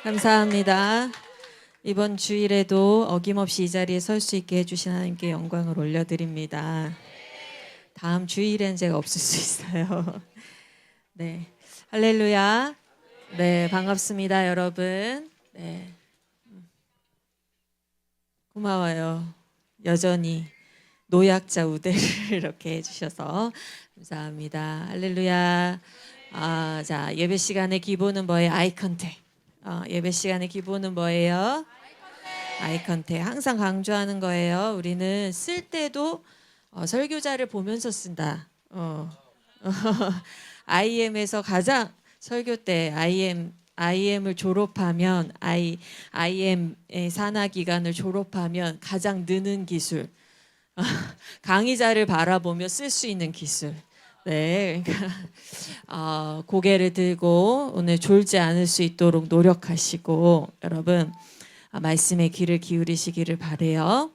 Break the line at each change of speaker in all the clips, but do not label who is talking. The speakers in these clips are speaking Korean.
감사합니다. 이번 주일에도 어김없이 이 자리에 설 수 있게 해주신 하나님께 영광을 올려드립니다. 다음 주일엔 제가 없을 수 있어요. 네, 할렐루야. 네, 반갑습니다, 여러분. 네, 고마워요. 여전히 노약자 우대를 이렇게 해주셔서 감사합니다. 할렐루야. 자, 예배 시간의 기본은 뭐예요? 아이 컨택. 예배 시간의 기본은 뭐예요? 아이 컨택. 항상 강조하는 거예요. 우리는 쓸 때도 설교자를 보면서 쓴다. IM에서 가장 설교 때 IM을 졸업하면 IM의 산하 기간을 졸업하면 가장 느는 기술. 강의자를 바라보며 쓸 수 있는 기술. 네, 그러니까 고개를 들고 오늘 졸지 않을 수 있도록 노력하시고 여러분 말씀에 귀를 기울이시기를 바래요.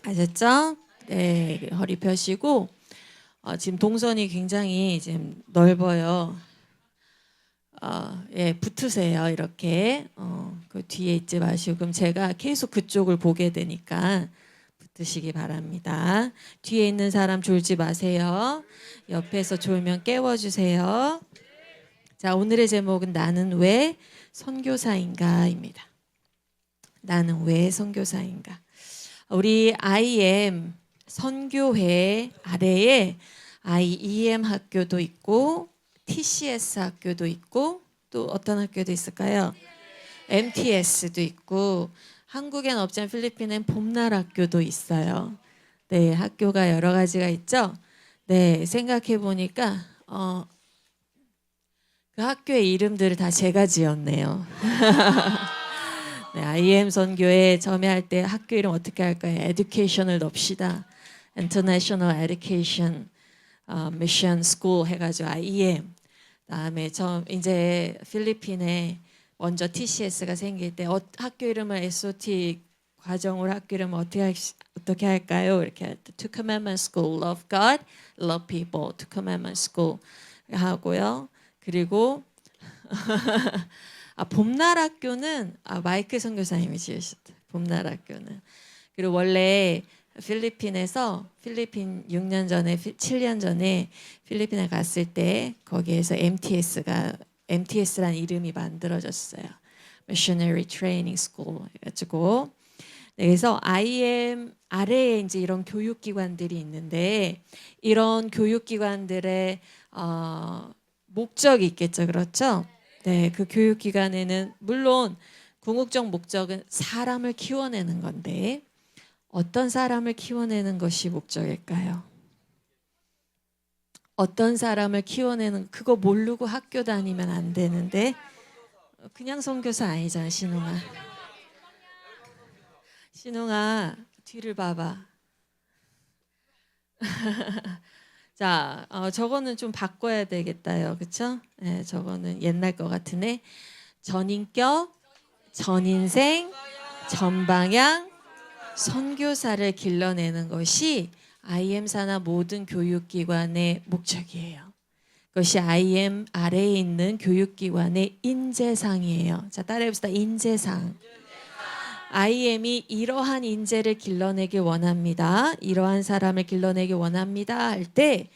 아셨죠? 네, 허리 펴시고 지금 동선이 굉장히 지금 넓어요. 예, 붙으세요. 이렇게 그 뒤에 있지 마시고 그럼 제가 계속 그쪽을 보게 되니까. 드시기 바랍니다. 뒤에 있는 사람 졸지 마세요. 옆에서 졸면 깨워주세요. 자, 오늘의 제목은 나는 왜 선교사인가입니다. 나는 왜 선교사인가. 우리 IM 선교회 아래에 IEM 학교도 있고 TCS 학교도 있고 또 어떤 학교도 있을까요? MTS도 있고 한국엔 없지만 필리핀엔 봄날 학교도 있어요. 네, 학교가 여러 가지가 있죠. 네, 생각해 보니까 그 학교의 이름들을 다 제가 지었네요. 네, IM 선교에 점회할 때 학교 이름 어떻게 할까요? 에듀케이션을 넣읍시다. International Education Mission School 해가지고 IEM. 다음에 이제 필리핀에 먼저 TCS가 생길 때 학교 이름을 SOT 과정으로 학교 이름을 어떻게 할까요? 이렇게 할 때 To Commandment School, Love God, Love People, To Commandment School 하고요. 그리고 봄날 학교는 마이클 선교사님이 지으셨다. 봄날 학교는. 그리고 원래 필리핀에서 필리핀 6년 전에 7년 전에 필리핀에 갔을 때 거기에서 MTS라는 이름이 만들어졌어요. Missionary Training School 해가지고 그래서 IM 아래에 이제 이런 교육기관들이 있는데 이런 교육기관들의 목적이 있겠죠, 그렇죠? 네, 그 교육기관에는 물론 궁극적 목적은 사람을 키워내는 건데 어떤 사람을 키워내는 것이 목적일까요? 어떤 사람을 키워내는 그거 모르고 학교 다니면 안 되는데 그냥 선교사 아니잖아. 신웅아 뒤를 봐봐. 자, 저거는 좀 바꿔야 되겠다요. 그렇죠? 네, 저거는 옛날 것 같으네. 전인격, 전인생, 전방향, 선교사를 길러내는 것이 IM 산하 모든 교육기관의 목적이에요. 그것이 IM 아래에 있는 교육기관의 인재상이에요. 자, 따라해봅시다. 인재상. IM이 이러한 인재를 길러내길 원합니다. 이러한 사람을 길러내길 원합니다. 할 때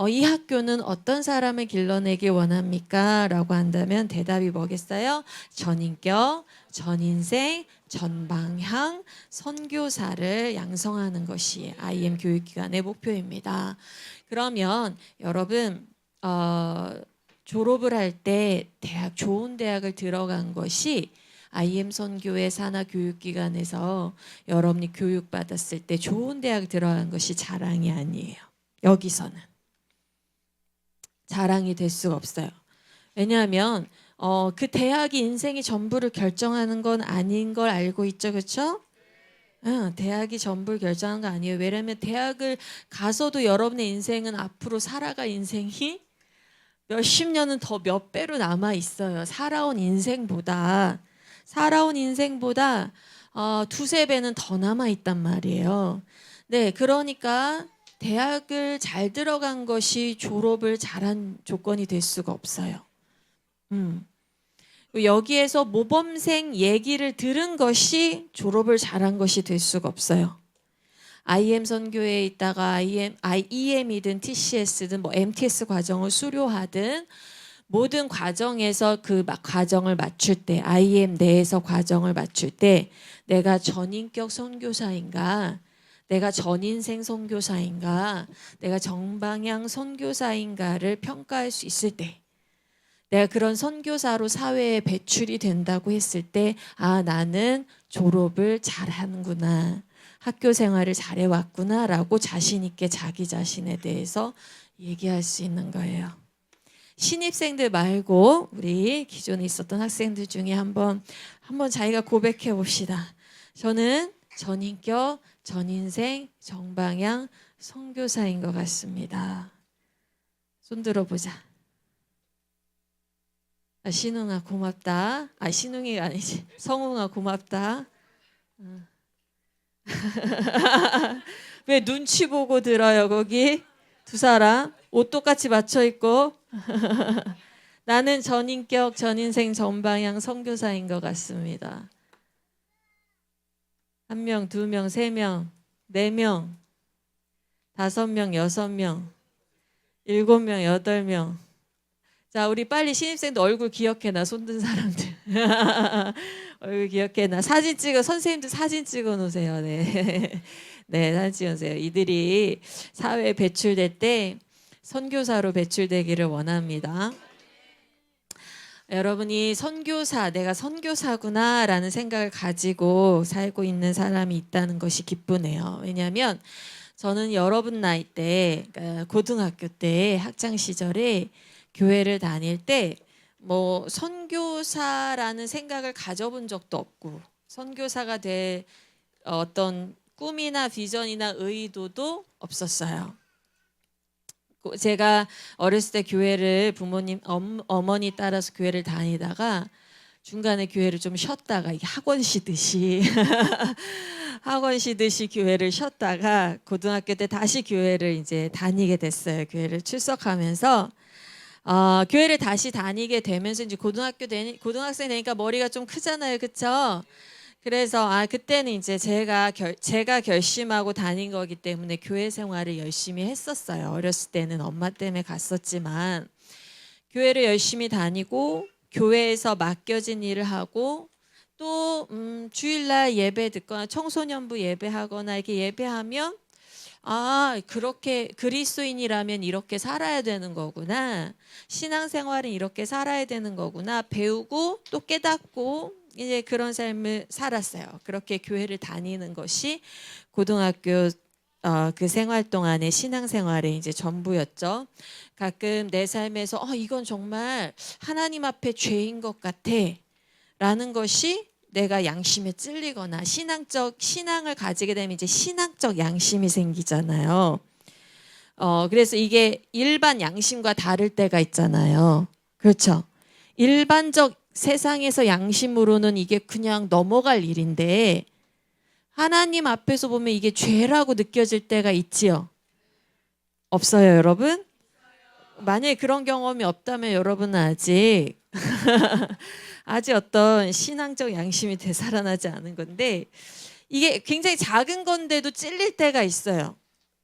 이 학교는 어떤 사람을 길러내길 원합니까? 라고 한다면 대답이 뭐겠어요? 전인격, 전인생, 전방향, 선교사를 양성하는 것이 IM 교육기관의 목표입니다. 그러면 여러분 졸업을 할 때 좋은 대학을 들어간 것이 IM 선교회 산하 교육기관에서 여러분이 교육받았을 때 좋은 대학 들어간 것이 자랑이 아니에요. 여기서는 자랑이 될 수가 없어요. 왜냐하면 그 대학이 인생의 전부를 결정하는 건 아닌 걸 알고 있죠, 그렇죠? 대학이 전부를 결정하는 거 아니에요. 왜냐하면 대학을 가서도 여러분의 인생은 앞으로 살아갈 인생이 몇십 년은 더 몇 배로 남아 있어요. 살아온 인생보다 두세 배는 더 남아 있단 말이에요. 네, 그러니까 대학을 잘 들어간 것이 졸업을 잘한 조건이 될 수가 없어요. 여기에서 모범생 얘기를 들은 것이 졸업을 잘한 것이 될 수가 없어요. IM 선교에 있다가 IEM이든 TCS든 뭐 MTS 과정을 수료하든 모든 과정에서 그 과정을 맞출 때, IM 내에서 과정을 맞출 때 내가 전인격 선교사인가, 내가 전인생 선교사인가, 내가 정방향 선교사인가를 평가할 수 있을 때, 내가 그런 선교사로 사회에 배출이 된다고 했을 때, 아, 나는 졸업을 잘하는구나, 학교 생활을 잘해왔구나라고 자신 있게 자기 자신에 대해서 얘기할 수 있는 거예요. 신입생들 말고 우리 기존에 있었던 학생들 중에 한번 자기가 고백해 봅시다. 저는 전인격, 전인생, 정방향 선교사인 것 같습니다. 손 들어보자. 신웅아 고맙다. 신웅이가 아니지. 성웅아 고맙다. 왜 눈치 보고 들어요 거기? 두 사람 옷 똑같이 맞춰 입고. 나는 전인격, 전인생, 전방향 선교사인 것 같습니다. 1명, 2명, 3명, 4명, 5명, 6명, 7명, 8명. 자, 우리 빨리 신입생도 얼굴 기억해놔. 손든 사람들. 얼굴 기억해놔. 사진 찍어, 선생님들 사진 찍어 놓으세요. 네. 네, 사진 찍어 놓으세요. 이들이 사회에 배출될 때 선교사로 배출되기를 원합니다. 여러분이 선교사, 내가 선교사구나 라는 생각을 가지고 살고 있는 사람이 있다는 것이 기쁘네요. 왜냐하면 저는 여러분 나이 때, 그러니까 고등학교 때 학창 시절에 교회를 다닐 때 뭐 선교사라는 생각을 가져본 적도 없고, 선교사가 될 어떤 꿈이나 비전이나 의도도 없었어요. 제가 어렸을 때 교회를 부모님 어머니 따라서 교회를 다니다가 중간에 교회를 좀 쉬었다가, 이게 학원 쉬듯이 학원 쉬듯이 교회를 쉬었다가 고등학교 때 다시 교회를 이제 다니게 됐어요. 교회를 출석하면서 교회를 다시 다니게 되면서 이제 고등학생 되니까 머리가 좀 크잖아요, 그렇죠? 그래서 그때는 이제 제가 결심하고 다닌 거기 때문에 교회 생활을 열심히 했었어요. 어렸을 때는 엄마 때문에 갔었지만 교회를 열심히 다니고 교회에서 맡겨진 일을 하고 또 주일날 예배 듣거나 청소년부 예배하거나 이렇게 예배하면 그렇게 그리스도인이라면 이렇게 살아야 되는 거구나. 신앙생활은 이렇게 살아야 되는 거구나. 배우고 또 깨닫고 이제 그런 삶을 살았어요. 그렇게 교회를 다니는 것이 고등학교 그 생활 동안의 신앙생활의 이제 전부였죠. 가끔 내 삶에서 이건 정말 하나님 앞에 죄인 것 같아라는 것이 내가 양심에 찔리거나 신앙을 가지게 되면 이제 신앙적 양심이 생기잖아요. 그래서 이게 일반 양심과 다를 때가 있잖아요. 그렇죠? 일반적 세상에서 양심으로는 이게 그냥 넘어갈 일인데 하나님 앞에서 보면 이게 죄라고 느껴질 때가 있지요. 없어요, 여러분? 만약에 그런 경험이 없다면 여러분은 아직 어떤 신앙적 양심이 되살아나지 않은 건데, 이게 굉장히 작은 건데도 찔릴 때가 있어요.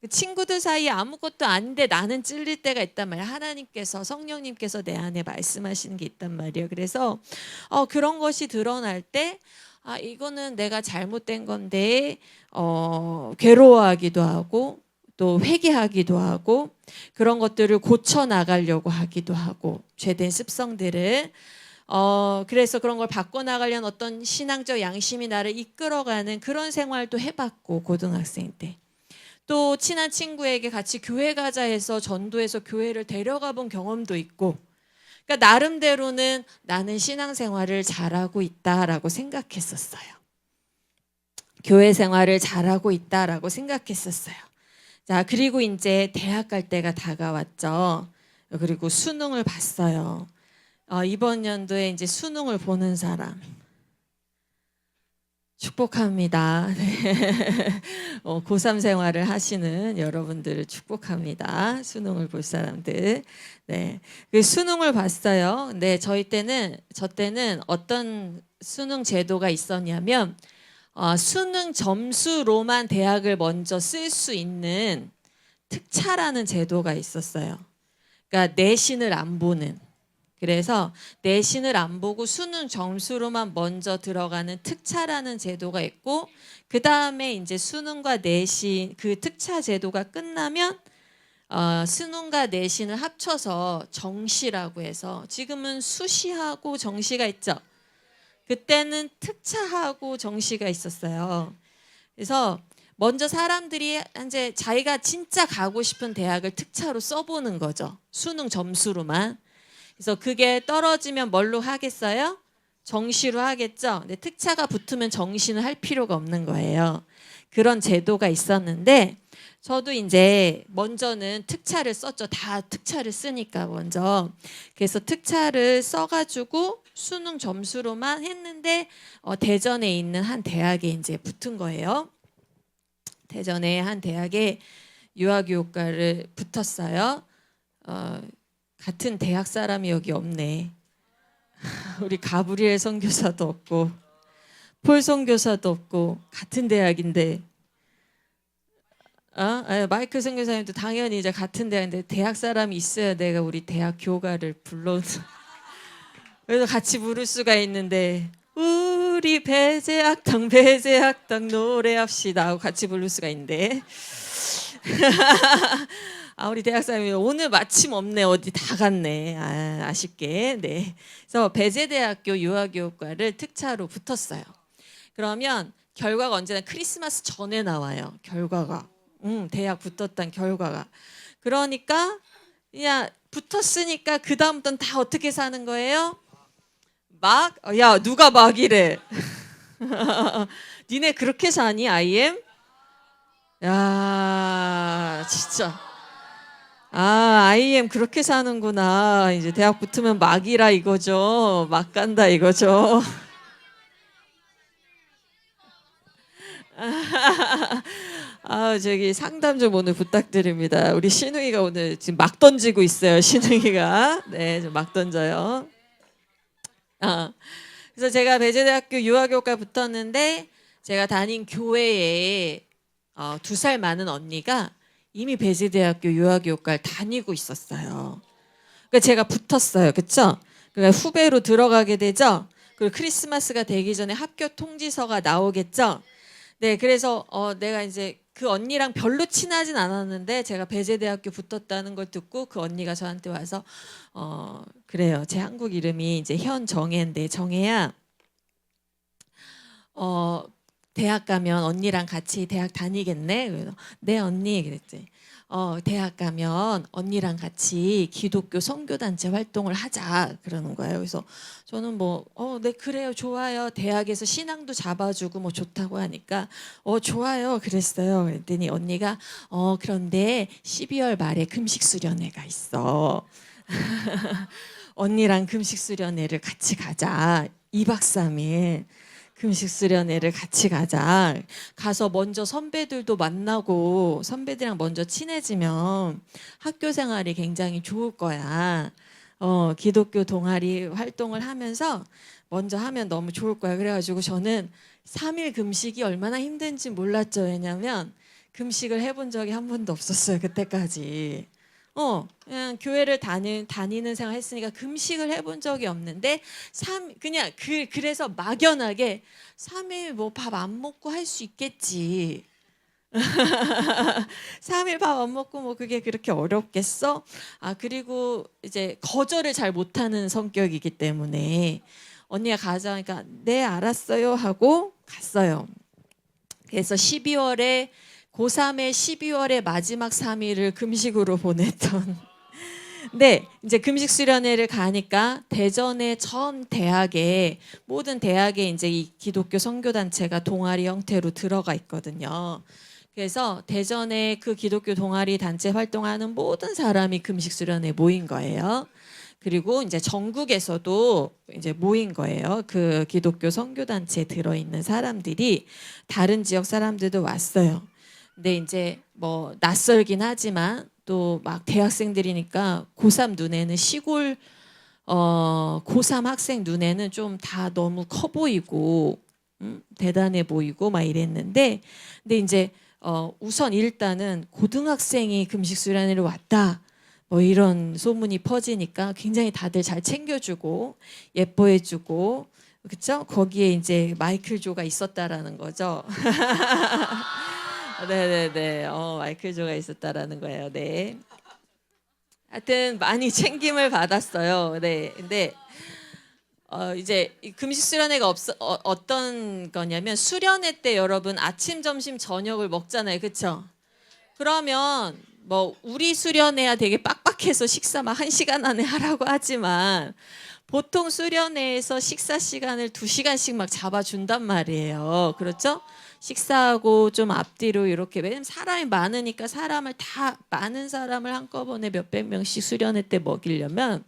친구들 사이에 아무것도 아닌데 나는 찔릴 때가 있단 말이에요. 하나님께서, 성령님께서 내 안에 말씀하시는 게 있단 말이에요. 그래서 그런 것이 드러날 때 이거는 내가 잘못된 건데 괴로워하기도 하고 또 회개하기도 하고 그런 것들을 고쳐 나가려고 하기도 하고, 죄된 습성들을 그래서 그런 걸 바꿔나가려는 어떤 신앙적 양심이 나를 이끌어가는 그런 생활도 해봤고, 고등학생 때. 또 친한 친구에게 같이 교회 가자 해서 전도해서 교회를 데려가 본 경험도 있고, 그러니까 나름대로는 나는 신앙생활을 잘하고 있다라고 생각했었어요. 교회 생활을 잘하고 있다라고 생각했었어요. 자, 그리고 이제 대학 갈 때가 다가왔죠. 그리고 수능을 봤어요. 이번 연도에 이제 수능을 보는 사람. 축복합니다. 네. 고3 생활을 하시는 여러분들을 축복합니다. 수능을 볼 사람들. 네. 그 수능을 봤어요. 근데 저 때는 어떤 수능 제도가 있었냐면, 수능 점수로만 대학을 먼저 쓸 수 있는 특차라는 제도가 있었어요. 그러니까 내신을 안 보는. 그래서 내신을 안 보고 수능 점수로만 먼저 들어가는 특차라는 제도가 있고, 그 다음에 이제 수능과 내신 그 특차 제도가 끝나면 수능과 내신을 합쳐서 정시라고 해서, 지금은 수시하고 정시가 있죠. 그때는 특차하고 정시가 있었어요. 그래서 먼저 사람들이 이제 자기가 진짜 가고 싶은 대학을 특차로 써보는 거죠. 수능 점수로만. 그래서 그게 떨어지면 뭘로 하겠어요? 정시로 하겠죠. 근데 특차가 붙으면 정시는 할 필요가 없는 거예요. 그런 제도가 있었는데, 저도 이제 먼저는 특차를 썼죠. 다 특차를 쓰니까 먼저. 그래서 특차를 써가지고 수능 점수로만 했는데, 대전에 있는 한 대학에 이제 붙은 거예요. 대전의 한 대학에 유아교육과를 붙었어요. 같은 대학 사람이 여기 없네. 우리 가브리엘 선교사도 없고 폴 선교사도 없고 같은 대학인데, 마이클 선교사님도 당연히 이제 같은 대학인데 대학 사람이 있어야 내가 우리 대학 교가를 불러. 그래서 같이 부를 수가 있는데, 우리 배제학당 노래합시다 하고 같이 부를 수가 있는데. 우리 대학 사람이 오늘 마침 없네. 어디 다 갔네. 아쉽게. 네. 그래서 배재대학교 유아교육과를 특차로 붙었어요. 그러면 결과가 언제나 크리스마스 전에 나와요. 결과가. 대학 붙었다는 결과가. 그러니까 그냥 붙었으니까 그 다음부터는 다 어떻게 사는 거예요? 야, 누가 막이래. 니네 그렇게 사니, IM? 야, 진짜. IM 그렇게 사는구나. 이제 대학 붙으면 막이라 이거죠. 막 간다 이거죠. 저기 상담 좀 오늘 부탁드립니다. 우리 신웅이가 오늘 지금 막 던지고 있어요. 신웅이가. 네, 좀 막 던져요. 그래서 제가 배재대학교 유아교육과 붙었는데, 제가 다닌 교회에 2살 많은 언니가 이미 배재대학교 유아교육과를 다니고 있었어요. 그러니까 제가 붙었어요. 그렇죠? 그러니까 후배로 들어가게 되죠. 그리고 크리스마스가 되기 전에 합격 통지서가 나오겠죠. 네, 그래서 내가 이제 그 언니랑 별로 친하진 않았는데, 제가 배재대학교 붙었다는 걸 듣고 그 언니가 저한테 와서 그래요. 제 한국 이름이 이제 현정혜인데, 정혜야, 대학 가면 언니랑 같이 대학 다니겠네? 그래서 네 언니 그랬지. 대학 가면 언니랑 같이 기독교 선교단체 활동을 하자 그러는 거예요. 그래서 저는 네 그래요 좋아요. 대학에서 신앙도 잡아주고 뭐 좋다고 하니까 좋아요 그랬어요. 그랬더니 언니가 그런데 12월 말에 금식 수련회가 있어. 언니랑 금식 수련회를 같이 가자. 2박 3일. 금식 수련회를 같이 가자. 가서 먼저 선배들도 만나고 선배들이랑 먼저 친해지면 학교 생활이 굉장히 좋을 거야. 기독교 동아리 활동을 하면서 먼저 하면 너무 좋을 거야. 그래가지고 저는 3일 금식이 얼마나 힘든지 몰랐죠. 왜냐면 금식을 해본 적이 한 번도 없었어요. 그때까지. 그냥 교회를 다니는 생활 했으니까 금식을 해본 적이 없는데, 그냥 그래서 막연하게 3일 뭐 밥 안 먹고 할 수 있겠지. 3일 밥 안 먹고 뭐 그게 그렇게 어렵겠어? 그리고 이제 거절을 잘 못하는 성격이기 때문에 언니가 가자니까 네 알았어요 하고 갔어요. 그래서 고3의 12월의 마지막 3일을 금식으로 보냈던. 네, 이제 금식 수련회를 가니까 대전의 전 대학에, 모든 대학에 이제 이 기독교 선교단체가 동아리 형태로 들어가 있거든요. 그래서 대전에 그 기독교 동아리 단체 활동하는 모든 사람이 금식 수련회에 모인 거예요. 그리고 이제 전국에서도 이제 모인 거예요. 그 기독교 선교단체에 들어있는 사람들이 다른 지역 사람들도 왔어요. 근데 이제 뭐 낯설긴 하지만 또 막 대학생들이니까 고3 눈에는 시골 고3 학생 눈에는 좀 다 너무 커 보이고 대단해 보이고 막 이랬는데 근데 이제 우선 일단은 고등학생이 금식 수련회로 왔다. 뭐 이런 소문이 퍼지니까 굉장히 다들 잘 챙겨주고 예뻐해주고 그쵸? 거기에 이제 마이클 조가 있었다라는 거죠. 네네네. 마이클 조가 있었다라는 거예요. 네. 하여튼 많이 챙김을 받았어요. 네. 근데 이제 이 금식 수련회가 어떤 거냐면 수련회 때 여러분 아침, 점심, 저녁을 먹잖아요. 그렇죠? 그러면 뭐 우리 수련회야 되게 빡빡해서 식사 막 1시간 안에 하라고 하지만 보통 수련회에서 식사 시간을 2시간씩 막 잡아준단 말이에요. 그렇죠? 식사하고 좀 앞뒤로 이렇게 왜냐면 사람이 많으니까 사람을 다 많은 사람을 한꺼번에 몇백 명씩 수련회 때 먹이려면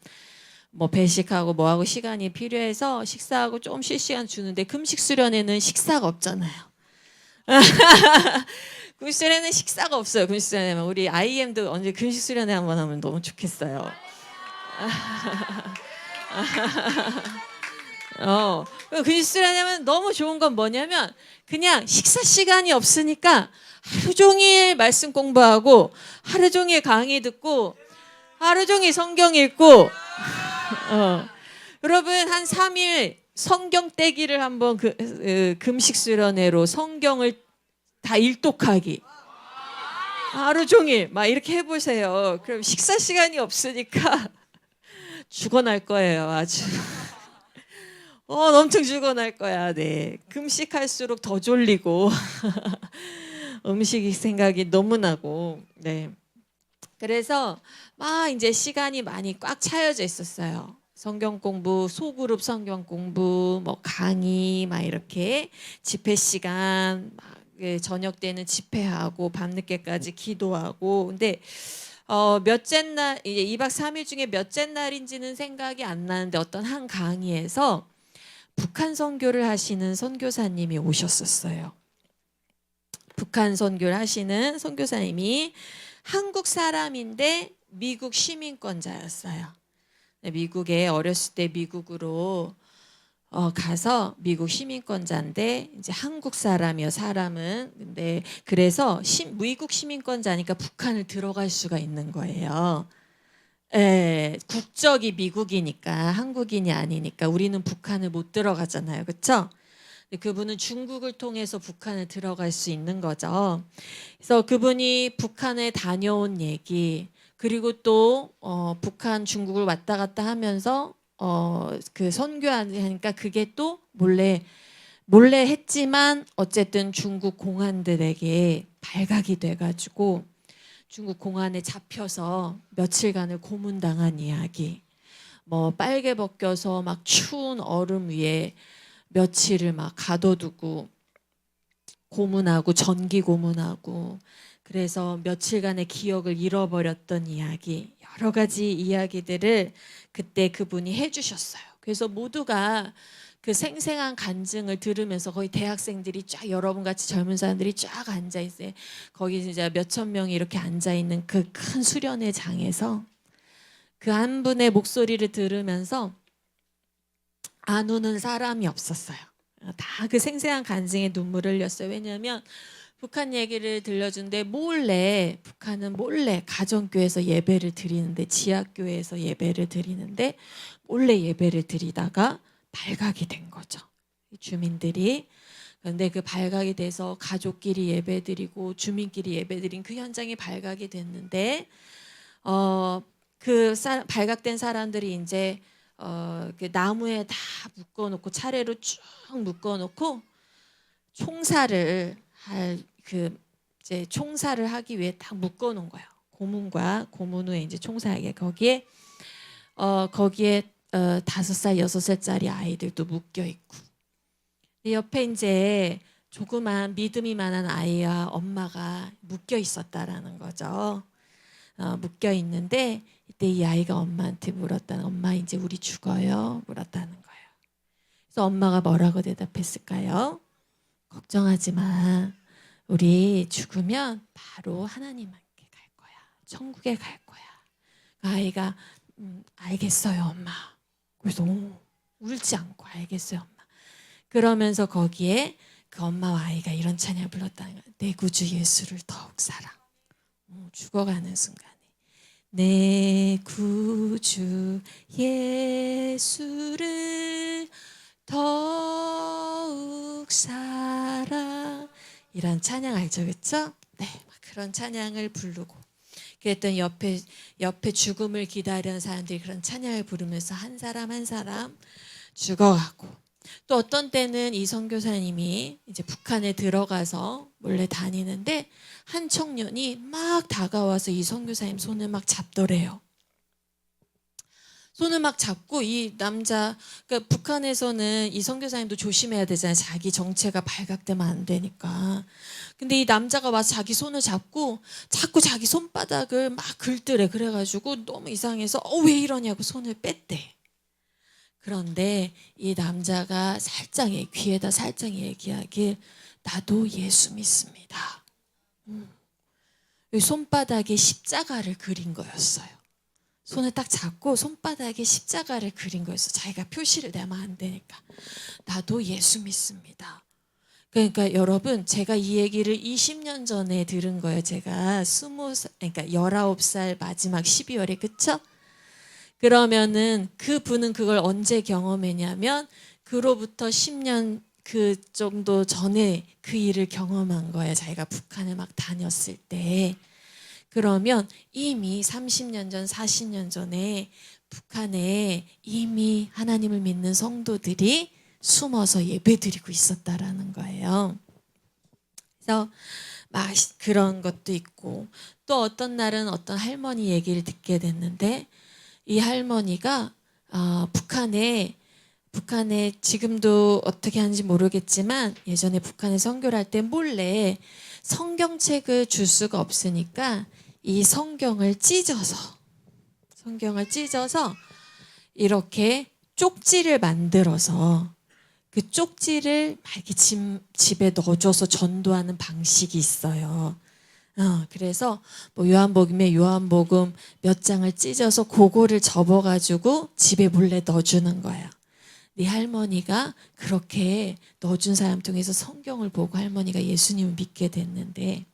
뭐 배식하고 뭐하고 시간이 필요해서 식사하고 좀 쉴 시간 주는데 금식 수련회는 식사가 없잖아요. 금식 수련회는 식사가 없어요. 금식 수련회는 우리 IM도 언제 금식 수련회 한번 하면 너무 좋겠어요. 금식 수련회면 너무 좋은 건 뭐냐면 그냥 식사 시간이 없으니까 하루 종일 말씀 공부하고 하루 종일 강의 듣고 하루 종일 성경 읽고 여러분 한 3일 성경 떼기를 한번 금식 수련회로 성경을 다 일독하기 하루 종일 막 이렇게 해보세요. 그럼 식사 시간이 없으니까 죽어날 거예요. 아주 엄청 죽어날 거야. 네. 금식할수록 더 졸리고 음식 생각이 너무 나고 네. 그래서 막 이제 시간이 많이 꽉 차여져 있었어요. 성경 공부, 소그룹 성경 공부, 뭐 강의 막 이렇게 집회 시간 막 저녁 때는 집회하고 밤늦게까지 기도하고 근데 몇째 날 이제 2박 3일 중에 몇째 날인지는 생각이 안 나는데 어떤 한 강의에서 북한 선교를 하시는 선교사님이 오셨었어요. 북한 선교를 하시는 선교사님이 한국 사람인데 미국 시민권자였어요. 미국에 어렸을 때 미국으로 가서 미국 시민권자인데 이제 한국 사람이요 사람은 근데 그래서 미국 시민권자니까 북한을 들어갈 수가 있는 거예요. 예, 국적이 미국이니까 한국인이 아니니까 우리는 북한을 못 들어가잖아요, 그렇죠? 그분은 중국을 통해서 북한을 들어갈 수 있는 거죠. 그래서 그분이 북한에 다녀온 얘기 그리고 또 북한 중국을 왔다 갔다 하면서 그 선교하니까 그게 또 몰래 했지만 어쨌든 중국 공안들에게 발각이 돼가지고 중국 공안에 잡혀서 며칠간을 고문당한 이야기. 뭐 빨개 벗겨서 막 추운 얼음 위에 며칠을 막 가둬두고 고문하고 전기 고문하고 그래서 며칠간의 기억을 잃어버렸던 이야기 여러 가지 이야기들을 그때 그분이 해주셨어요. 그래서 모두가 그 생생한 간증을 들으면서 거의 대학생들이 쫙 여러분 같이 젊은 사람들이 쫙 앉아 있어요. 거기 진짜 몇천 명이 이렇게 앉아 있는 그 큰 수련회 장에서 그 한 분의 목소리를 들으면서 안 우는 사람이 없었어요. 다 그 생생한 간증에 눈물을 흘렸어요. 왜냐하면 북한 얘기를 들려준데 북한은 몰래 가정교회에서 예배를 드리는데 지하교회에서 예배를 드리는데 몰래 예배를 드리다가 발각이 된 거죠. 주민들이. 그런데 그 발각이 돼서 가족끼리 예배드리고 주민끼리 예배드린 그 현장이 발각이 됐는데 발각된 사람들이 이제 그 나무에 다 묶어놓고 차례로 쭉 묶어놓고 총사를 이제 총사를 하기 위해 딱 묶어놓은 거예요. 고문 후에 이제 총사에게 거기에 5살, 6살짜리 아이들도 묶여 있고 옆에 이제 조그만 믿음이 많은 아이와 엄마가 묶여 있었다라는 거죠. 묶여 있는데 그때 이 아이가 엄마한테 물었다는, 엄마 이제 우리 죽어요? 물었다는 거예요. 그래서 엄마가 뭐라고 대답했을까요? 걱정하지 마. 우리 죽으면 바로 하나님께 갈 거야. 천국에 갈 거야. 그 아이가 알겠어요 엄마. 그래서 울지 않고 알겠어요 엄마. 그러면서 거기에 그 엄마와 아이가 이런 찬양을 불렀다는 거야. 내 구주 예수를 더욱 사랑. 죽어가는 순간에 내 구주 예수를 더욱 사랑. 이런 찬양 알죠, 그렇죠? 네, 그런 찬양을 부르고 그랬더니 옆에 죽음을 기다리는 사람들이 그런 찬양을 부르면서 한 사람 한 사람 죽어가고, 또 어떤 때는 이 선교사님이 이제 북한에 들어가서 몰래 다니는데 한 청년이 막 다가와서 이 선교사님 손을 막 잡더래요. 손을 막 잡고 이 남자, 그러니까 북한에서는 이 선교사님도 조심해야 되잖아요. 자기 정체가 발각되면 안 되니까. 근데 이 남자가 와서 자기 손을 잡고 자꾸 자기 손바닥을 막 긁더래. 그래가지고 너무 이상해서 왜 이러냐고 손을 뺐대. 그런데 이 남자가 살짝 귀에다 살짝 얘기하길, 나도 예수 믿습니다. 손바닥에 십자가를 그린 거였어요. 손을 딱 잡고 손바닥에 십자가를 그린 거였어. 자기가 표시를 내면 안 되니까. 나도 예수 믿습니다. 그러니까 여러분, 제가 이 얘기를 20년 전에 들은 거예요. 제가 19살 마지막 12월에, 그쵸? 그러면은 그분은 그걸 언제 경험했냐면 그로부터 10년 그 정도 전에 그 일을 경험한 거예요. 자기가 북한을 막 다녔을 때. 그러면 이미 30년 전, 40년 전에 북한에 이미 하나님을 믿는 성도들이 숨어서 예배드리고 있었다라는 거예요. 그래서 막 그런 것도 있고, 또 어떤 날은 어떤 할머니 얘기를 듣게 됐는데, 이 할머니가 북한에 지금도 어떻게 하는지 모르겠지만 예전에 북한에 선교를 할 때 몰래 성경책을 줄 수가 없으니까 이 성경을 찢어서 이렇게 쪽지를 만들어서 그 쪽지를 막 이렇게 집에 넣어줘서 전도하는 방식이 있어요. 그래서 뭐 요한복음에 요한복음 몇 장을 찢어서 그거를 접어가지고 집에 몰래 넣어주는 거예요. 네 할머니가 그렇게 넣어준 사람 통해서 성경을 보고 할머니가 예수님을 믿게 됐는데,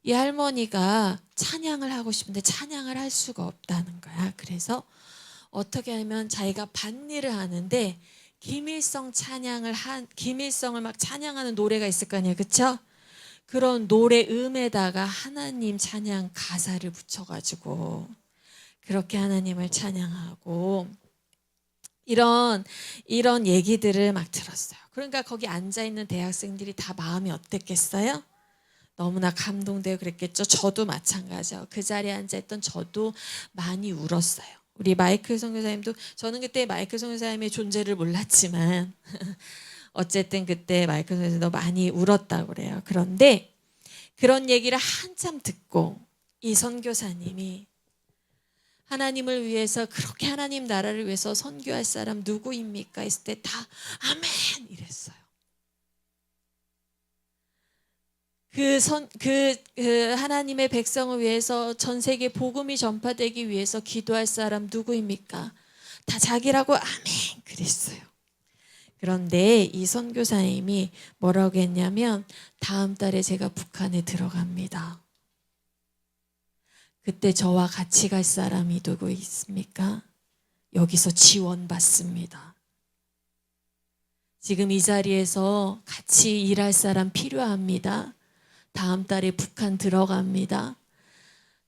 이 할머니가 찬양을 하고 싶은데 찬양을 할 수가 없다는 거야. 그래서 어떻게 하면 자기가 밭일을 하는데 김일성을 막 찬양하는 노래가 있을 거 아니에요, 그렇죠? 그런 노래 음에다가 하나님 찬양 가사를 붙여가지고 그렇게 하나님을 찬양하고, 이런 얘기들을 막 들었어요. 그러니까 거기 앉아 있는 대학생들이 다 마음이 어땠겠어요? 너무나 감동되고 그랬겠죠. 저도 마찬가지요. 그 자리에 앉아있던 저도 많이 울었어요. 우리 마이클 선교사님도, 저는 그때 마이클 선교사님의 존재를 몰랐지만 어쨌든 그때 마이클 선교사님도 많이 울었다고 그래요. 그런데 그런 얘기를 한참 듣고 이 선교사님이 하나님을 위해서, 그렇게 하나님 나라를 위해서 선교할 사람 누구입니까? 했을 때 다 아멘 이랬어요. 그 하나님의 백성을 위해서 전 세계 복음이 전파되기 위해서 기도할 사람 누구입니까? 다 자기라고 아멘 그랬어요. 그런데 이 선교사님이 뭐라고 했냐면, 다음 달에 제가 북한에 들어갑니다. 그때 저와 같이 갈 사람이 누구 있습니까? 여기서 지원받습니다. 지금 이 자리에서 같이 일할 사람 필요합니다. 다음 달에 북한 들어갑니다.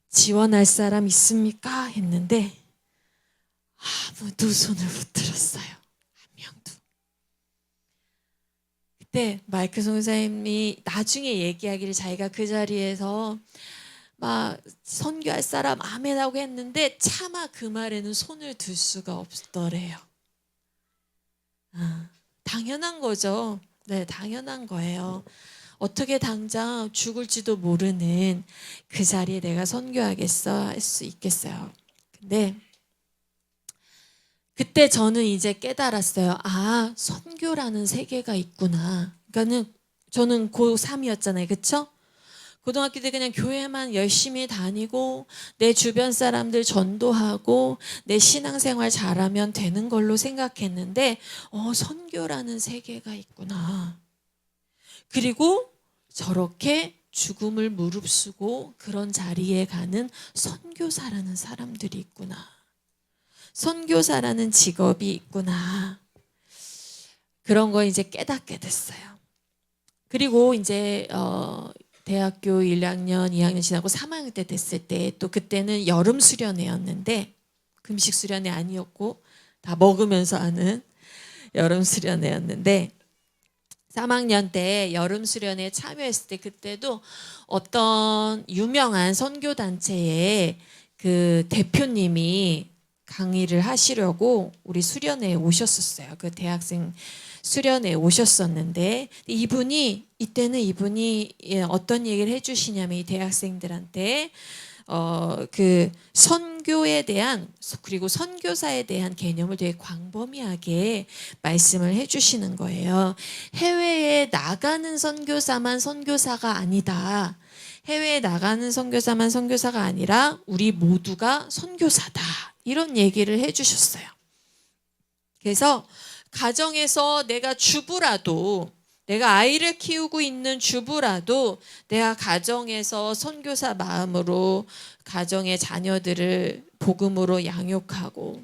지원할 사람 있습니까? 했는데 아무도 손을 못 들었어요. 한 명도. 그때 마이클 선생님이 나중에 얘기하기를, 자기가 그 자리에서 막 선교할 사람 아멘하고 했는데 차마 그 말에는 손을 들 수가 없더래요. 당연한 거죠. 네, 당연한 거예요. 어떻게 당장 죽을지도 모르는 그 자리에 내가 선교하겠어 할 수 있겠어요. 네. 그때 저는 이제 깨달았어요. 아, 선교라는 세계가 있구나. 그러니까는 저는 고3이었잖아요. 그쵸? 고등학교 때 그냥 교회만 열심히 다니고 내 주변 사람들 전도하고 내 신앙생활 잘하면 되는 걸로 생각했는데 선교라는 세계가 있구나. 그리고 저렇게 죽음을 무릅쓰고 그런 자리에 가는 선교사라는 사람들이 있구나. 선교사라는 직업이 있구나. 그런 거 이제 깨닫게 됐어요. 그리고 이제 대학교 1학년, 2학년 지나고 3학년 때 됐을 때 또 그때는 여름 수련회였는데 금식 수련회 아니었고 다 먹으면서 하는 여름 수련회였는데 3학년 때 여름 수련회에 참여했을 때 그때도 어떤 유명한 선교단체의 그 대표님이 강의를 하시려고 우리 수련회에 오셨었어요. 그 대학생 수련회에 오셨었는데 이때는 이분이 어떤 얘기를 해주시냐면 이 대학생들한테 그 선교에 대한 그리고 선교사에 대한 개념을 되게 광범위하게 말씀을 해주시는 거예요. 해외에 나가는 선교사만 선교사가 아니다. 해외에 나가는 선교사만 선교사가 아니라 우리 모두가 선교사다. 이런 얘기를 해주셨어요. 그래서 가정에서 내가 주부라도 내가 아이를 키우고 있는 주부라도 내가 가정에서 선교사 마음으로 가정의 자녀들을 복음으로 양육하고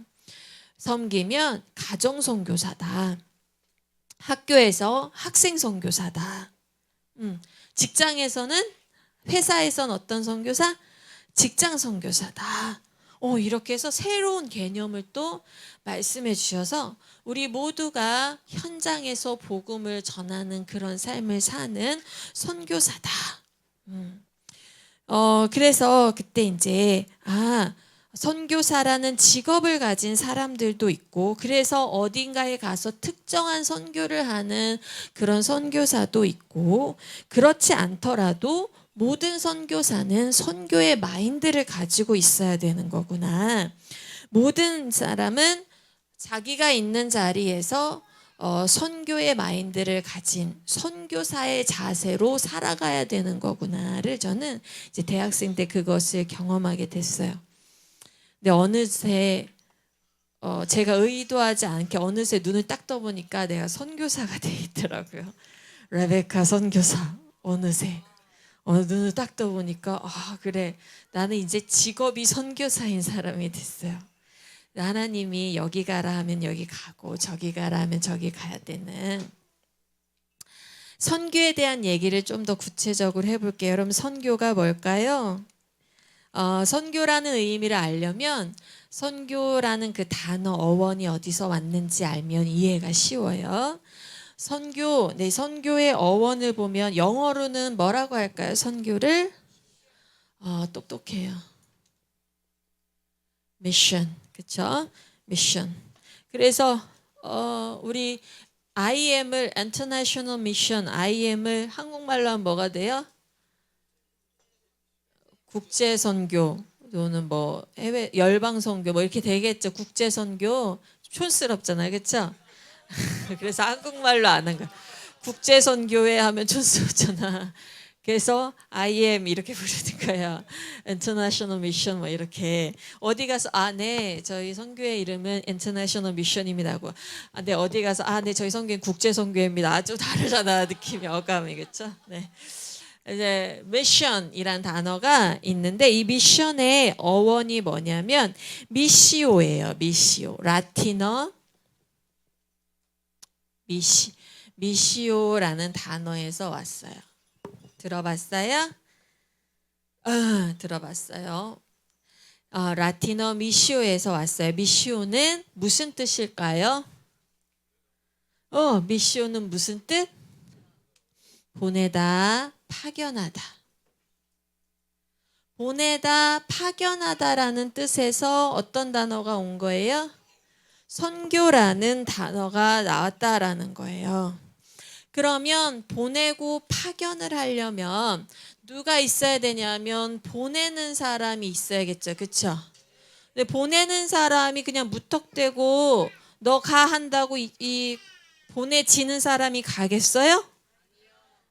섬기면 가정 선교사다. 학교에서 학생 선교사다. 직장에서는 회사에서는 어떤 선교사? 직장 선교사다. 이렇게 해서 새로운 개념을 또 말씀해 주셔서 우리 모두가 현장에서 복음을 전하는 그런 삶을 사는 선교사다. 그래서 그때 이제 선교사라는 직업을 가진 사람들도 있고 그래서 어딘가에 가서 특정한 선교를 하는 그런 선교사도 있고 그렇지 않더라도 모든 선교사는 선교의 마인드를 가지고 있어야 되는 거구나. 모든 사람은 자기가 있는 자리에서 선교의 마인드를 가진 선교사의 자세로 살아가야 되는 거구나를 저는 이제 대학생 때 그것을 경험하게 됐어요. 근데 어느새 제가 의도하지 않게 어느새 눈을 딱 떠보니까 내가 선교사가 돼 있더라고요. 레베카 선교사 어느새 눈을 딱 떠보니까 그래 나는 이제 직업이 선교사인 사람이 됐어요. 하나님이 여기 가라 하면 여기 가고 저기 가라 하면 저기 가야 되는 선교에 대한 얘기를 좀 더 구체적으로 해볼게요. 여러분 선교가 뭘까요? 선교라는 의미를 알려면 선교라는 그 단어 어원이 어디서 왔는지 알면 이해가 쉬워요. 선교의 어원을 보면 영어로는 뭐라고 할까요? 선교를 똑똑해요. 미션, 그렇죠? 미션. 그래서 우리 IM을 International Mission, IM을 한국말로 하면 뭐가 돼요? 국제 선교 또는 뭐 해외 열방 선교 뭐 이렇게 되겠죠. 국제 선교 촌스럽잖아요, 그렇죠? 그래서 한국말로 안 한 거. 국제 선교회 하면 촌스럽잖아. 그래서 IM 이렇게 부르는 거예요. International Mission 뭐 이렇게 어디 가서 네 저희 선교회 이름은 International Mission입니다 하고 네 어디 가서 네 저희 선교회 국제 선교회입니다. 아주 다르잖아 느낌이 어감이 그렇죠? 네. 이제 미션이란 단어가 있는데 이 미션의 어원이 뭐냐면 미시오예요. 미시오. 라틴어 미시오라는 단어에서 왔어요. 들어봤어요? 들어봤어요. 라틴어 미시오에서 왔어요. 미시오는 무슨 뜻일까요? 미시오는 무슨 뜻? 보내다, 파견하다. 보내다, 파견하다라는 뜻에서 어떤 단어가 온 거예요? 선교라는 단어가 나왔다라는 거예요. 그러면 보내고 파견을 하려면 누가 있어야 되냐면 보내는 사람이 있어야겠죠. 그렇죠? 근데 보내는 사람이 그냥 무턱대고 너 가 한다고 이 보내지는 사람이 가겠어요?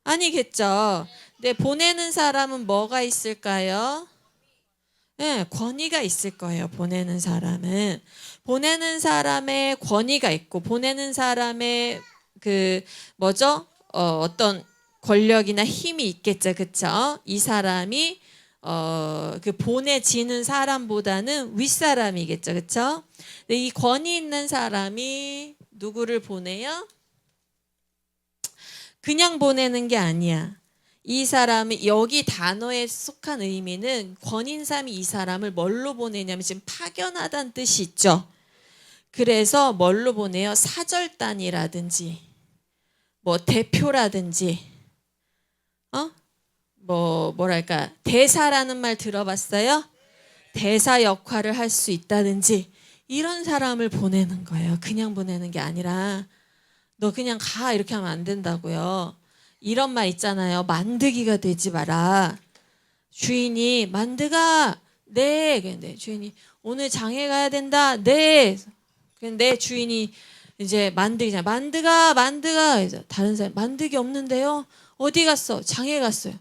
아니겠죠. 근데 보내는 사람은 뭐가 있을까요? 네, 권위가 있을 거예요. 보내는 사람의 권위가 있고 보내는 사람의 그 뭐죠? 어떤 권력이나 힘이 있겠죠. 그렇죠? 이 사람이 그 보내지는 사람보다는 윗사람이겠죠. 그렇죠? 근데 이 권위 있는 사람이 누구를 보내요? 그냥 보내는 게 아니야. 이 사람이 여기 단어에 속한 의미는 권인삼이 이 사람을 뭘로 보내냐면 지금 파견하다는 뜻이 있죠. 그래서 뭘로 보내요? 사절단이라든지 뭐 대표라든지 뭐랄까 대사라는 말 들어봤어요? 대사 역할을 할 수 있다든지 이런 사람을 보내는 거예요. 그냥 보내는 게 아니라 너 그냥 가 이렇게 하면 안 된다고요. 이런 말 있잖아요. 만드기가 되지 마라. 주인이 만드가 네. 근데 주인이 오늘 장에 가야 된다. 네. 근데 주인이 이제 만드기잖아. 만드가 다른 사람 만드기 없는데요. 어디 갔어? 장에 갔어요.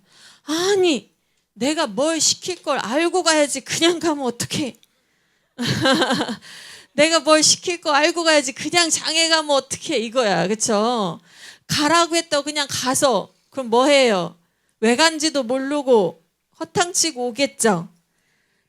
아니 내가 뭘 시킬 걸 알고 가야지. 그냥 가면 어떡해. 내가 뭘 시킬 거 알고 가야지. 그냥 장에 가면 어떡해 이거야. 그렇죠? 가라고 했다고 그냥 가서 그럼 뭐 해요? 왜 간지도 모르고 허탕치고 오겠죠.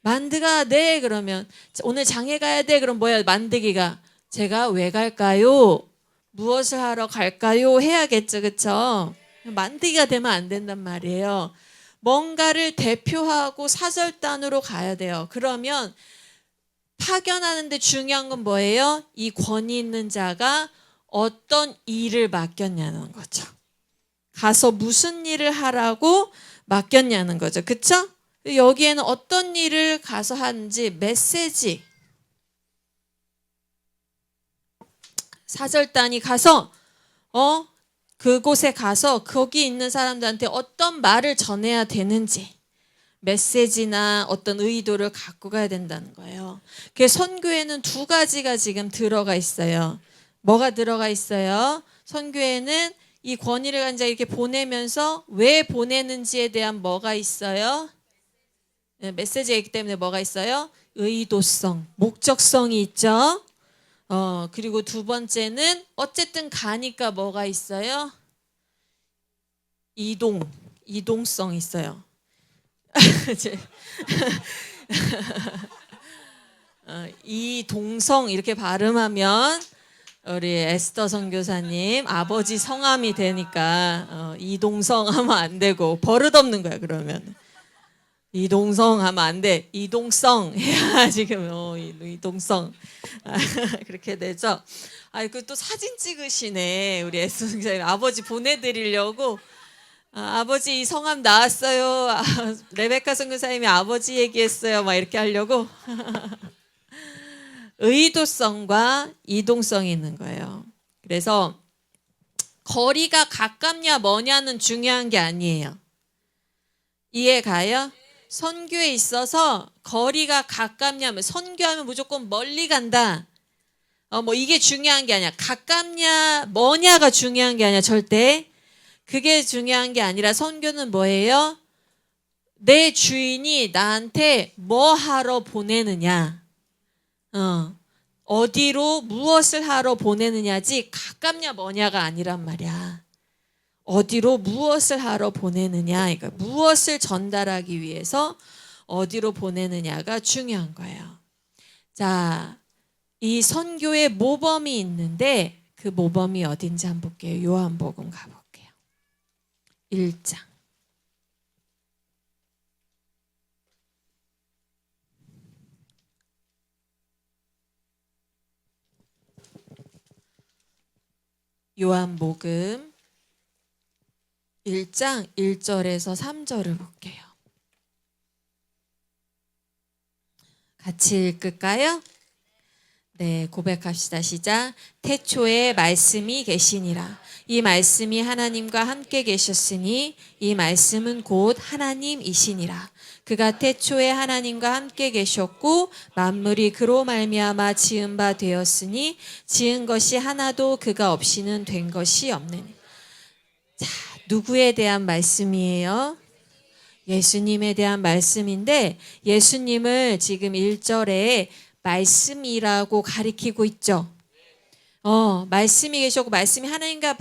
만드가 네 그러면 오늘 장에 가야 돼. 그럼 뭐야? 만드기가 제가 왜 갈까요? 무엇을 하러 갈까요? 해야겠죠. 그렇죠? 만드기가 되면 안 된단 말이에요. 뭔가를 대표하고 사절단으로 가야 돼요. 그러면 파견하는데 중요한 건 뭐예요? 이 권위 있는 자가 어떤 일을 맡겼냐는 거죠. 가서 무슨 일을 하라고 맡겼냐는 거죠. 그렇죠? 여기에는 어떤 일을 가서 하는지 메시지. 사절단이 가서 그곳에 가서 거기 있는 사람들한테 어떤 말을 전해야 되는지 메시지나 어떤 의도를 갖고 가야 된다는 거예요. 그 선교에는 두 가지가 지금 들어가 있어요. 뭐가 들어가 있어요? 선교에는 이 권위를 가진 자 이렇게 보내면서 왜 보내는지에 대한 뭐가 있어요? 네, 메시지가 있기 때문에 뭐가 있어요? 의도성, 목적성이 있죠. 그리고 두 번째는 어쨌든 가니까 뭐가 있어요? 이동성 있어요. 이동성 이렇게 발음하면 우리 에스더 선교사님 아버지 성함이 되니까 이동성 하면 안 되고 버릇없는 거야. 그러면 이동성 하면 안 돼. 이동성 해야 지금 이동성 그렇게 되죠. 그 또 사진 찍으시네. 우리 에스더 선교사님 아버지 보내드리려고 아버지 이 성함 나왔어요. 레베카 선교사님이 아버지 얘기했어요. 막 이렇게 하려고 의도성과 이동성이 있는 거예요. 그래서 거리가 가깝냐 머냐는 중요한 게 아니에요. 이해가요? 선교에 있어서 거리가 가깝냐면 선교하면 무조건 멀리 간다. 뭐 이게 중요한 게 아니야. 가깝냐 머냐가 중요한 게 아니야. 절대. 그게 중요한 게 아니라 선교는 뭐예요? 내 주인이 나한테 뭐 하러 보내느냐. 어디로 무엇을 하러 보내느냐지 가깝냐 머냐가 아니란 말이야. 어디로 무엇을 하러 보내느냐. 그러니까 무엇을 전달하기 위해서 어디로 보내느냐가 중요한 거예요. 자, 이 선교의 모범이 있는데 그 모범이 어딘지 한번 볼게요. 요한복음 가볼게요. 1장. 요한복음 1장 1절에서 3절을 볼게요. 같이 읽을까요? 네, 고백합시다. 시작. 태초에 말씀이 계시니라. 이 말씀이 하나님과 함께 계셨으니 이 말씀은 곧 하나님이시니라. 그가 태초에 하나님과 함께 계셨고 만물이 그로 말미암아 지은 바 되었으니 지은 것이 하나도 그가 없이는 된 것이 없느니. 자, 누구에 대한 말씀이에요? 예수님에 대한 말씀인데 예수님을 지금 1절에 말씀이라고 가리키고 있죠. 말씀이 계셨고 말씀이 하나님과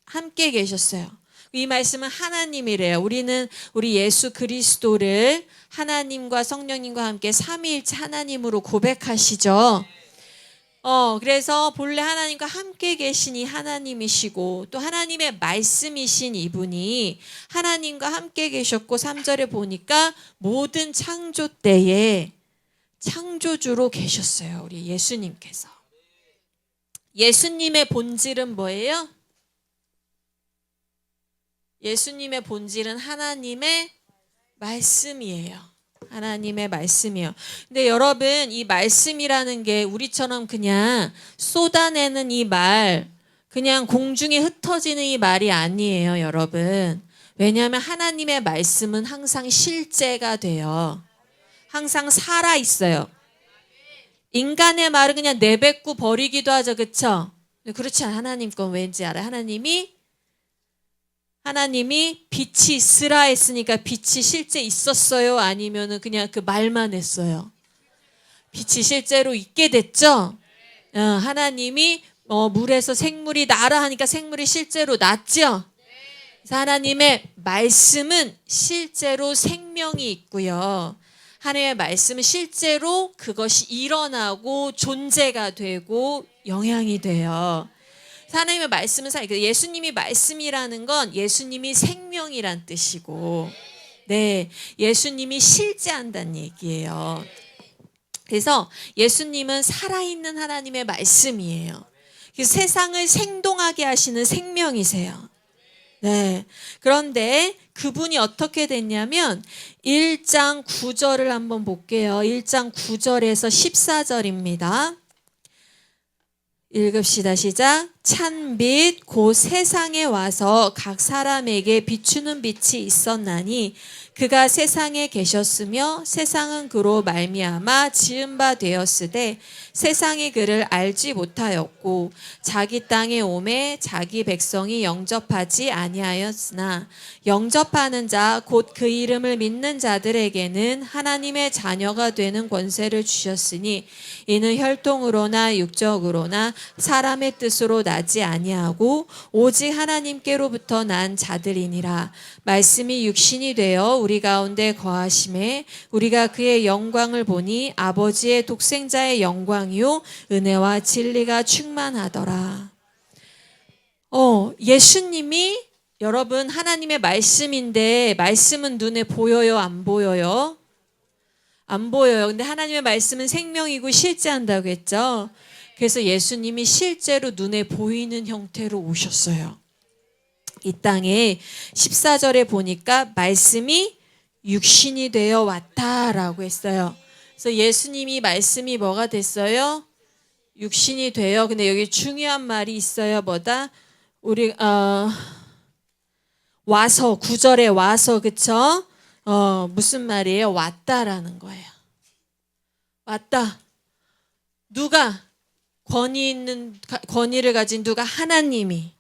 함께 계셨어요. 이 말씀은 하나님이래요. 우리 예수 그리스도를 하나님과 성령님과 함께 삼위일체 하나님으로 고백하시죠. 그래서 본래 하나님과 함께 계신 이 하나님이시고 또 하나님의 말씀이신 이분이 하나님과 함께 계셨고 3절에 보니까 모든 창조 때에 창조주로 계셨어요. 우리 예수님께서. 예수님의 본질은 뭐예요? 예수님의 본질은 하나님의 말씀이에요. 하나님의 말씀이에요. 근데 여러분 이 말씀이라는 게 우리처럼 그냥 쏟아내는 이 말, 그냥 공중에 흩어지는 이 말이 아니에요, 여러분. 왜냐하면 하나님의 말씀은 항상 실제가 돼요. 항상 살아 있어요. 인간의 말은 그냥 내뱉고 버리기도 하죠, 그렇죠? 그렇지 않아요. 하나님 건 왠지 알아요. 하나님이 빛이 있으라 했으니까 빛이 실제 있었어요? 아니면은 그냥 그 말만 했어요? 빛이 실제로 있게 됐죠? 하나님이 물에서 생물이 나라 하니까 생물이 실제로 났죠? 그래서 하나님의 말씀은 실제로 생명이 있고요. 하나님의 말씀은 실제로 그것이 일어나고 존재가 되고 영향이 돼요. 하나님의 말씀은 예수님이 말씀이라는 건 예수님이 생명이란 뜻이고, 네, 예수님이 실제한다는 얘기예요. 그래서 예수님은 살아있는 하나님의 말씀이에요. 그래서 세상을 생동하게 하시는 생명이세요. 네. 그런데 그분이 어떻게 됐냐면 1장 9절을 한번 볼게요. 1장 9절에서 14절입니다. 읽읍시다. 시작. 찬빛 곧 세상에 와서 각 사람에게 비추는 빛이 있었나니 그가 세상에 계셨으며 세상은 그로 말미암아 지은 바 되었으되 세상이 그를 알지 못하였고 자기 땅에 오매 자기 백성이 영접하지 아니하였으나 영접하는 자 곧 그 이름을 믿는 자들에게는 하나님의 자녀가 되는 권세를 주셨으니 이는 혈통으로나 육적으로나 사람의 뜻으로 나지 아니하고 오직 하나님께로부터 난 자들이니라. 말씀이 육신이 되어 우리 가운데 거하심에 우리가 그의 영광을 보니 아버지의 독생자의 영광이요 은혜와 진리가 충만하더라. 예수님이 여러분 하나님의 말씀인데 말씀은 눈에 보여요, 안 보여요? 안 보여요. 근데 하나님의 말씀은 생명이고 실제한다고 했죠. 그래서 예수님이 실제로 눈에 보이는 형태로 오셨어요. 이 땅에 14절에 보니까 말씀이 육신이 되어 왔다라고 했어요. 그래서 예수님이 말씀이 뭐가 됐어요? 육신이 돼요. 근데 여기 중요한 말이 있어요. 뭐다? 우리 와서 9절에 와서 그쵸? 무슨 말이에요? 왔다라는 거예요. 왔다. 누가? 권위를 가진 누가? 하나님이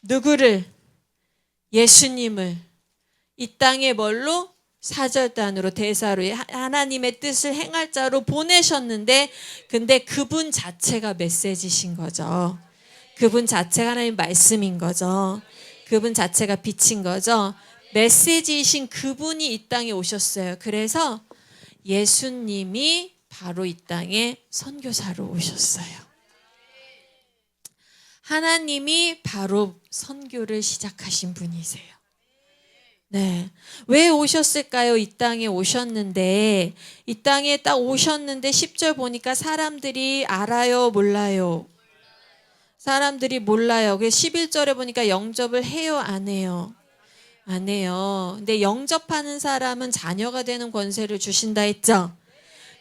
누구를? 예수님을 이 땅에 뭘로? 사절단으로 대사로 하나님의 뜻을 행할 자로 보내셨는데 근데 그분 자체가 메시지신 거죠. 그분 자체가 하나님 말씀인 거죠. 그분 자체가 빛인 거죠. 메시지이신 그분이 이 땅에 오셨어요. 그래서 예수님이 바로 이 땅에 선교사로 오셨어요. 하나님이 바로 선교를 시작하신 분이세요. 네. 왜 오셨을까요? 이 땅에 오셨는데, 이 땅에 딱 오셨는데 10절 보니까 사람들이 알아요, 몰라요? 사람들이 몰라요. 그래서 11절에 보니까 영접을 해요, 안 해요? 안 해요. 근데 영접하는 사람은 자녀가 되는 권세를 주신다 했죠?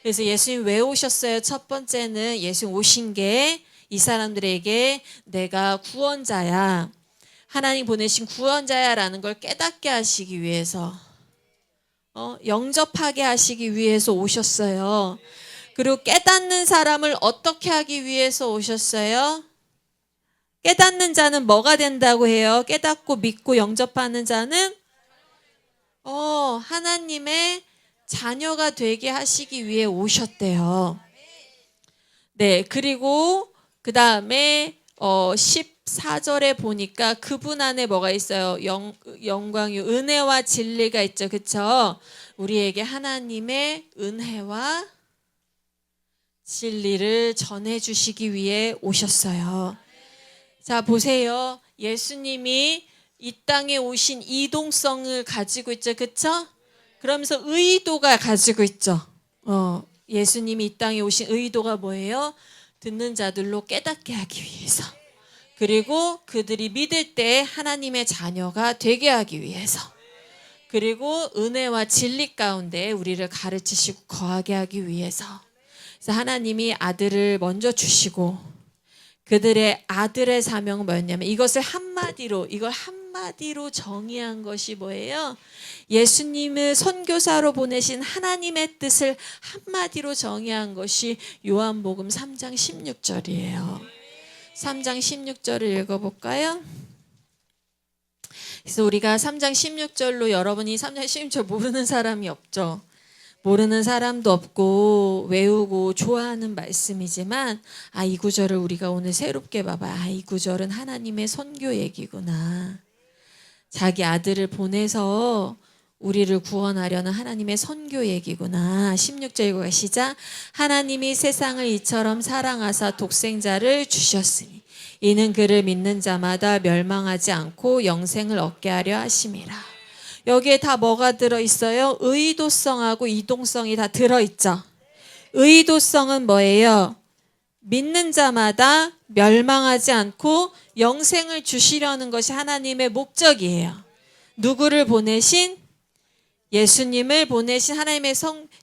그래서 예수님 왜 오셨어요? 첫 번째는 예수님 오신 게 이 사람들에게 내가 구원자야, 하나님 보내신 구원자야라는 걸 깨닫게 하시기 위해서, 영접하게 하시기 위해서 오셨어요. 그리고 깨닫는 사람을 어떻게 하기 위해서 오셨어요? 깨닫는 자는 뭐가 된다고 해요? 깨닫고 믿고 영접하는 자는 하나님의 자녀가 되게 하시기 위해 오셨대요. 네, 그리고 그 다음에 14절에 보니까 그분 안에 뭐가 있어요? 영광이 은혜와 진리가 있죠. 그쵸? 우리에게 하나님의 은혜와 진리를 전해주시기 위해 오셨어요. 자, 보세요. 예수님이 이 땅에 오신 이동성을 가지고 있죠. 그쵸? 그러면서 의도가 가지고 있죠. 예수님이 이 땅에 오신 의도가 뭐예요? 듣는 자들로 깨닫게 하기 위해서. 그리고 그들이 믿을 때 하나님의 자녀가 되게 하기 위해서. 그리고 은혜와 진리 가운데 우리를 가르치시고 거하게 하기 위해서. 그래서 하나님이 아들을 먼저 주시고, 그들의 아들의 사명은 뭐였냐면, 이걸 한마디로 정의한 것이 뭐예요? 예수님을 선교사로 보내신 하나님의 뜻을 한마디로 정의한 것이 요한복음 3장 16절이에요. 3장 16절을 읽어볼까요? 그래서 우리가 3장 16절로, 여러분이 3장 16절 모르는 사람이 없죠. 모르는 사람도 없고 외우고 좋아하는 말씀이지만, 이 구절을 우리가 오늘 새롭게 봐봐. 이 구절은 하나님의 선교 얘기구나. 자기 아들을 보내서 우리를 구원하려는 하나님의 선교 얘기구나. 16절 읽어가 시작. 하나님이 세상을 이처럼 사랑하사 독생자를 주셨으니 이는 그를 믿는 자마다 멸망하지 않고 영생을 얻게 하려 하심이라. 여기에 다 뭐가 들어있어요? 의도성하고 이동성이 다 들어있죠. 의도성은 뭐예요? 믿는 자마다 멸망하지 않고 영생을 주시려는 것이 하나님의 목적이에요. 누구를 보내신? 예수님을 보내신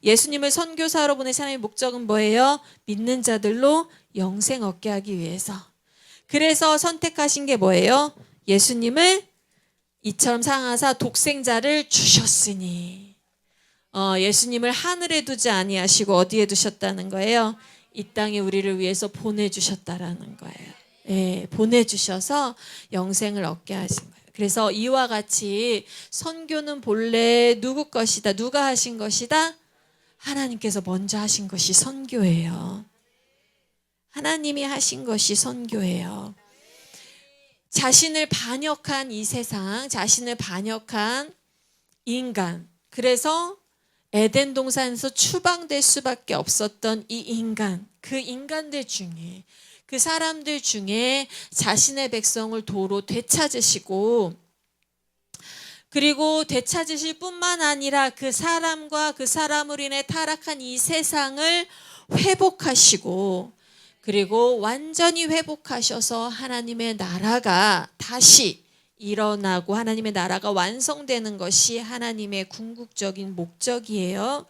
예수님을 선교사로 보내신 하나님의 목적은 뭐예요? 믿는 자들로 영생 얻게 하기 위해서. 그래서 선택하신 게 뭐예요? 예수님을 이처럼 사랑하사 독생자를 주셨으니. 예수님을 하늘에 두지 아니하시고 어디에 두셨다는 거예요? 이 땅에 우리를 위해서 보내주셨다라는 거예요. 예, 보내주셔서 영생을 얻게 하신 거예요. 그래서 이와 같이 선교는 본래 누구 것이다? 누가 하신 것이다? 하나님께서 먼저 하신 것이 선교예요. 하나님이 하신 것이 선교예요. 자신을 반역한 이 세상, 자신을 반역한 인간, 그래서 에덴 동산에서 추방될 수밖에 없었던 이 인간, 그 인간들 중에, 그 사람들 중에 자신의 백성을 도로 되찾으시고, 그리고 되찾으실 뿐만 아니라 그 사람과 그 사람으로 인해 타락한 이 세상을 회복하시고, 그리고 완전히 회복하셔서 하나님의 나라가 다시 일어나고 하나님의 나라가 완성되는 것이 하나님의 궁극적인 목적이에요.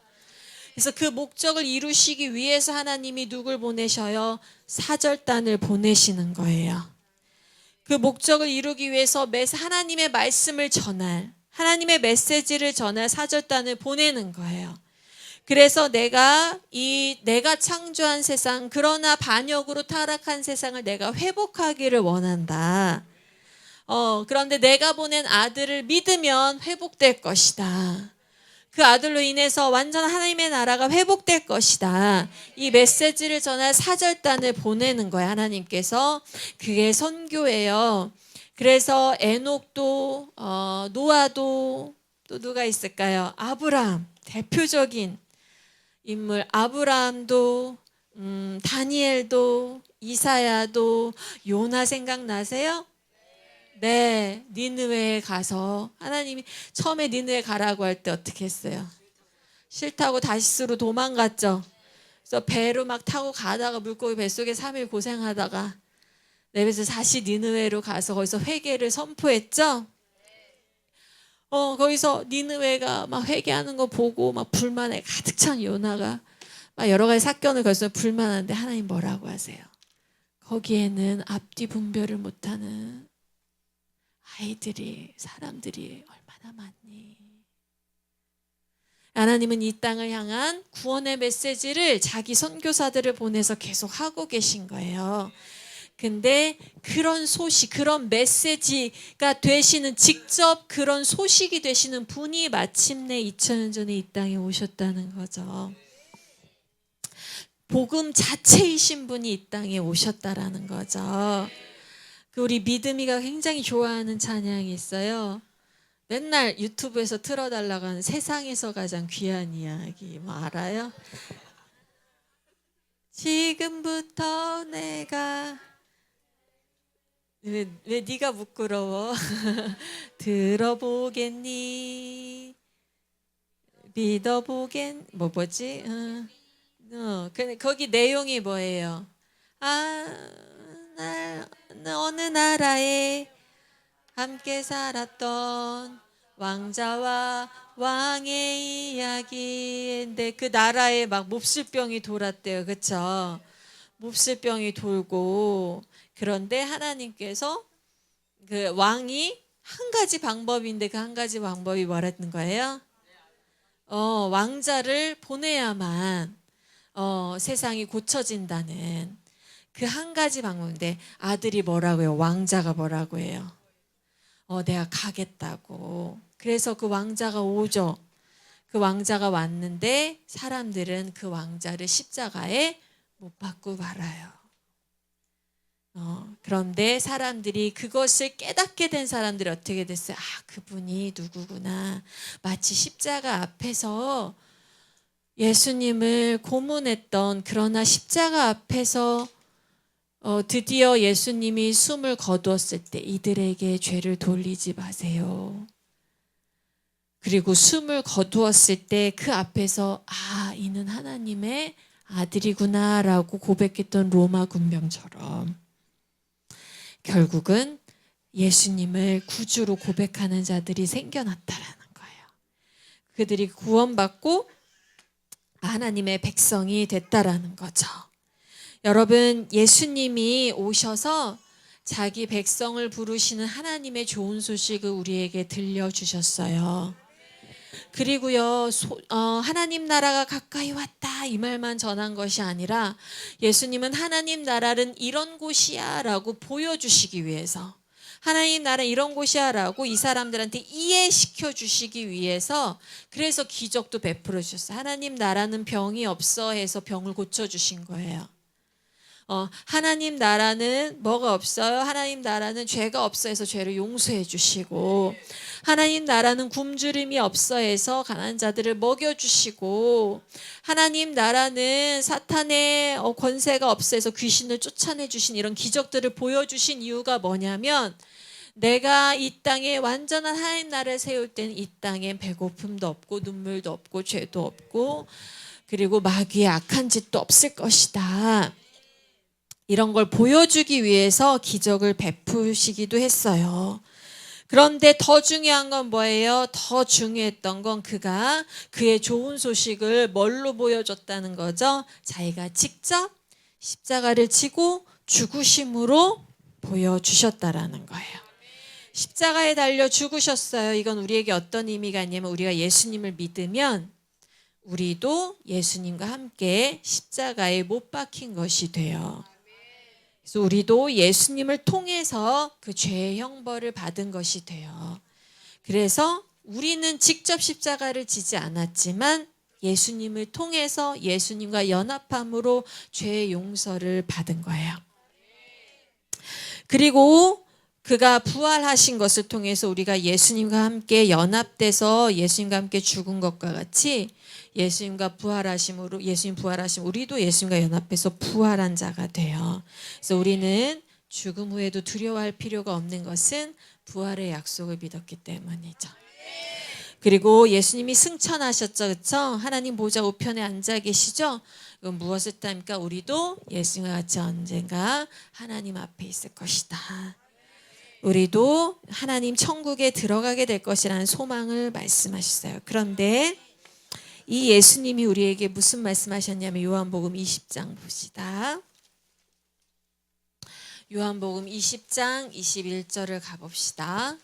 그래서 그 목적을 이루시기 위해서 하나님이 누굴 보내셔요? 사절단을 보내시는 거예요. 그 목적을 이루기 위해서 하나님의 말씀을 전할, 하나님의 메시지를 전할 사절단을 보내는 거예요. 그래서 내가 창조한 세상, 그러나 반역으로 타락한 세상을 내가 회복하기를 원한다. 그런데 내가 보낸 아들을 믿으면 회복될 것이다. 그 아들로 인해서 완전 하나님의 나라가 회복될 것이다. 이 메시지를 전할 사절단을 보내는 거예요, 하나님께서. 그게 선교예요. 그래서 에녹도, 노아도, 또 누가 있을까요? 아브라함, 대표적인 인물. 아브라함도, 다니엘도, 이사야도, 요나 생각나세요? 네, 니느웨에 가서 하나님이 처음에 니느웨 가라고 할 때 어떻게 했어요? 싫다고 다시스로 도망갔죠. 그래서 배로 막 타고 가다가 물고기 뱃속에 3일 고생하다가 그래서 다시 니느웨로 가서 거기서 회개를 선포했죠. 거기서 니느웨가 막 회개하는 거 보고 막 불만에 가득 찬 요나가 막 여러 가지 사건을 걸어서 불만한데 하나님 뭐라고 하세요? 거기에는 앞뒤 분별을 못하는 아이들이, 사람들이 얼마나 많니? 하나님은 이 땅을 향한 구원의 메시지를 자기 선교사들을 보내서 계속 하고 계신 거예요. 근데 그런 소식, 그런 메시지가 되시는, 직접 그런 소식이 되시는 분이 마침내 2000년 전에 이 땅에 오셨다는 거죠. 복음 자체이신 분이 이 땅에 오셨다라는 거죠. 우리 믿음이가 굉장히 좋아하는 찬양이 있어요. 맨날 유튜브에서 틀어달라고 하는 세상에서 가장 귀한 이야기, 뭐 알아요? 지금부터 내가 왜 네가 부끄러워? 들어보겠니? 믿어보겠 뭐지? 근데 거기 내용이 뭐예요? 어느 나라에 함께 살았던 왕자와 왕의 이야기인데 그 나라에 막 몹쓸병이 돌았대요. 그쵸? 몹쓸병이 돌고, 그런데 하나님께서 그 왕이 한 가지 방법인데 그 한 가지 방법이 뭐라는 거예요? 왕자를 보내야만 세상이 고쳐진다는 그 한 가지 방법인데 아들이 뭐라고요? 왕자가 뭐라고 해요? 내가 가겠다고. 그래서 그 왕자가 오죠. 그 왕자가 왔는데 사람들은 그 왕자를 십자가에 못 박고 말아요. 그런데 사람들이 그것을 깨닫게 된 사람들이 어떻게 됐어요? 그분이 누구구나. 마치 십자가 앞에서 예수님을 고문했던, 그러나 십자가 앞에서 드디어 예수님이 숨을 거두었을 때 이들에게 죄를 돌리지 마세요. 그리고 숨을 거두었을 때 그 앞에서 이는 하나님의 아들이구나라고 고백했던 로마 군병처럼 결국은 예수님을 구주로 고백하는 자들이 생겨났다라는 거예요. 그들이 구원받고 하나님의 백성이 됐다라는 거죠. 여러분, 예수님이 오셔서 자기 백성을 부르시는 하나님의 좋은 소식을 우리에게 들려주셨어요. 그리고요, 하나님 나라가 가까이 왔다 이 말만 전한 것이 아니라 예수님은 하나님 나라는 이런 곳이야 라고 보여주시기 위해서, 하나님 나라는 이런 곳이야 라고 이 사람들한테 이해시켜 주시기 위해서 그래서 기적도 베풀어 주셨어요. 하나님 나라는 병이 없어 해서 병을 고쳐주신 거예요. 하나님 나라는 뭐가 없어요? 하나님 나라는 죄가 없어 해서 죄를 용서해 주시고, 하나님 나라는 굶주림이 없어 해서 가난한 자들을 먹여주시고, 하나님 나라는 사탄의 권세가 없어 해서 귀신을 쫓아내 주신 이런 기적들을 보여주신 이유가 뭐냐면, 내가 이 땅에 완전한 하나님 나라를 세울 때는 이 땅엔 배고픔도 없고 눈물도 없고 죄도 없고 그리고 마귀의 악한 짓도 없을 것이다. 이런 걸 보여주기 위해서 기적을 베푸시기도 했어요. 그런데 더 중요한 건 뭐예요? 더 중요했던 건 그가 그의 좋은 소식을 뭘로 보여줬다는 거죠? 자기가 직접 십자가를 지고 죽으심으로 보여주셨다라는 거예요. 십자가에 달려 죽으셨어요. 이건 우리에게 어떤 의미가 있냐면, 우리가 예수님을 믿으면 우리도 예수님과 함께 십자가에 못 박힌 것이 돼요. 그래서 우리도 예수님을 통해서 그 죄의 형벌을 받은 것이 돼요. 그래서 우리는 직접 십자가를 지지 않았지만 예수님을 통해서 예수님과 연합함으로 죄의 용서를 받은 거예요. 그리고 그가 부활하신 것을 통해서 우리가 예수님과 함께 연합돼서 예수님과 함께 죽은 것과 같이 예수님과 부활하심으로, 예수님 부활하심, 우리도 예수님과 연합해서 부활한 자가 돼요. 그래서 우리는 죽음 후에도 두려워할 필요가 없는 것은 부활의 약속을 믿었기 때문이죠. 그리고 예수님이 승천하셨죠, 그렇죠? 하나님 보좌 우편에 앉아 계시죠? 이건 무엇을 뜻합니까? 우리도 예수님과 같이 언젠가 하나님 앞에 있을 것이다. 우리도 하나님 천국에 들어가게 될 것이라는 소망을 말씀하셨어요. 그런데 이 예수님이 우리에게 무슨 말씀하셨냐면 요한복음 20장 봅시다. 요한복음 20장 21절을 가봅시다.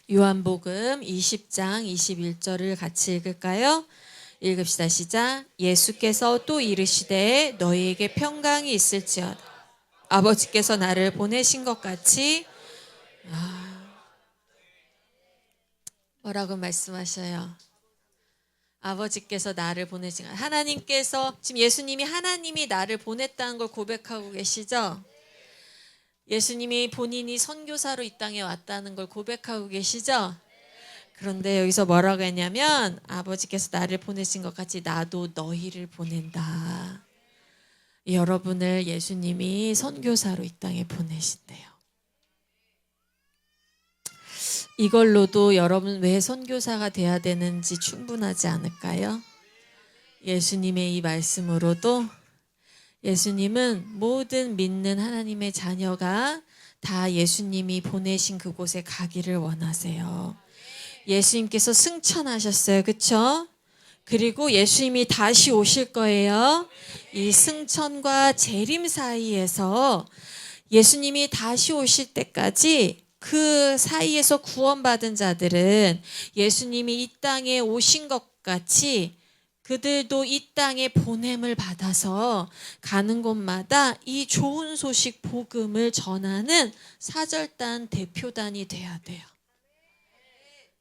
요한복음 20장 21절을 같이 읽을까요? 읽읍시다. 시작. 예수께서 또 이르시되 너희에게 평강이 있을지어다. 아버지께서 나를 보내신 것 같이 뭐라고 말씀하셔요? 아버지께서 나를 보내신 것. 하나님께서 지금 예수님이 하나님이 나를 보냈다는 걸 고백하고 계시죠? 예수님이 본인이 선교사로 이 땅에 왔다는 걸 고백하고 계시죠? 그런데 여기서 뭐라고 했냐면 아버지께서 나를 보내신 것 같이 나도 너희를 보낸다. 여러분을 예수님이 선교사로 이 땅에 보내신대요. 이걸로도 여러분 왜 선교사가 돼야 되는지 충분하지 않을까요? 예수님의 이 말씀으로도 예수님은 모든 믿는 하나님의 자녀가 다 예수님이 보내신 그곳에 가기를 원하세요. 예수님께서 승천하셨어요. 그렇죠? 그리고 예수님이 다시 오실 거예요. 이 승천과 재림 사이에서 예수님이 다시 오실 때까지 그 사이에서 구원받은 자들은 예수님이 이 땅에 오신 것 같이 그들도 이 땅에 보냄을 받아서 가는 곳마다 이 좋은 소식 복음을 전하는 사절단 대표단이 돼야 돼요.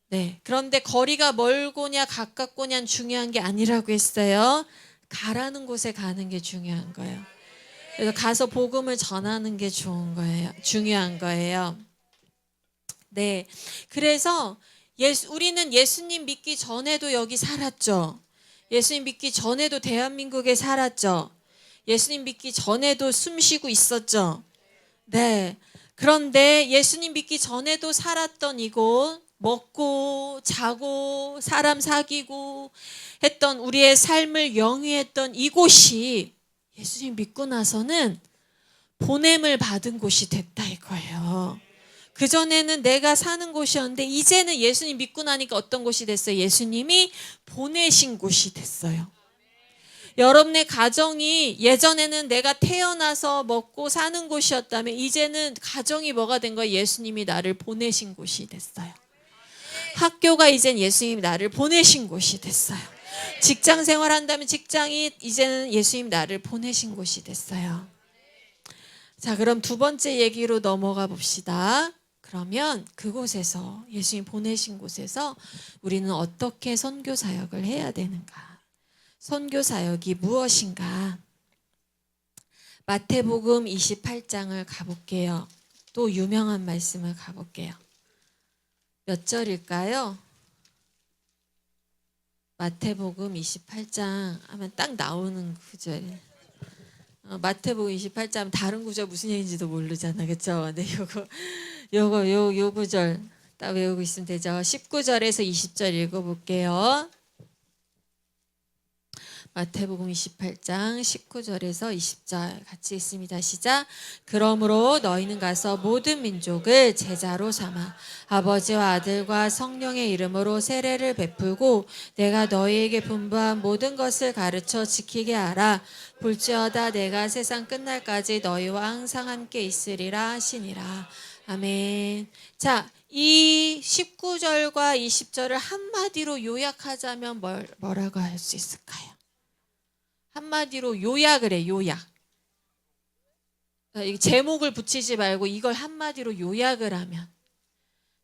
네. 그런데 거리가 멀고냐 가깝고냐는 중요한 게 아니라고 했어요. 가라는 곳에 가는 게 중요한 거예요. 그래서 가서 복음을 전하는 게 좋은 거예요. 중요한 거예요. 네. 그래서 우리는 예수님 믿기 전에도 여기 살았죠. 예수님 믿기 전에도 대한민국에 살았죠. 예수님 믿기 전에도 숨 쉬고 있었죠. 네. 그런데 예수님 믿기 전에도 살았던 이곳, 먹고 자고 사람 사귀고 했던 우리의 삶을 영위했던 이곳이 예수님 믿고 나서는 보냄을 받은 곳이 됐다 이거예요. 그전에는 내가 사는 곳이었는데 이제는 예수님 믿고 나니까 어떤 곳이 됐어요? 예수님이 보내신 곳이 됐어요. 여러분의 가정이 예전에는 내가 태어나서 먹고 사는 곳이었다면 이제는 가정이 뭐가 된 거예요? 예수님이 나를 보내신 곳이 됐어요. 학교가 이젠 예수님이 나를 보내신 곳이 됐어요. 직장 생활한다면 직장이 이제는 예수님 나를 보내신 곳이 됐어요. 자, 그럼 두 번째 얘기로 넘어가 봅시다. 그러면 그곳에서 예수님 보내신 곳에서 우리는 어떻게 선교 사역을 해야 되는가? 선교 사역이 무엇인가? 마태복음 28장을 가볼게요. 또 유명한 말씀을 가볼게요. 몇 절일까요? 마태복음 28장 하면 딱 나오는 구절. 마태복음 28장 다른 구절 무슨 얘기인지도 모르잖아. 그렇죠? 네, 요 구절 딱 외우고 있으면 되죠. 19절에서 20절 읽어볼게요. 마태복음 28장 19절에서 20절 같이 읽습니다. 시작. 그러므로 너희는 가서 모든 민족을 제자로 삼아 아버지와 아들과 성령의 이름으로 세례를 베풀고 내가 너희에게 분부한 모든 것을 가르쳐 지키게 하라. 볼지어다 내가 세상 끝날까지 너희와 항상 함께 있으리라 하시니라. 아멘. 자, 이 19절과 20절을 한마디로 요약하자면 뭐라고 할 수 있을까요? 한마디로 요약을 해, 요약. 제목을 붙이지 말고 이걸 한마디로 요약을 하면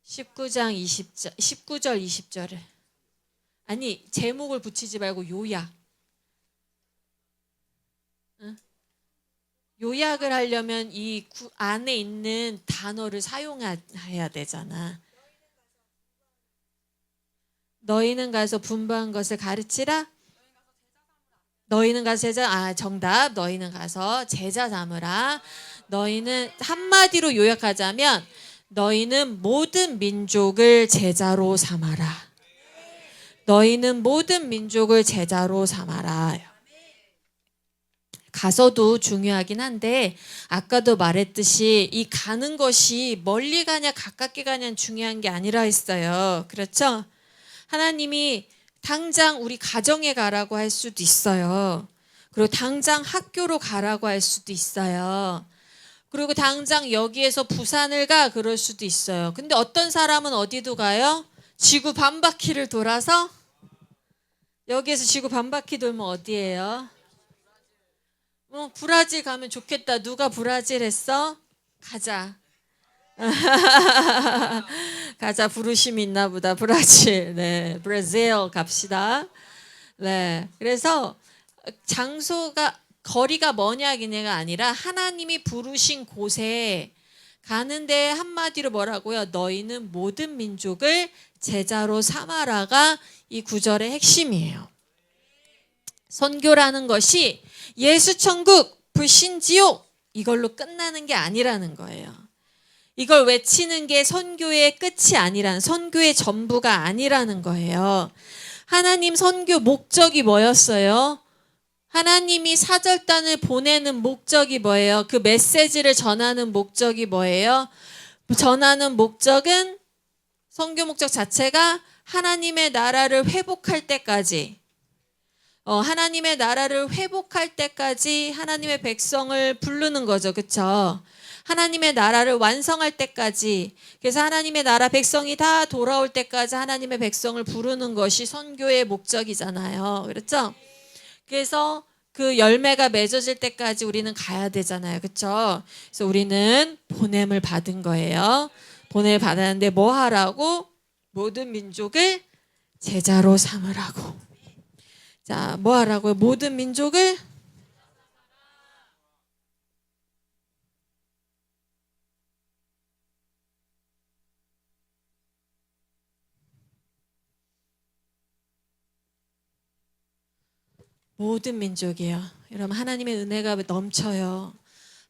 19장 20절, 19절 20절을 아니 제목을 붙이지 말고 요약. 응? 요약을 하려면 이 안에 있는 단어를 사용해야 되잖아. 너희는 가서 분부한 것을 가르치라. 너희는 가서 정답. 너희는 가서 제자 삼으라. 너희는 한마디로 요약하자면 너희는 모든 민족을 제자로 삼아라. 너희는 모든 민족을 제자로 삼아라. 가서도 중요하긴 한데 아까도 말했듯이 이 가는 것이 멀리 가냐 가깝게 가냐는 중요한 게 아니라 했어요. 그렇죠? 하나님이 당장 우리 가정에 가라고 할 수도 있어요. 그리고 당장 학교로 가라고 할 수도 있어요. 그리고 당장 여기에서 부산을 가 그럴 수도 있어요. 근데 어떤 사람은 어디도 가요? 지구 반바퀴를 돌아서 여기에서 지구 반바퀴 돌면 어디예요? 브라질 가면 좋겠다. 누가 브라질 했어? 가자. 가자 부르심이 있나 보다. 브라질. 네. 브라질 갑시다. 네. 그래서 장소가 거리가 뭐냐기냐가 아니라 하나님이 부르신 곳에 가는데 한마디로 뭐라고요? 너희는 모든 민족을 제자로 삼아라가 이 구절의 핵심이에요. 선교라는 것이 예수 천국, 불신 지옥 이걸로 끝나는 게 아니라는 거예요. 이걸 외치는 게 선교의 끝이 아니라는, 선교의 전부가 아니라는 거예요. 하나님 선교 목적이 뭐였어요? 하나님이 사절단을 보내는 목적이 뭐예요? 그 메시지를 전하는 목적이 뭐예요? 전하는 목적은 선교 목적 자체가 하나님의 나라를 회복할 때까지 하나님의 나라를 회복할 때까지 하나님의 백성을 부르는 거죠. 그렇죠? 하나님의 나라를 완성할 때까지, 그래서 하나님의 나라 백성이 다 돌아올 때까지 하나님의 백성을 부르는 것이 선교의 목적이잖아요. 그렇죠? 그래서 그 열매가 맺어질 때까지 우리는 가야 되잖아요. 그렇죠? 그래서 우리는 보냄을 받은 거예요. 보냄을 받았는데 뭐 하라고? 모든 민족을 제자로 삼으라고. 자, 뭐 하라고요? 모든 민족을 모든 민족이에요. 여러분 하나님의 은혜가 넘쳐요.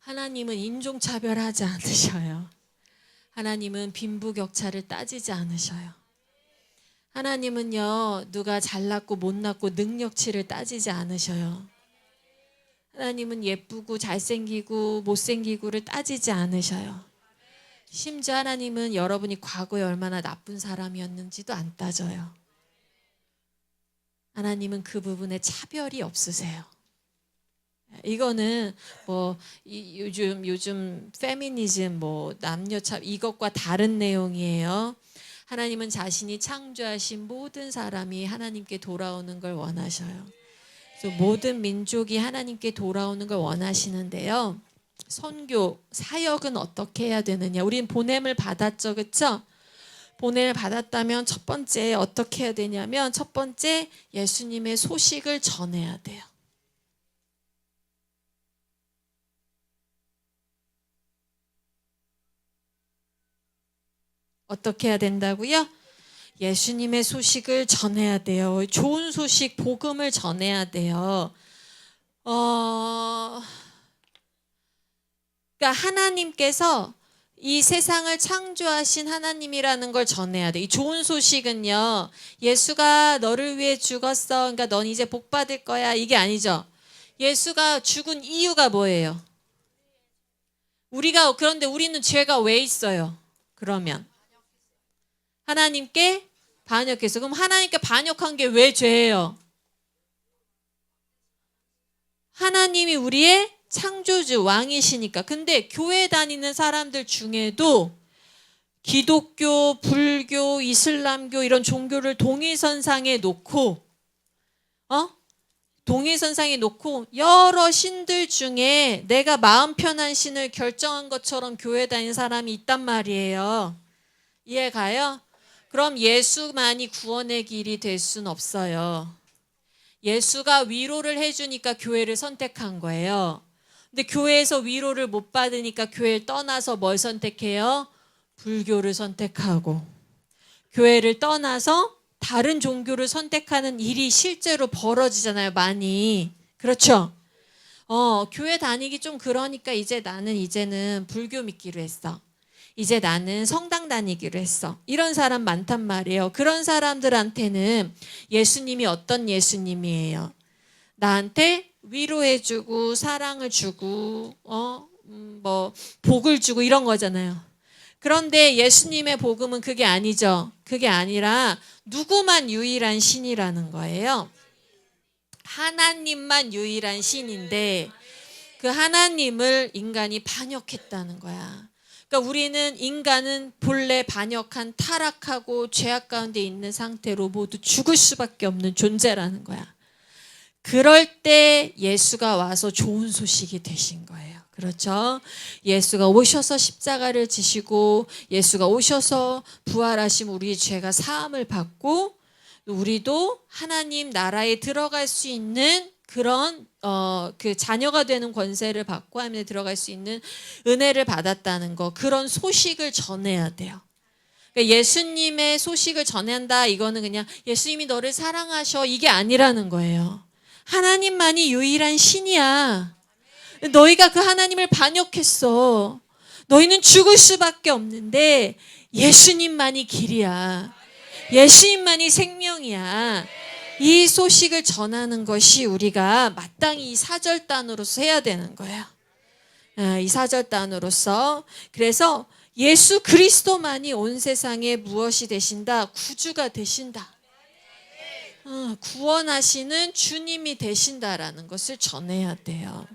하나님은 인종차별하지 않으셔요. 하나님은 빈부격차를 따지지 않으셔요. 하나님은요 누가 잘났고 못났고 능력치를 따지지 않으셔요. 하나님은 예쁘고 잘생기고 못생기고를 따지지 않으셔요. 심지어 하나님은 여러분이 과거에 얼마나 나쁜 사람이었는지도 안 따져요. 하나님은 그 부분에 차별이 없으세요. 이거는 뭐 요즘 페미니즘 뭐 남녀차 이것과 다른 내용이에요. 하나님은 자신이 창조하신 모든 사람이 하나님께 돌아오는 걸 원하셔요. 그래서 모든 민족이 하나님께 돌아오는 걸 원하시는데요. 선교 사역은 어떻게 해야 되느냐? 우린 보냄을 받았죠, 그렇죠? 보냄을 받았다면 첫 번째 어떻게 해야 되냐면 첫 번째 예수님의 소식을 전해야 돼요. 어떻게 해야 된다고요? 예수님의 소식을 전해야 돼요. 좋은 소식, 복음을 전해야 돼요. 그러니까 하나님께서 이 세상을 창조하신 하나님이라는 걸 전해야 돼. 이 좋은 소식은요. 예수가 너를 위해 죽었어. 그러니까 넌 이제 복 받을 거야. 이게 아니죠. 예수가 죽은 이유가 뭐예요? 그런데 우리는 죄가 왜 있어요? 그러면 하나님께 반역해서. 그럼 하나님께 반역한 게 왜 죄예요? 하나님이 우리의 창조주 왕이시니까. 근데 교회 다니는 사람들 중에도 기독교, 불교, 이슬람교 이런 종교를 동일선상에 놓고 동일선상에 놓고 여러 신들 중에 내가 마음 편한 신을 결정한 것처럼 교회 다니는 사람이 있단 말이에요. 이해가요? 그럼 예수만이 구원의 길이 될 수는 없어요. 예수가 위로를 해주니까 교회를 선택한 거예요. 근데 교회에서 위로를 못 받으니까 교회를 떠나서 뭘 선택해요? 불교를 선택하고 교회를 떠나서 다른 종교를 선택하는 일이 실제로 벌어지잖아요. 많이. 그렇죠? 교회 다니기 좀 그러니까 이제는 불교 믿기로 했어. 이제 나는 성당 다니기로 했어. 이런 사람 많단 말이에요. 그런 사람들한테는 예수님이 어떤 예수님이에요? 나한테 위로해주고 사랑을 주고 뭐 복을 주고 이런 거잖아요. 그런데 예수님의 복음은 그게 아니죠. 그게 아니라 누구만 유일한 신이라는 거예요. 하나님만 유일한 신인데 그 하나님을 인간이 반역했다는 거야. 그러니까 우리는 인간은 본래 반역한 타락하고 죄악 가운데 있는 상태로 모두 죽을 수밖에 없는 존재라는 거야. 그럴 때 예수가 와서 좋은 소식이 되신 거예요. 그렇죠? 예수가 오셔서 십자가를 지시고 예수가 오셔서 부활하신 우리 죄가 사함을 받고 우리도 하나님 나라에 들어갈 수 있는 그런 그 자녀가 되는 권세를 받고 하나님에 들어갈 수 있는 은혜를 받았다는 거, 그런 소식을 전해야 돼요. 그러니까 예수님의 소식을 전한다, 이거는 그냥 예수님이 너를 사랑하셔, 이게 아니라는 거예요. 하나님만이 유일한 신이야. 너희가 그 하나님을 반역했어. 너희는 죽을 수밖에 없는데 예수님만이 길이야. 예수님만이 생명이야. 이 소식을 전하는 것이 우리가 마땅히 이 사절단으로서 해야 되는 거예요. 이 사절단으로서. 그래서 예수 그리스도만이 온 세상에 무엇이 되신다? 구주가 되신다. 구원하시는 주님이 되신다라는 것을 전해야 돼요.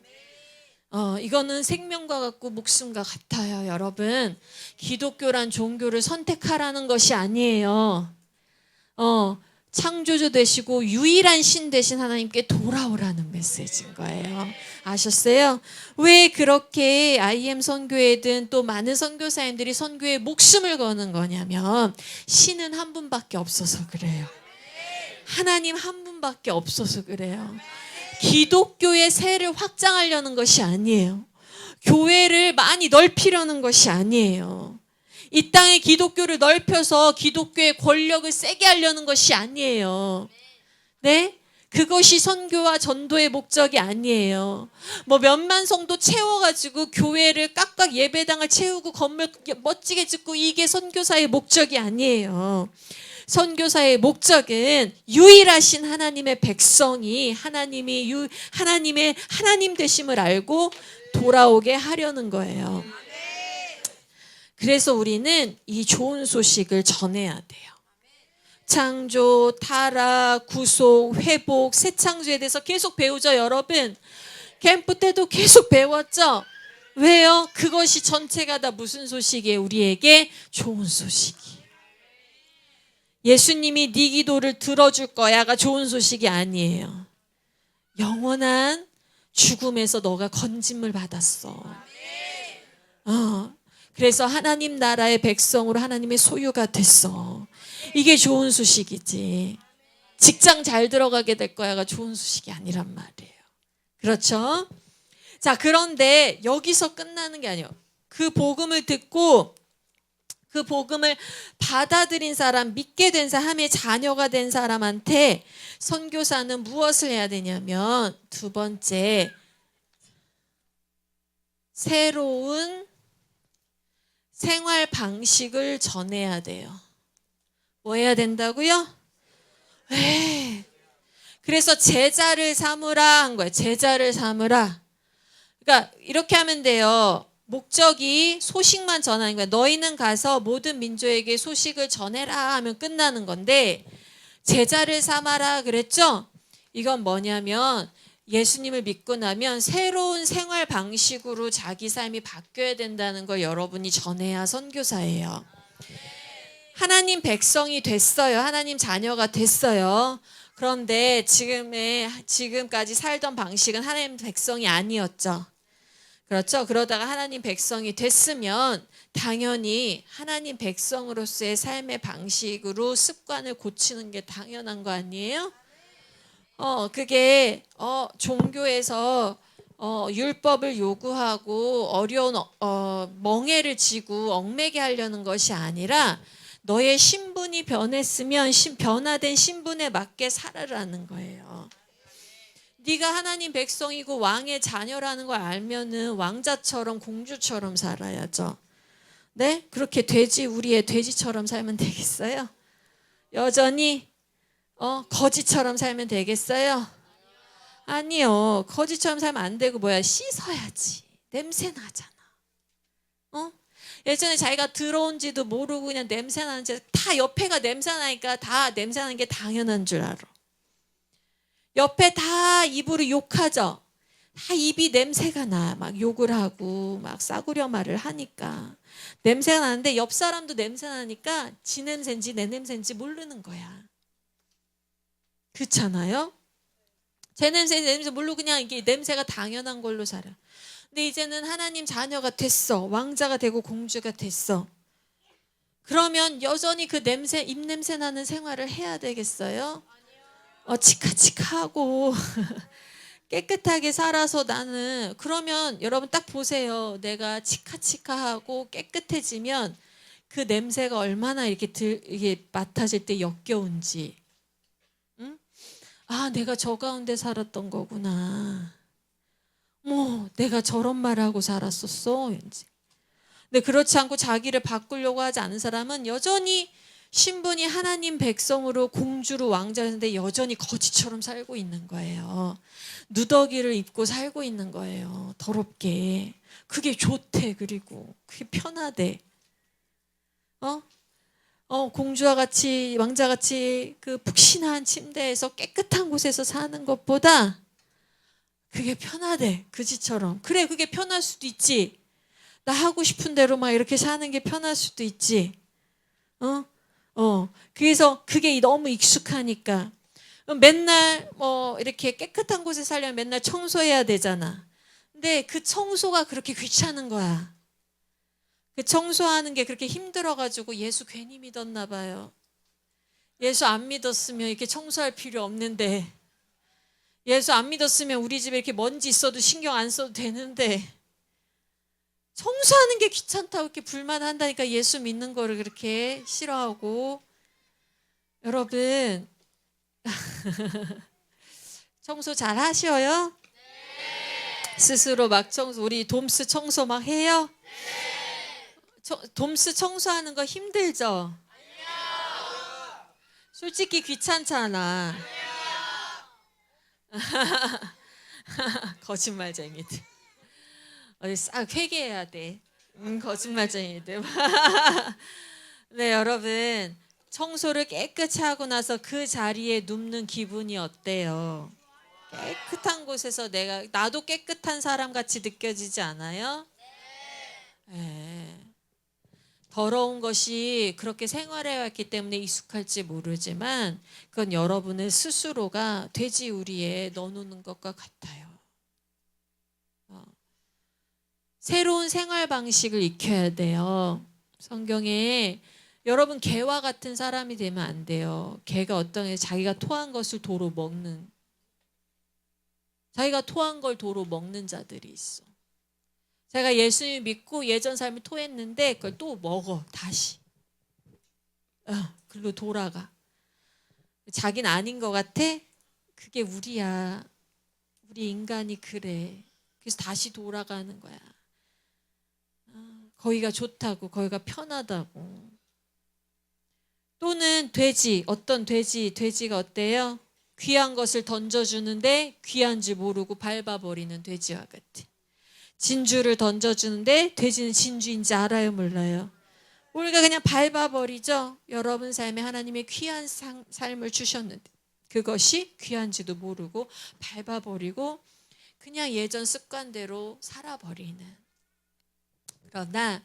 이거는 생명과 같고 목숨과 같아요. 여러분, 기독교란 종교를 선택하라는 것이 아니에요. 창조주 되시고 유일한 신 되신 하나님께 돌아오라는 메시지인 거예요. 아셨어요? 왜 그렇게 IM 선교회든 또 많은 선교사님들이 선교에 목숨을 거는 거냐면 신은 한 분밖에 없어서 그래요. 하나님 한 분밖에 없어서 그래요. 기독교의 세를 확장하려는 것이 아니에요. 교회를 많이 넓히려는 것이 아니에요. 이 땅에 기독교를 넓혀서 기독교의 권력을 세게 하려는 것이 아니에요. 네? 그것이 선교와 전도의 목적이 아니에요. 뭐 몇만 성도 채워가지고 교회를 깍깍 예배당을 채우고 건물 멋지게 짓고 이게 선교사의 목적이 아니에요. 선교사의 목적은 유일하신 하나님의 백성이 하나님의 하나님 되심을 알고 돌아오게 하려는 거예요. 그래서 우리는 이 좋은 소식을 전해야 돼요. 창조, 타락, 구속, 회복, 새 창조에 대해서 계속 배우죠, 여러분. 캠프 때도 계속 배웠죠. 왜요? 그것이 전체가 다 무슨 소식이에요? 우리에게 좋은 소식이에요. 예수님이 네 기도를 들어줄 거야가 좋은 소식이 아니에요. 영원한 죽음에서 너가 건짐을 받았어. 그래서 하나님 나라의 백성으로 하나님의 소유가 됐어. 이게 좋은 소식이지. 직장 잘 들어가게 될 거야가 좋은 소식이 아니란 말이에요. 그렇죠? 자, 그런데 여기서 끝나는 게 아니에요. 그 복음을 듣고 그 복음을 받아들인 사람, 믿게 된 사람의 자녀가 된 사람한테 선교사는 무엇을 해야 되냐면 두 번째, 새로운 생활 방식을 전해야 돼요. 뭐 해야 된다고요? 그래서 제자를 삼으라 한 거예요. 제자를 삼으라. 그러니까 이렇게 하면 돼요. 목적이 소식만 전하는 거야. 너희는 가서 모든 민족에게 소식을 전해라 하면 끝나는 건데 제자를 삼아라 그랬죠? 이건 뭐냐면 예수님을 믿고 나면 새로운 생활 방식으로 자기 삶이 바뀌어야 된다는 걸 여러분이 전해야 선교사예요. 하나님 백성이 됐어요. 하나님 자녀가 됐어요. 그런데 지금까지 살던 방식은 하나님 백성이 아니었죠. 그렇죠? 그러다가 하나님 백성이 됐으면 당연히 하나님 백성으로서의 삶의 방식으로 습관을 고치는 게 당연한 거 아니에요? 그게 종교에서 율법을 요구하고 어려운 멍에를 지고 얽매게 하려는 것이 아니라 너의 신분이 변했으면 변화된 신분에 맞게 살아라는 거예요. 네가 하나님 백성이고 왕의 자녀라는 걸 알면은 왕자처럼 공주처럼 살아야죠. 네? 그렇게 우리의 돼지처럼 살면 되겠어요? 여전히 거지처럼 살면 되겠어요? 아니요. 거지처럼 살면 안 되고 뭐야? 씻어야지. 냄새 나잖아. 어? 예전에 자기가 들어온지도 모르고 그냥 냄새 나는지 다 옆에가 냄새 나니까 다 냄새 나는 게 당연한 줄 알아. 옆에 다 입으로 욕하죠. 다 입이 냄새가 나. 막 욕을 하고 막 싸구려 말을 하니까 냄새가 나는데 옆 사람도 냄새 나니까 지 냄새인지 내 냄새인지 모르는 거야. 그렇잖아요? 제 냄새, 내 냄새 모르고 그냥 이게 냄새가 당연한 걸로 살아. 근데 이제는 하나님 자녀가 됐어. 왕자가 되고 공주가 됐어. 그러면 여전히 그 냄새, 입냄새 나는 생활을 해야 되겠어요? 치카치카하고 깨끗하게 살아서 나는 그러면 여러분 딱 보세요. 내가 치카치카하고 깨끗해지면 그 냄새가 얼마나 이게 맡아질 때 역겨운지. 응? 아, 내가 저 가운데 살았던 거구나. 뭐 내가 저런 말하고 살았었어. 왠지. 근데 그렇지 않고 자기를 바꾸려고 하지 않은 사람은 여전히 신분이 하나님 백성으로 공주로 왕자였는데 여전히 거지처럼 살고 있는 거예요. 누더기를 입고 살고 있는 거예요. 더럽게. 그게 좋대. 그리고 그게 편하대. 공주와 같이 왕자 같이 그 푹신한 침대에서 깨끗한 곳에서 사는 것보다 그게 편하대. 그지처럼. 그래, 그게 편할 수도 있지. 나 하고 싶은 대로 막 이렇게 사는 게 편할 수도 있지. 그래서 그게 너무 익숙하니까. 맨날 이렇게 깨끗한 곳에 살려면 맨날 청소해야 되잖아. 근데 그 청소가 그렇게 귀찮은 거야. 그 청소하는 게 그렇게 힘들어가지고 예수 괜히 믿었나 봐요. 예수 안 믿었으면 이렇게 청소할 필요 없는데, 예수 안 믿었으면 우리 집에 이렇게 먼지 있어도 신경 안 써도 되는데, 청소하는 게 귀찮다고 이렇게 불만한다니까 예수 믿는 거를 그렇게 싫어하고. 여러분, 청소 잘 하셔요? 스스로 막 청소, 우리 돔스 청소 막 해요? 돔스 청소하는 거 힘들죠? 솔직히 귀찮잖아. 거짓말쟁이들. 어디 싹 회개해야 돼. 거짓말쟁이들. 네, 여러분. 청소를 깨끗이 하고 나서 그 자리에 눕는 기분이 어때요? 깨끗한 곳에서 나도 깨끗한 사람 같이 느껴지지 않아요? 네. 더러운 것이 그렇게 생활해 왔기 때문에 익숙할지 모르지만 그건 여러분의 스스로가 돼지우리에 넣어놓는 것과 같아요. 새로운 생활 방식을 익혀야 돼요. 성경에 여러분 개와 같은 사람이 되면 안 돼요. 개가 어떤 게 자기가 토한 것을 도로 먹는, 자기가 토한 걸 도로 먹는 자들이 있어. 제가 예수님 믿고 예전 삶을 토했는데 그걸 또 먹어 다시. 글로 돌아가. 자기는 아닌 것 같아? 그게 우리야. 우리 인간이 그래. 그래서 다시 돌아가는 거야. 거기가 좋다고, 거기가 편하다고. 또는 어떤 돼지가 어때요? 귀한 것을 던져주는데 귀한지 모르고 밟아버리는 돼지와 같아. 진주를 던져주는데 돼지는 진주인지 알아요, 몰라요? 우리가 그냥 밟아버리죠. 여러분 삶에 하나님의 귀한 삶을 주셨는데 그것이 귀한지도 모르고 밟아버리고 그냥 예전 습관대로 살아버리는. 그러나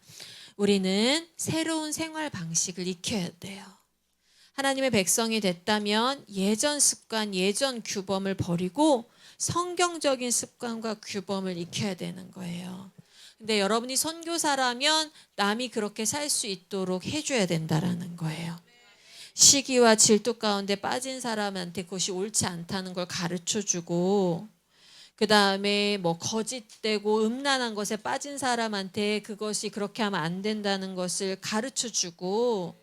우리는 새로운 생활 방식을 익혀야 돼요. 하나님의 백성이 됐다면 예전 습관, 예전 규범을 버리고 성경적인 습관과 규범을 익혀야 되는 거예요. 근데 여러분이 선교사라면 남이 그렇게 살 수 있도록 해줘야 된다라는 거예요. 시기와 질투 가운데 빠진 사람한테 그것이 옳지 않다는 걸 가르쳐주고, 그 다음에 뭐 거짓되고 음란한 것에 빠진 사람한테 그것이 그렇게 하면 안 된다는 것을 가르쳐주고,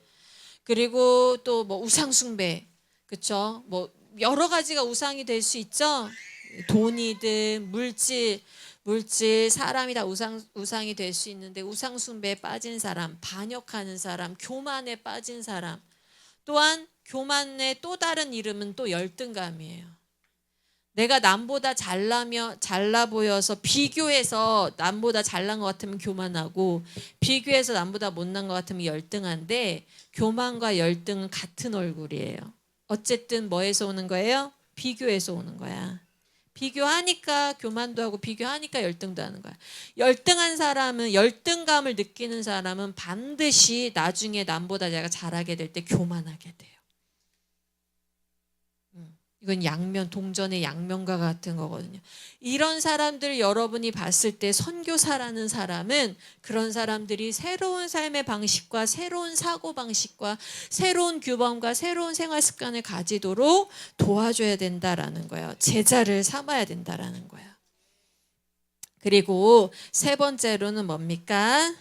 그리고 또 뭐 우상숭배, 그렇죠? 뭐 여러 가지가 우상이 될 수 있죠. 돈이든 물질, 사람이 다 우상이 될 수 있는데 우상숭배에 빠진 사람, 반역하는 사람, 교만에 빠진 사람, 또한 교만의 또 다른 이름은 또 열등감이에요. 내가 남보다 잘나 보여서 비교해서 남보다 잘난 것 같으면 교만하고 비교해서 남보다 못난 것 같으면 열등한데 교만과 열등은 같은 얼굴이에요. 어쨌든 뭐에서 오는 거예요? 비교해서 오는 거야. 비교하니까 교만도 하고 비교하니까 열등도 하는 거야. 열등한 사람은 열등감을 느끼는 사람은 반드시 나중에 남보다 내가 잘하게 될 때 교만하게 돼요. 이건 양면, 동전의 양면과 같은 거거든요. 이런 사람들 여러분이 봤을 때 선교사라는 사람은 그런 사람들이 새로운 삶의 방식과 새로운 사고 방식과 새로운 규범과 새로운 생활 습관을 가지도록 도와줘야 된다라는 거예요. 제자를 삼아야 된다라는 거예요. 그리고 세 번째로는 뭡니까?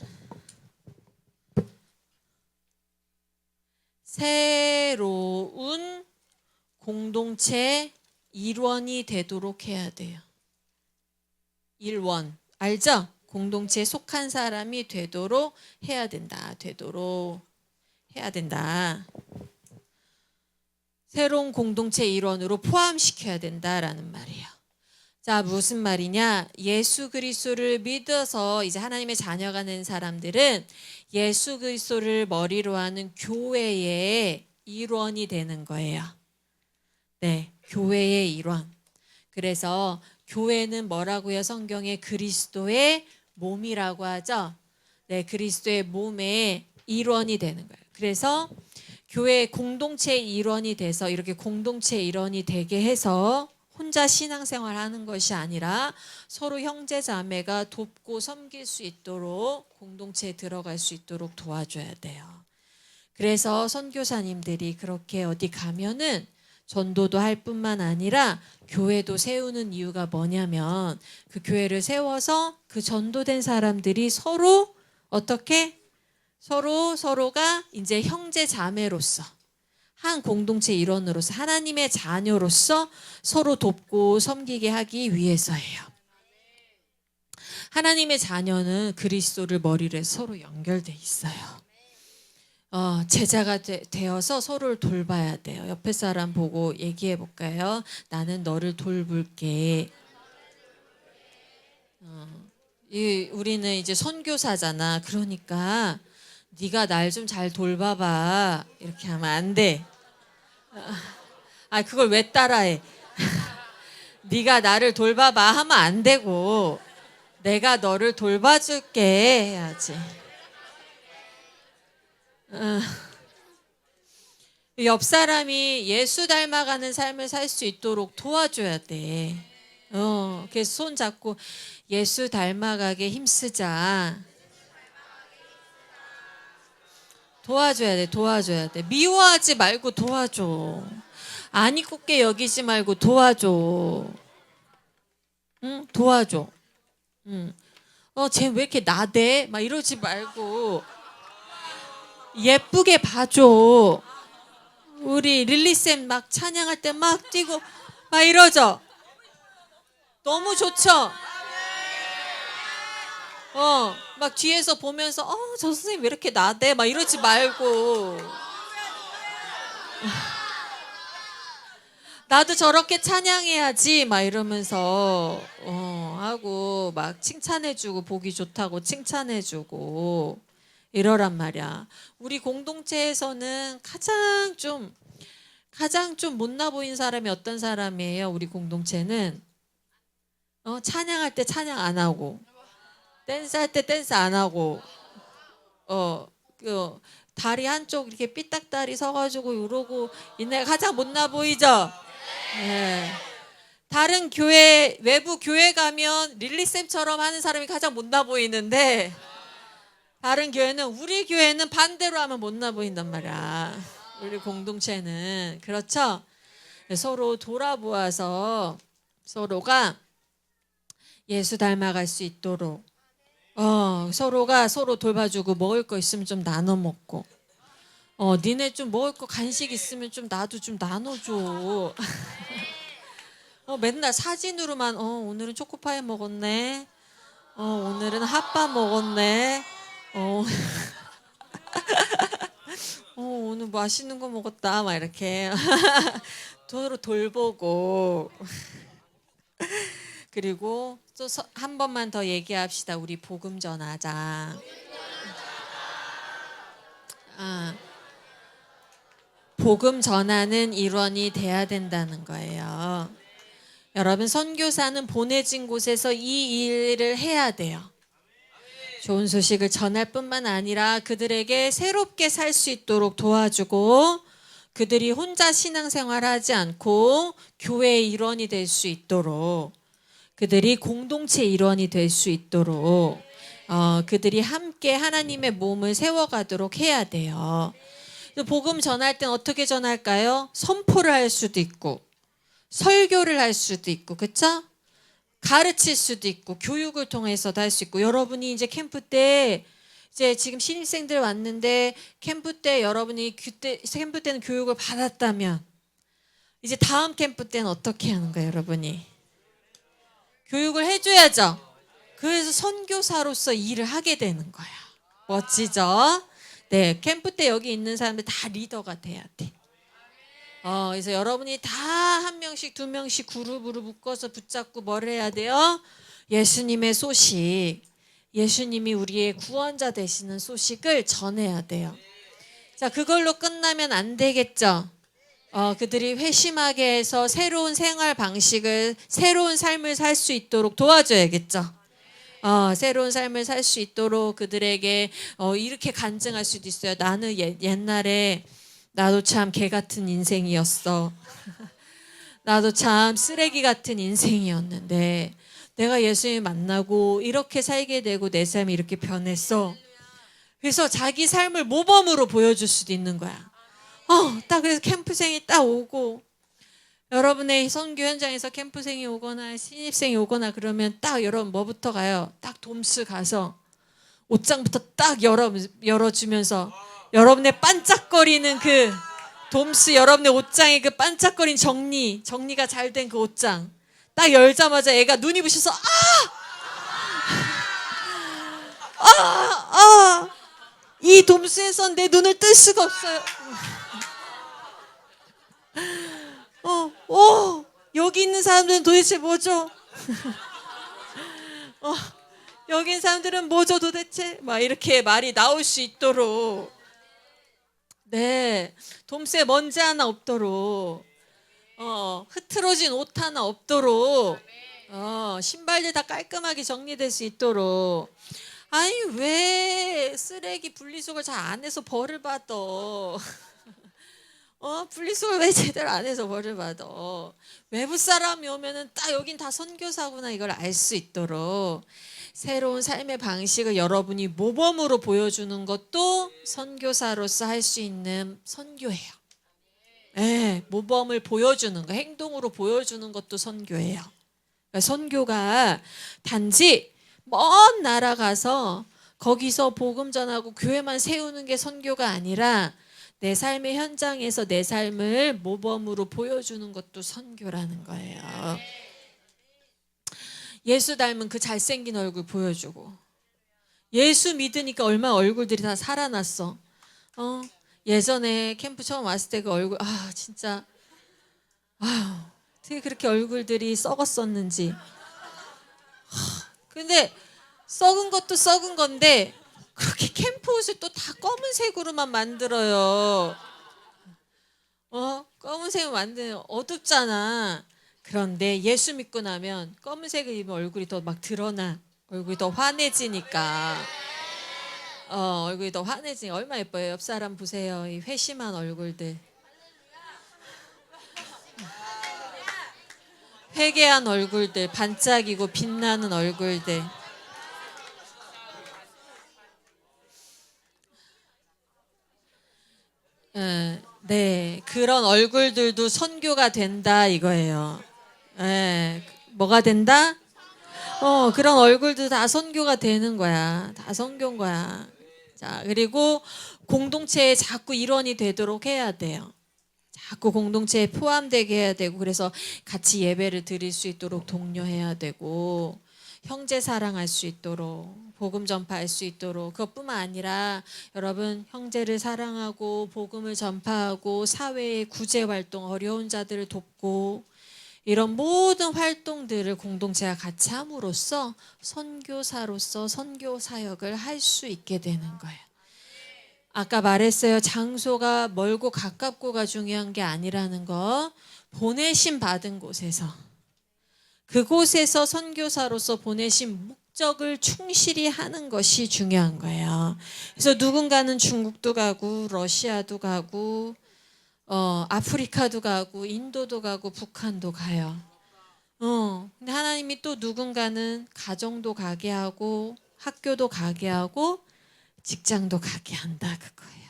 새로운 공동체 일원이 되도록 해야 돼요. 일원. 알죠? 공동체에 속한 사람이 되도록 해야 된다. 되도록 해야 된다. 새로운 공동체 일원으로 포함시켜야 된다라는 말이에요. 자, 무슨 말이냐? 예수 그리스도를 믿어서 이제 하나님의 자녀가 된 사람들은 예수 그리스도를 머리로 하는 교회의 일원이 되는 거예요. 네, 교회의 일원. 그래서 교회는 뭐라고요? 성경에 그리스도의 몸이라고 하죠. 네, 그리스도의 몸의 일원이 되는 거예요. 그래서 교회 공동체의 일원이 돼서 이렇게 공동체의 일원이 되게 해서 혼자 신앙생활 하는 것이 아니라 서로 형제 자매가 돕고 섬길 수 있도록 공동체에 들어갈 수 있도록 도와줘야 돼요. 그래서 선교사님들이 그렇게 어디 가면은 전도도 할 뿐만 아니라 교회도 세우는 이유가 뭐냐면 그 교회를 세워서 그 전도된 사람들이 서로 어떻게 서로가 이제 형제 자매로서 한 공동체 일원으로서 하나님의 자녀로서 서로 돕고 섬기게 하기 위해서예요. 하나님의 자녀는 그리스도를 머리로 해서 서로 연결돼 있어요. 제자가 되어서 서로를 돌봐야 돼요. 옆에 사람 보고 얘기해 볼까요? 나는 너를 돌볼게. 우리는 이제 선교사잖아. 그러니까 네가 날 좀 잘 돌봐봐. 이렇게 하면 안 돼. 그걸 왜 따라해? 네가 나를 돌봐봐 하면 안 되고 내가 너를 돌봐줄게 해야지. 옆 사람이 예수 닮아가는 삶을 살 수 있도록 도와줘야 돼. 그래서 손 잡고 예수 닮아가게 힘쓰자. 도와줘야 돼. 미워하지 말고 도와줘. 안 이롭게 여기지 말고 도와줘. 응? 도와줘. 응. 쟤 왜 이렇게 나대? 막 이러지 말고 예쁘게 봐줘. 우리 릴리쌤 막 찬양할 때 막 뛰고 막 이러죠. 너무 좋죠. 막 뒤에서 보면서 저 선생님 왜 이렇게 나대? 막 이러지 말고 나도 저렇게 찬양해야지 막 이러면서 하고 막 칭찬해주고 보기 좋다고 칭찬해주고 이러란 말이야. 우리 공동체에서는 가장 좀 못나 보인 사람이 어떤 사람이에요? 우리 공동체는 찬양할 때 찬양 안 하고 댄스할 때 댄스 안 하고 그 다리 한쪽 이렇게 삐딱다리 서가지고 이러고 있는 가장 못나 보이죠? 네. 다른 교회 외부 교회 가면 릴리쌤처럼 하는 사람이 가장 못나 보이는데 다른 교회는 우리 교회는 반대로 하면 못나 보인단 말이야. 우리 공동체는 그렇죠? 서로 돌아보아서 서로가 예수 닮아갈 수 있도록 서로가 서로 돌봐주고 먹을 거 있으면 좀 나눠 먹고 니네 좀 먹을 거 간식 있으면 좀 나도 좀 나눠줘. 맨날 사진으로만 오늘은 초코파이 먹었네. 오늘은 핫바 먹었네. 오늘 맛있는 거 먹었다. 막 이렇게 서로 돌보고 그리고 또 한 번만 더 얘기합시다. 우리 복음 전하자. 아, 복음 전하는 일원이 돼야 된다는 거예요. 여러분, 선교사는 보내진 곳에서 이 일을 해야 돼요. 좋은 소식을 전할 뿐만 아니라 그들에게 새롭게 살 수 있도록 도와주고, 그들이 혼자 신앙생활하지 않고 교회의 일원이 될 수 있도록, 그들이 공동체 일원이 될 수 있도록 그들이 함께 하나님의 몸을 세워가도록 해야 돼요. 복음 전할 땐 어떻게 전할까요? 선포를 할 수도 있고 설교를 할 수도 있고, 그렇죠? 가르칠 수도 있고 교육을 통해서도 할 수 있고. 여러분이 이제 캠프 때, 이제 지금 신입생들 왔는데 캠프 때 여러분이 그때 캠프 때는 교육을 받았다면 이제 다음 캠프 때는 어떻게 하는 거예요? 여러분이 교육을 해줘야죠. 그래서 선교사로서 일을 하게 되는 거야. 멋지죠? 네, 캠프 때 여기 있는 사람들 다 리더가 돼야 돼. 그래서 여러분이 다 한 명씩 두 명씩 그룹으로 묶어서 붙잡고 뭘 해야 돼요? 예수님의 소식, 예수님이 우리의 구원자 되시는 소식을 전해야 돼요. 자, 그걸로 끝나면 안 되겠죠? 그들이 회심하게 해서 새로운 생활 방식을, 새로운 삶을 살 수 있도록 도와줘야겠죠. 새로운 삶을 살 수 있도록 그들에게 이렇게 간증할 수도 있어요. 나는 옛날에 나도 참 개 같은 인생이었어. 나도 참 쓰레기 같은 인생이었는데 내가 예수님 만나고 이렇게 살게 되고 내 삶이 이렇게 변했어. 그래서 자기 삶을 모범으로 보여줄 수도 있는 거야. 딱 그래서 캠프생이 딱 오고, 여러분의 선교 현장에서 캠프생이 오거나 신입생이 오거나 그러면 딱 여러분 뭐부터 가요? 딱 돔스 가서 옷장부터 딱 열어주면서 여러분의 반짝거리는 그 돔스, 여러분의 옷장의 그 반짝거린 정리가 잘 된 그 옷장 딱 열자마자 애가 눈이 부셔서 이 돔스에선 내 눈을 뜰 수가 없어요. 여기 있는 사람들은 도대체 뭐죠? 여기 있는 사람들은 뭐죠 도대체? 막 이렇게 말이 나올 수 있도록, 네, 돔스에 먼지 하나 없도록, 흐트러진 옷 하나 없도록, 신발들 다 깔끔하게 정리될 수 있도록. 아니, 왜 쓰레기 분리수거를 잘 안 해서 벌을 받아? 분리수거를 왜 제대로 안 해서 벌을 받아? 외부 사람이 오면은 딱 여긴 다 선교사구나 이걸 알 수 있도록 새로운 삶의 방식을 여러분이 모범으로 보여주는 것도 선교사로서 할 수 있는 선교예요. 네, 모범을 보여주는 거, 행동으로 보여주는 것도 선교예요. 그러니까 선교가 단지 먼 나라 가서 거기서 복음 전하고 교회만 세우는 게 선교가 아니라 내 삶의 현장에서 내 삶을 모범으로 보여주는 것도 선교라는 거예요. 예수 닮은 그 잘생긴 얼굴 보여주고, 예수 믿으니까 얼마나 얼굴들이 다 살아났어. 예전에 캠프 처음 왔을 때 그 얼굴, 진짜 어떻게 그렇게 얼굴들이 썩었었는지. 근데 썩은 것도 썩은 건데 그렇게 캠프 옷을 또 다 검은색으로만 만들어요. 검은색을 만드는 어둡잖아. 그런데 예수 믿고 나면 검은색을 입으면 얼굴이 더 막 드러나. 얼굴이 더 환해지니까. 얼굴이 더 환해지니까 얼마나 예뻐요. 옆 사람 보세요. 이 회심한 얼굴들. 회개한 얼굴들, 반짝이고 빛나는 얼굴들. 네, 그런 얼굴들도 선교가 된다 이거예요. 뭐가 된다? 그런 얼굴도 다 선교가 되는 거야. 다 선교인 거야. 자, 그리고 공동체에 자꾸 일원이 되도록 해야 돼요. 자꾸 공동체에 포함되게 해야 되고, 그래서 같이 예배를 드릴 수 있도록 독려해야 되고, 형제 사랑할 수 있도록, 복음 전파할 수 있도록. 그것뿐만 아니라 여러분, 형제를 사랑하고 복음을 전파하고 사회의 구제 활동, 어려운 자들을 돕고, 이런 모든 활동들을 공동체가 같이 함으로써 선교사로서 선교 사역을 할 수 있게 되는 거예요. 아까 말했어요. 장소가 멀고 가깝고가 중요한 게 아니라는 거. 보내심 받은 곳에서, 그곳에서 선교사로서 보내신 목적을 충실히 하는 것이 중요한 거예요. 그래서 누군가는 중국도 가고 러시아도 가고 아프리카도 가고 인도도 가고 북한도 가요. 근데 하나님이 또 누군가는 가정도 가게 하고 학교도 가게 하고 직장도 가게 한다, 그거예요.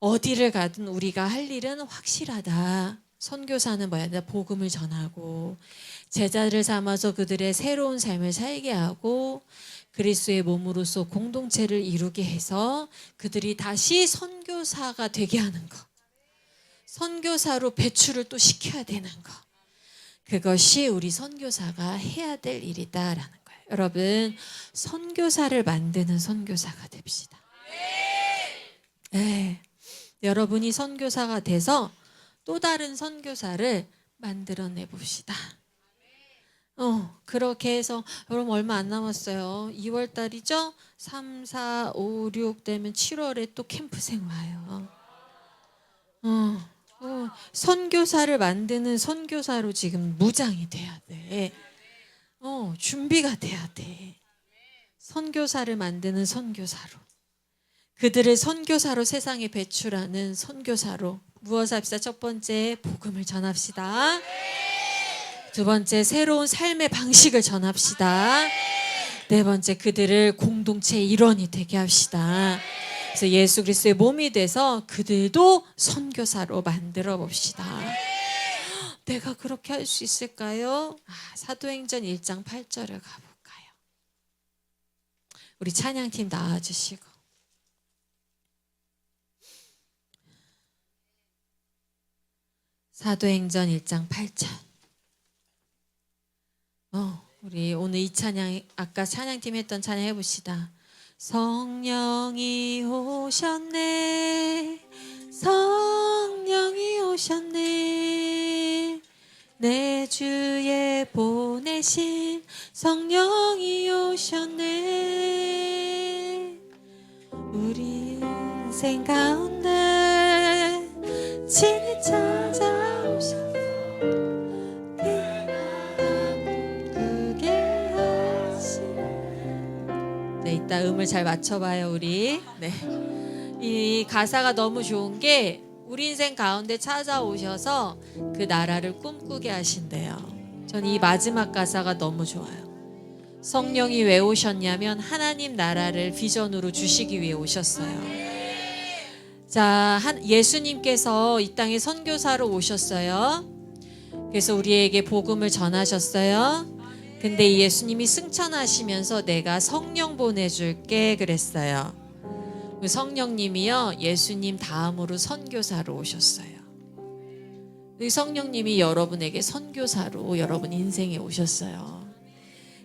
어디를 가든 우리가 할 일은 확실하다. 선교사는 뭐야? 복음을 전하고 제자를 삼아서 그들의 새로운 삶을 살게 하고 그리스도의 몸으로서 공동체를 이루게 해서 그들이 다시 선교사가 되게 하는 것. 선교사로 배출을 또 시켜야 되는 것. 그것이 우리 선교사가 해야 될 일이다라는 거예요. 여러분, 선교사를 만드는 선교사가 됩시다. 네. 여러분이 선교사가 돼서 또 다른 선교사를 만들어내 봅시다. 그렇게 해서 여러분 얼마 안 남았어요. 2월 달이죠? 3, 4, 5, 6 되면 7월에 또 캠프생 와요. 선교사를 만드는 선교사로 지금 무장이 돼야 돼. 준비가 돼야 돼. 선교사를 만드는 선교사로. 그들을 선교사로 세상에 배출하는 선교사로 무엇을 합시다. 첫 번째, 복음을 전합시다. 두 번째, 새로운 삶의 방식을 전합시다. 네 번째, 그들을 공동체의 일원이 되게 합시다. 그래서 예수 그리스도의 몸이 돼서 그들도 선교사로 만들어 봅시다. 내가 그렇게 할 수 있을까요? 사도행전 1장 8절을 가볼까요? 우리 찬양팀 나와주시고. 사도행전 1장 8절. 우리 오늘 이 찬양, 아까 찬양팀 했던 찬양 해봅시다. 성령이 오셨네, 성령이 오셨네, 내 주에 보내신 성령이 오셨네, 우리 인생 가운데 친히 찾아오셔 이따 음을 잘 맞춰봐요, 우리. 네. 이 가사가 너무 좋은 게 우리 인생 가운데 찾아오셔서 그 나라를 꿈꾸게 하신대요. 전 이 마지막 가사가 너무 좋아요. 성령이 왜 오셨냐면 하나님 나라를 비전으로 주시기 위해 오셨어요. 자, 예수님께서 이 땅에 선교사로 오셨어요. 그래서 우리에게 복음을 전하셨어요. 근데 이 예수님이 승천하시면서 내가 성령 보내줄게 그랬어요. 그 성령님이요, 예수님 다음으로 선교사로 오셨어요. 이 성령님이 여러분에게 선교사로 여러분 인생에 오셨어요.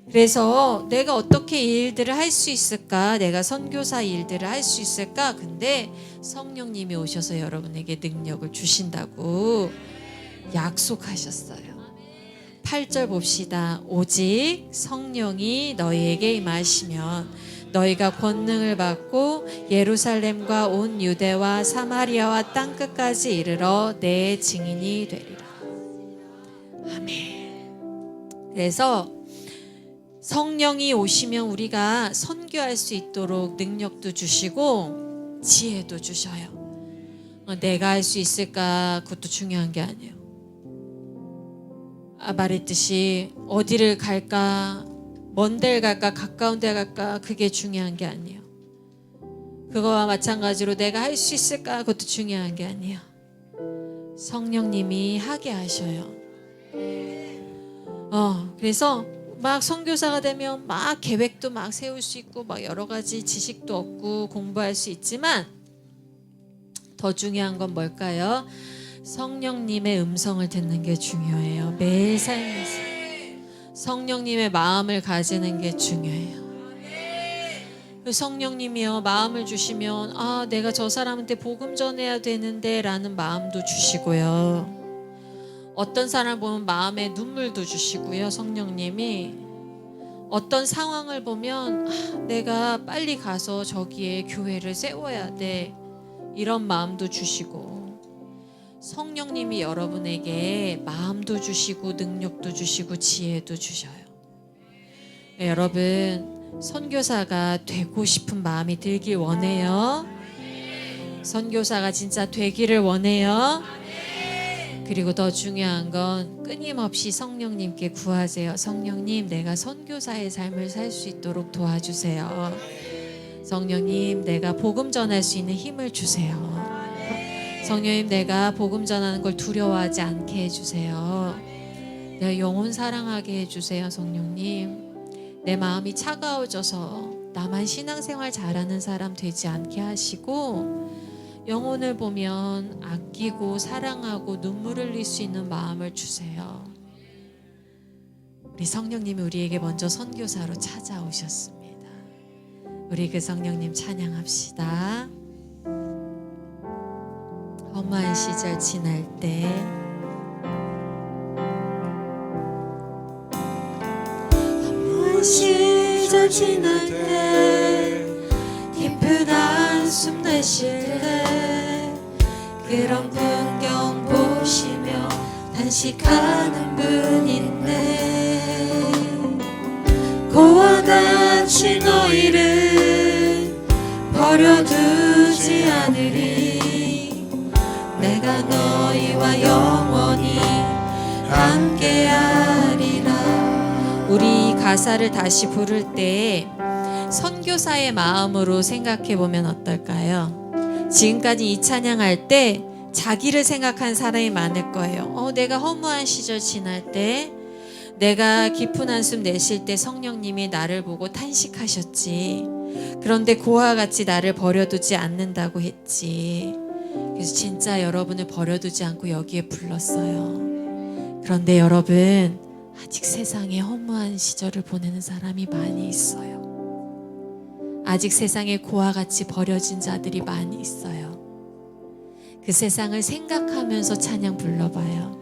그래서 내가 어떻게 일들을 할 수 있을까? 내가 선교사 일들을 할 수 있을까? 근데 성령님이 오셔서 여러분에게 능력을 주신다고 약속하셨어요. 8절 봅시다. 오직 성령이 너희에게 임하시면 너희가 권능을 받고 예루살렘과 온 유대와 사마리아와 땅끝까지 이르러 내 증인이 되리라. 아멘. 그래서 성령이 오시면 우리가 선교할 수 있도록 능력도 주시고 지혜도 주셔요. 내가 할 수 있을까? 그것도 중요한 게 아니에요. 말했듯이 어디를 갈까, 먼 데를 갈까, 가까운 데 갈까, 그게 중요한 게 아니에요. 그거와 마찬가지로 내가 할 수 있을까, 그것도 중요한 게 아니에요. 성령님이 하게 하셔요. 그래서 막 선교사가 되면 막 계획도 막 세울 수 있고 막 여러 가지 지식도 얻고 공부할 수 있지만 더 중요한 건 뭘까요? 성령님의 음성을 듣는 게 중요해요. 매일 삶에서 성령님의 마음을 가지는 게 중요해요. 성령님이요, 마음을 주시면 내가 저 사람한테 복음 전해야 되는데 라는 마음도 주시고요. 어떤 사람을 보면 마음에 눈물도 주시고요. 성령님이 어떤 상황을 보면 내가 빨리 가서 저기에 교회를 세워야 돼, 이런 마음도 주시고, 성령님이 여러분에게 마음도 주시고 능력도 주시고 지혜도 주셔요. 여러분, 선교사가 되고 싶은 마음이 들길 원해요. 선교사가 진짜 되기를 원해요. 그리고 더 중요한 건 끊임없이 성령님께 구하세요. 성령님, 내가 선교사의 삶을 살 수 있도록 도와주세요. 성령님, 내가 복음 전할 수 있는 힘을 주세요. 성령님, 내가 복음 전하는 걸 두려워하지 않게 해주세요. 내가 영혼 사랑하게 해주세요. 성령님, 내 마음이 차가워져서 나만 신앙생활 잘하는 사람 되지 않게 하시고, 영혼을 보면 아끼고 사랑하고 눈물 흘릴 수 있는 마음을 주세요. 우리 성령님이 우리에게 먼저 선교사로 찾아오셨습니다. 우리 그 성령님 찬양합시다. 험한 시절 지날 때, 험한 시절 지날 때, 깊은 한숨 내쉴 때, 그런 풍경 보시며 단식하는 분 있네. 고와 같이 너희를 버려두지 않으리. 내가 너희와 영원히 함께하리라. 우리 가사를 다시 부를 때 선교사의 마음으로 생각해 보면 어떨까요? 지금까지 이 찬양할 때 자기를 생각한 사람이 많을 거예요. 내가 허무한 시절 지날 때, 내가 깊은 한숨 내쉴 때 성령님이 나를 보고 탄식하셨지. 그런데 고와 같이 나를 버려두지 않는다고 했지. 그래서 진짜 여러분을 버려두지 않고 여기에 불렀어요. 그런데 여러분, 아직 세상에 허무한 시절을 보내는 사람이 많이 있어요. 아직 세상에 고와 같이 버려진 자들이 많이 있어요. 그 세상을 생각하면서 찬양 불러봐요.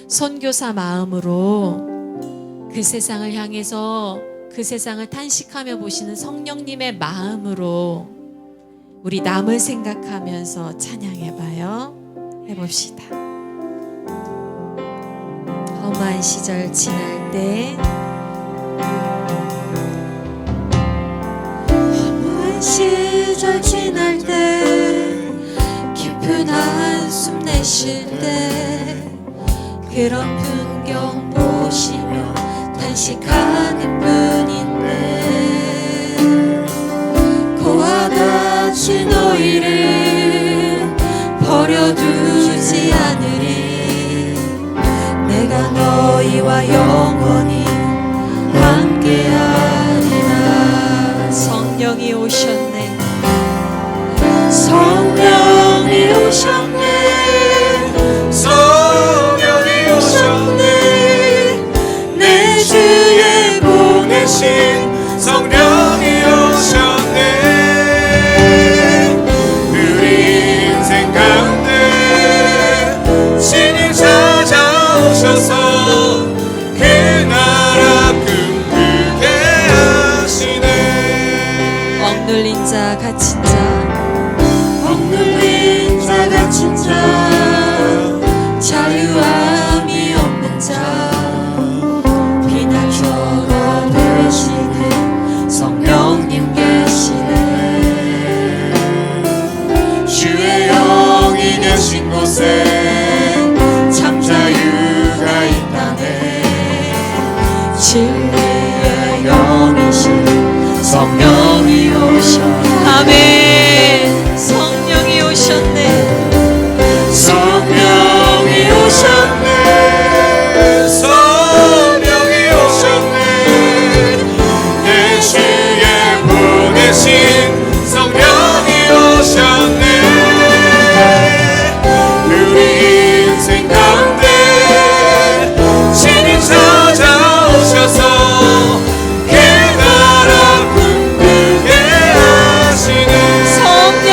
선교사 마음으로 그 세상을 향해서 그 세상을 탄식하며 보시는 성령님의 마음으로 우리 남을 생각하면서 찬양해봐요. 해봅시다. 험한 시절 지날 때, 험한 시절 지날 때, 깊은 한숨 내쉴 때, 그런 풍경 보시며 단식하는 분 있네. 고와 같이 너희를 버려두지 않으리. 내가 너희와 영원히 함께하리라. 성령이 오셨네. 성령이 오셨네.
성령이 오셨네. 내 주에 보내신 성령이 오셨네. 우리 인생 가운데 신이 찾아오셔서 그 나라 꿈꾸게 하시네.
억눌린 자 갇힌 자,
억눌린 자 갇힌 자,
자유함이 없는 자, 비난처가 되시는 성령님 계시네.
주의 영이 계신 곳에 참 자유가 있다네.
진리의 영이신
성령이 오셨네.
아멘. 성령이 오셨네.
성령이 오셨네. 성령이 오셨네. 내 주에 보내신 성령이 오셨네. 우리 인생 가운데 신이 찾아오셔서 그 나라 꿈꾸게 하시네.
성령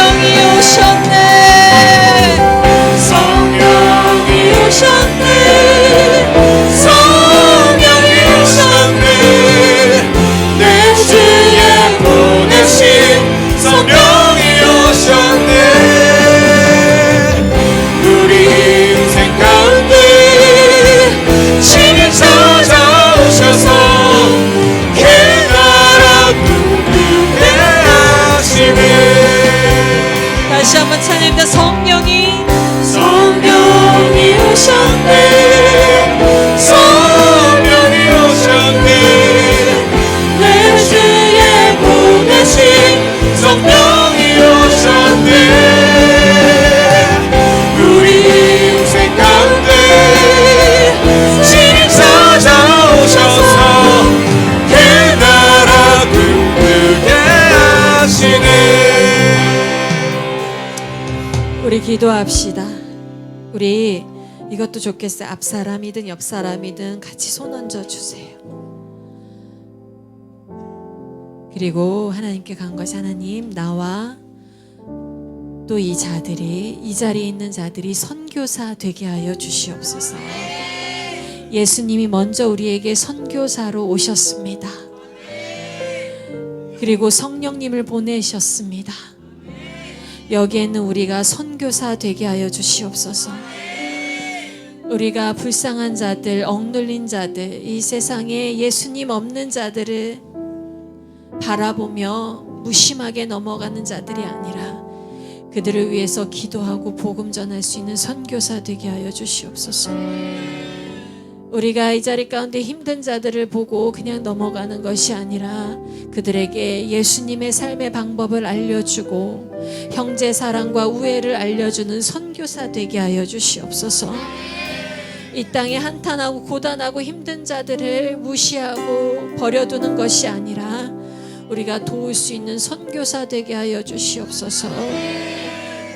기도합시다. 우리 이것도 좋겠어요. 앞 사람이든 옆 사람이든 같이 손 얹어 주세요. 그리고 하나님께 간 것이 하나님, 나와 또 이 자들이, 이 자리에 있는 자들이 선교사 되게 하여 주시옵소서. 예수님이 먼저 우리에게 선교사로 오셨습니다. 그리고 성령님을 보내셨습니다. 여기에는 우리가 선교사 되게 하여 주시옵소서. 우리가 불쌍한 자들, 억눌린 자들, 이 세상에 예수님 없는 자들을 바라보며 무심하게 넘어가는 자들이 아니라 그들을 위해서 기도하고 복음 전할 수 있는 선교사 되게 하여 주시옵소서. 우리가 이 자리 가운데 힘든 자들을 보고 그냥 넘어가는 것이 아니라 그들에게 예수님의 삶의 방법을 알려주고 형제 사랑과 우애를 알려주는 선교사 되게 하여 주시옵소서. 이 땅에 한탄하고 고단하고 힘든 자들을 무시하고 버려두는 것이 아니라 우리가 도울 수 있는 선교사 되게 하여 주시옵소서.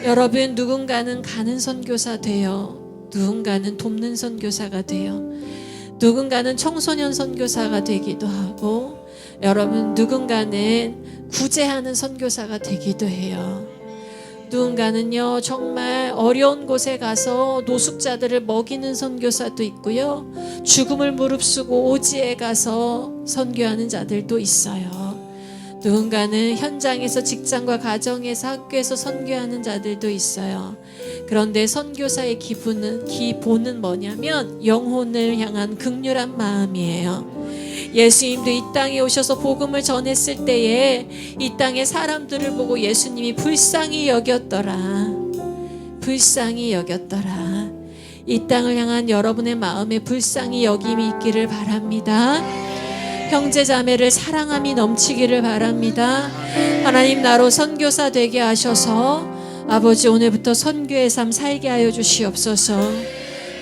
여러분, 누군가는 가는 선교사 되어, 누군가는 돕는 선교사가 되어, 누군가는 청소년 선교사가 되기도 하고, 여러분, 누군가는 구제하는 선교사가 되기도 해요. 누군가는요, 정말 어려운 곳에 가서 노숙자들을 먹이는 선교사도 있고요, 죽음을 무릅쓰고 오지에 가서 선교하는 자들도 있어요. 누군가는 현장에서, 직장과 가정에서, 학교에서 선교하는 자들도 있어요. 그런데 선교사의 기본은 뭐냐면 영혼을 향한 긍휼한 마음이에요. 예수님도 이 땅에 오셔서 복음을 전했을 때에 이 땅의 사람들을 보고 예수님이 불쌍히 여겼더라. 불쌍히 여겼더라. 이 땅을 향한 여러분의 마음에 불쌍히 여김이 있기를 바랍니다. 형제 자매를 사랑함이 넘치기를 바랍니다. 하나님, 나로 선교사 되게 하셔서 아버지, 오늘부터 선교의 삶 살게 하여 주시옵소서.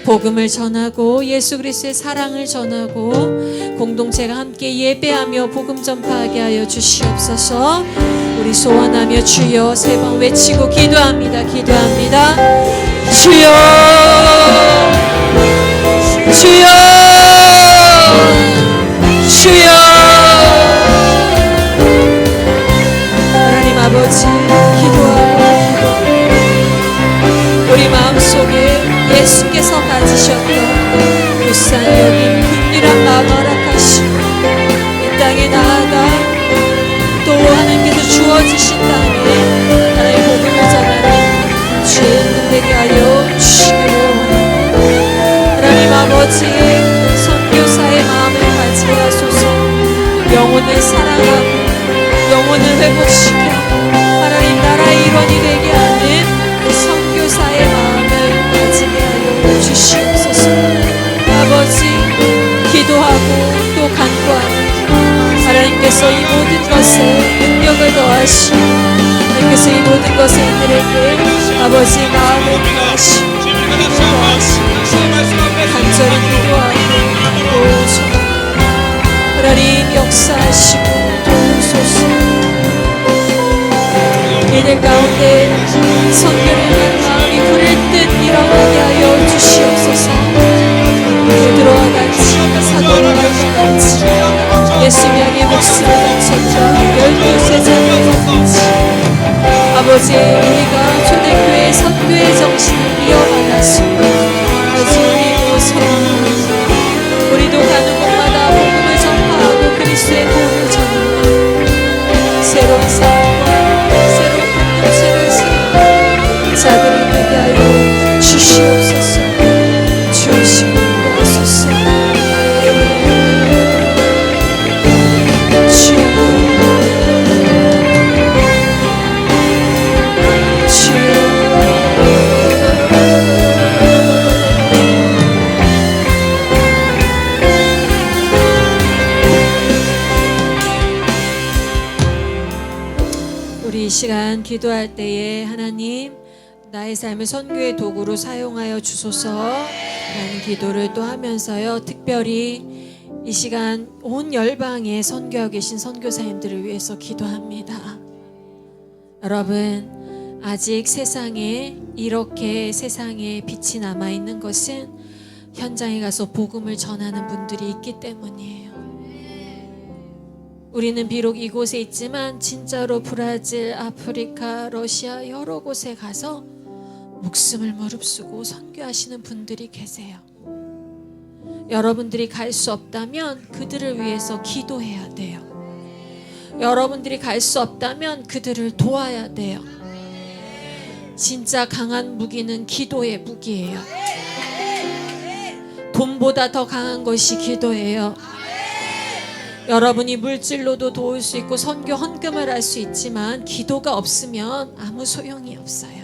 복음을 전하고 예수 그리스도의 사랑을 전하고 공동체가 함께 예배하며 복음 전파하게 하여 주시옵소서. 우리 소원하며 주여 세 번 외치고 기도합니다. 기도합니다. 주여, 주여, 주여. 하나님 아버지, 기도하고 우리 마음속에 예수께서 가지셨던 불쌍히 여긴 긍휼한 마음 허락하시고 이 땅에 나아가 또 하나님께서 주어지신 땅에 하나님의 복음을 전하는 주의 은혜 되게 하여 주시기를 원합니다. 하나님 아버지, 선교사의 마음을 가지게 하소서. 영혼을 사랑하고 영혼을 회복시켜 하나님 나라의 일원이 되게 하는 선교사의 마음을 가지게 하여 주시옵소서. 아버지, 기도하고 또 간구하는 하나님께서 이 모든 것에 능력을 더하시고 하나님께서 이 모든 것에 이들에게 아버지 마음을 더하시고 간절히 기도하고 또 소망 하나님 역사하시고 도우소서. 이들 가운데 선교를 위한 마음이 불을 듯 일어나게 하여 주시옵소서. 베드로와 같이 사도와 같이 예수님 향해 목숨을 바쳤던 12 제자들, 아버지, 우리가 초대교회 선교의 정신을 이어받았소. 아버지, 우리도 가는 곳마다 복음을 전파하고 그리스도의 복음을 전하고 새로운 삶과 새로운 공동체를 세우고 자들을 되게 하여 주시옵소서. 주시옵소서. 우리 이 시간 기도할 때에 하나님, 나의 삶을 선교의 도구로 사용하여 주소서 라는 기도를 또 하면서요, 특별히 이 시간 온 열방에 선교하고 계신 선교사님들을 위해서 기도합니다. 여러분, 아직 세상에 이렇게 세상에 빛이 남아 있는 것은 현장에 가서 복음을 전하는 분들이 있기 때문이에요. 우리는 비록 이곳에 있지만 진짜로 브라질, 아프리카, 러시아 여러 곳에 가서 목숨을 무릅쓰고 선교하시는 분들이 계세요. 여러분들이 갈 수 없다면 그들을 위해서 기도해야 돼요. 여러분들이 갈 수 없다면 그들을 도와야 돼요. 진짜 강한 무기는 기도의 무기예요. 돈보다 더 강한 것이 기도예요. 여러분이 물질로도 도울 수 있고 선교 헌금을 할 수 있지만 기도가 없으면 아무 소용이 없어요.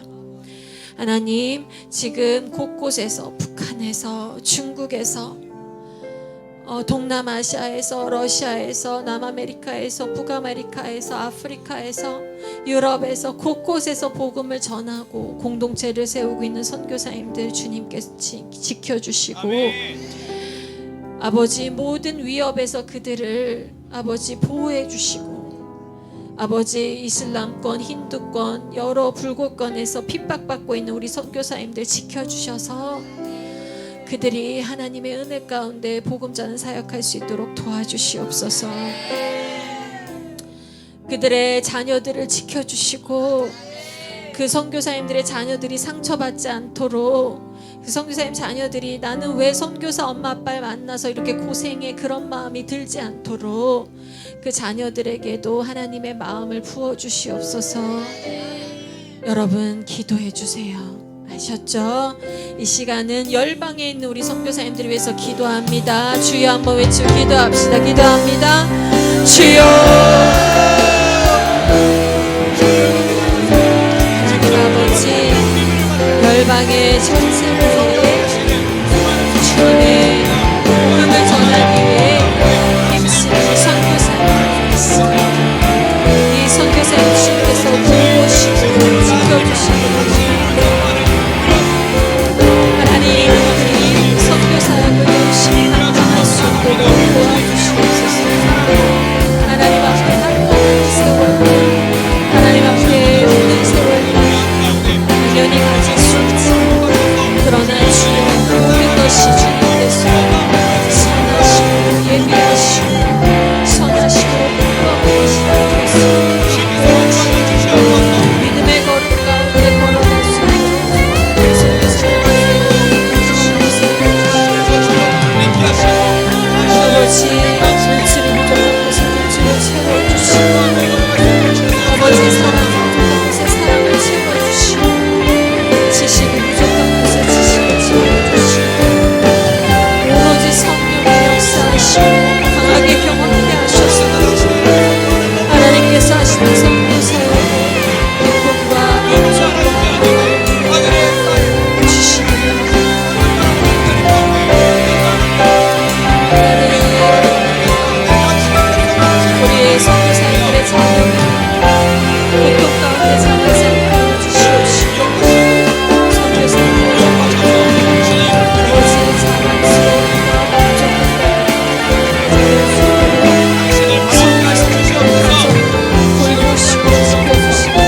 하나님, 지금 곳곳에서, 북한에서, 중국에서, 동남아시아에서, 러시아에서, 남아메리카에서, 북아메리카에서, 아프리카에서, 유럽에서 곳곳에서 복음을 전하고 공동체를 세우고 있는 선교사님들 주님께서 지켜주시고, 아버지 모든 위협에서 그들을 아버지 보호해 주시고, 아버지 이슬람권, 힌두권, 여러 불교권에서 핍박받고 있는 우리 선교사님들 지켜주셔서 그들이 하나님의 은혜 가운데 복음 전하는 사역할 수 있도록 도와주시옵소서. 그들의 자녀들을 지켜주시고 그 선교사님들의 자녀들이 상처받지 않도록, 그 선교사님 자녀들이 나는 왜 선교사 엄마 아빠를 만나서 이렇게 고생해 그런 마음이 들지 않도록 그 자녀들에게도 하나님의 마음을 부어주시옵소서. 여러분 기도해 주세요. 아셨죠? 이 시간은 열방에 있는 우리 선교사님들을 위해서 기도합니다. 주여 한번 외치고 기도합시다. 기도합니다. 주여. 하나님 아버지, 열방의 전 세계에 주님의 복음을 전하기 위해 힘쓰는 선교사님이 있습니다. 이 선교사님 주님께서 보호하시고 지켜주시고 하나님, 우리 선교사역을 열심히 감당할 수 있도록 도와주시옵소서. 하나님 앞에 한번 세월을, 하나님 앞에 오늘 세월을 인연이 가질 수 있지만, 그러나 주여 모든 것이 주님께서 선하시고 예비하시고 선하시고 공평하시고 믿음의 걸음 가운데 걸어갈 수 있도록 선교사님을 아버지, 물질이 부족한 곳에 물질을 채워주시고, 아버지 사랑이 부족한 곳에 사랑을 채워주시고, 지식이 부족한 곳에 지식을 채워주시고, 오로지 성령의 역사하시고 강하게 경험케 하셔서 하나님께서 하시는 선교 사역에 기쁨과 인정과 주시옵소서. 우리의 선교사님들의 자녀를 고통 가운데 자라게 하여 주시옵시고, 선교사님들의 아버지의 자랑스러움과 돌보시고 지켜주시고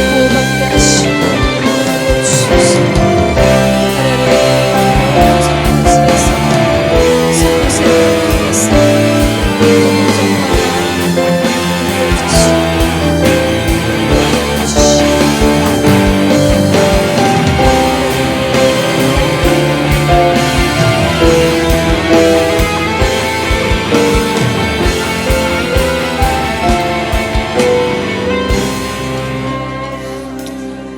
보호받게 하시고 주옵소서. 하나님, 선교지에서 선교사님을 위해서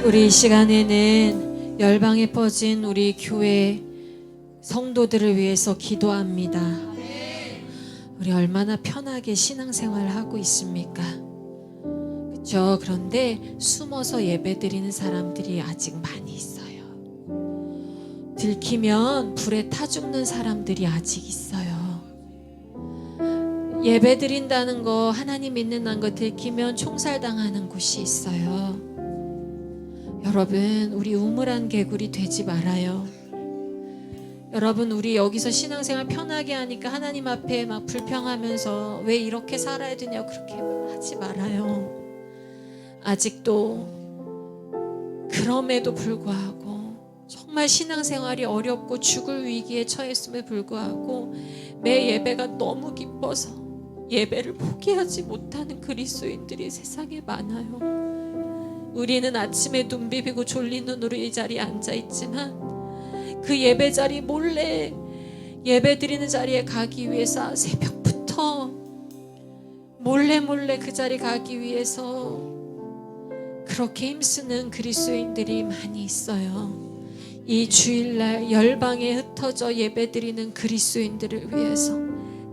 우리 이 시간에는 열방에 퍼진 우리 교회 성도들을 위해서 기도합니다. 우리 얼마나 편하게 신앙생활을 하고 있습니까? 그렇죠? 그런데 숨어서 예배드리는 사람들이 아직 많이 있어요. 들키면 불에 타 죽는 사람들이 아직 있어요. 예배드린다는 거, 하나님 믿는다는 거 들키면 총살당하는 곳이 있어요. 여러분, 우리 우물안 개구리 되지 말아요. 여러분, 우리 여기서 신앙생활 편하게 하니까 하나님 앞에 막 불평하면서 왜 이렇게 살아야 되냐고 그렇게 하지 말아요. 아직도 그럼에도 불구하고 정말 신앙생활이 어렵고 죽을 위기에 처했음에 불구하고 매 예배가 너무 기뻐서 예배를 포기하지 못하는 그리스도인들이 세상에 많아요. 우리는 아침에 눈 비비고 졸린 눈으로 이 자리에 앉아있지만 그 예배 자리 몰래 예배 드리는 자리에 가기 위해서 새벽부터 몰래 그 자리 가기 위해서 그렇게 힘쓰는 그리스도인들이 많이 있어요. 이 주일날 열방에 흩어져 예배드리는 그리스도인들을 위해서,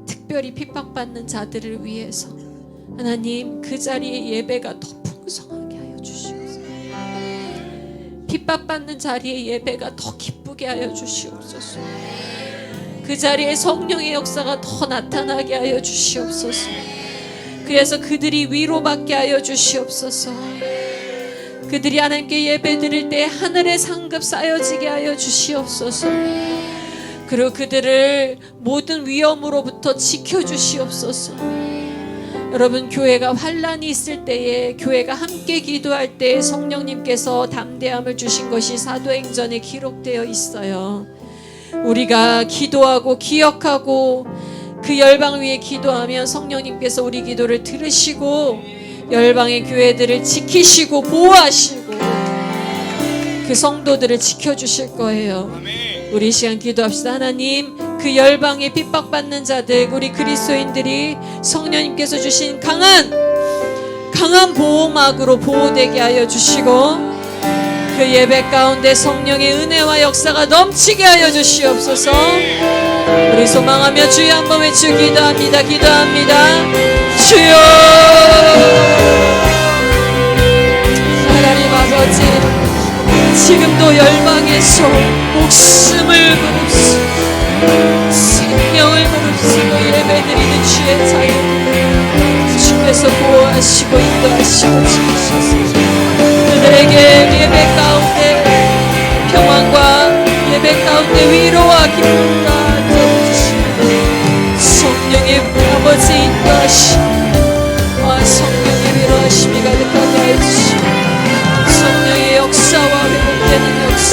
특별히 핍박받는 자들을 위해서 하나님 그 자리에 예배가 더 풍성하게 하여 주시옵소서. 핍박받는 자리에 예배가 더 기쁘게 하여 주시옵소서. 그 자리에 성령의 역사가 더 나타나게 하여 주시옵소서. 그래서 그들이 위로받게 하여 주시옵소서. 그들이 하나님께 예배드릴 때 하늘의 상급 쌓여지게 하여 주시옵소서. 그리고 그들을 모든 위험으로부터 지켜주시옵소서. 여러분, 교회가 환난이 있을 때에, 교회가 함께 기도할 때에 성령님께서 담대함을 주신 것이 사도행전에 기록되어 있어요. 우리가 기도하고 기억하고 그 열방 위에 기도하면 성령님께서 우리 기도를 들으시고 열방의 교회들을 지키시고 보호하시고 그 성도들을 지켜주실 거예요. 우리 이 시간 기도합시다. 하나님, 그 열방에 핍박받는 자들, 우리 그리스도인들이 성령님께서 주신 강한 보호막으로 보호되게 하여 주시고 그 예배 가운데 성령의 은혜와 역사가 넘치게 하여 주시옵소서. 우리 소망하며 주여 한번 외치고 기도합니다. 주여, 하나님 아버지, 지금도 열방에서 목숨을 무릅쓰고 생명을 무릅쓰고 예배드리는 주의 자녀들 주께서 보호하시고 인도하시고 지키소서. 그들에게 예배 가운데 평안과 예배 가운데 위로와 기쁨과 주시고 성령의 아버지 인도하시고 성령의 위로하심이 가득하게 해주시고 성령의 역사와 회복되는 역사,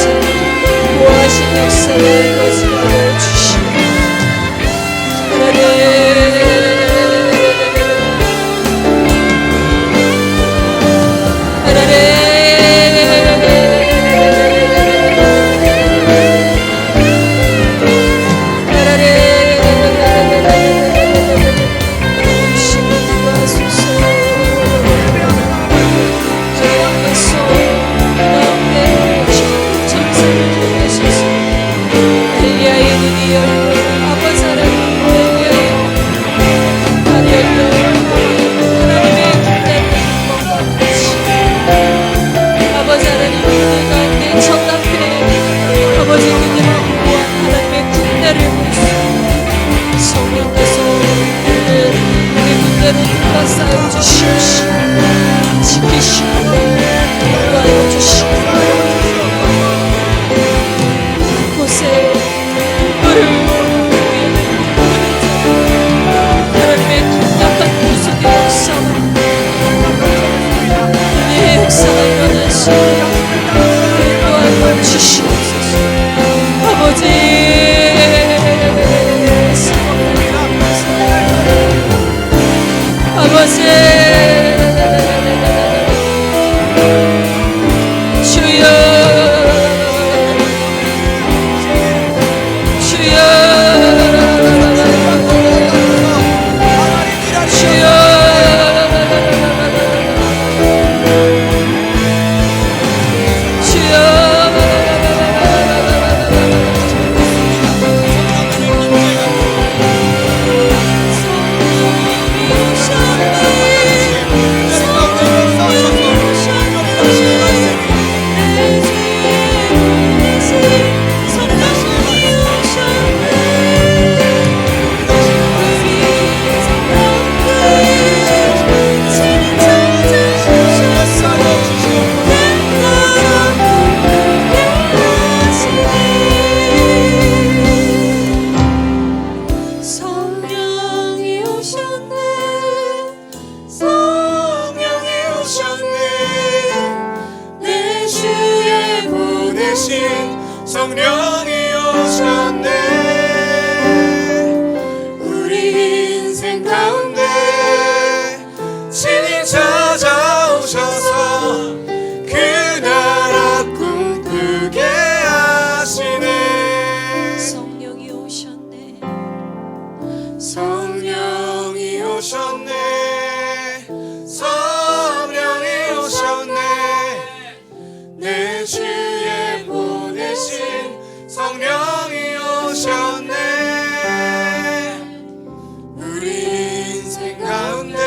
보호하신 역사를 이루어지게 하여 주시고 곳에 물을
오셨네 성령이 오셨네 내 주에 보내신 성령이 오셨네 우리 인생 가운데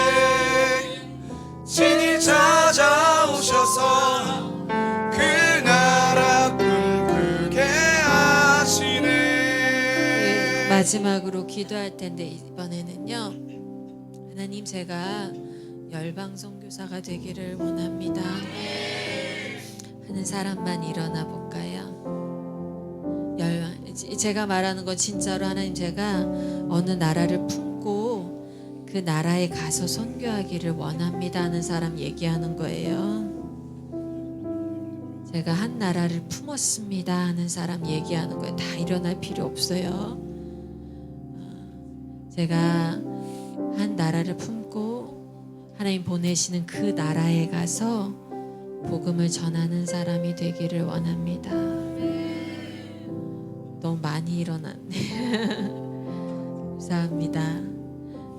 친히 찾아오셔서 그 나라 꿈꾸게 하시네.
마지막으로 기도할 텐데 이번에는요 하나님 제가 열방 선교사가 되기를 원합니다 하는 사람만 일어나 볼까요? 제가 말하는 건 진짜로 하나님 제가 어느 나라를 품고 그 나라에 가서 선교하기를 원합니다 하는 사람 얘기하는 거예요. 제가 한 나라를 품었습니다 하는 사람 얘기하는 거예요. 다 일어날 필요 없어요. 제가 한 나라를 품고 하나님 보내시는 그 나라에 가서 복음을 전하는 사람이 되기를 원합니다. 너무 많이 일어났네. 감사합니다.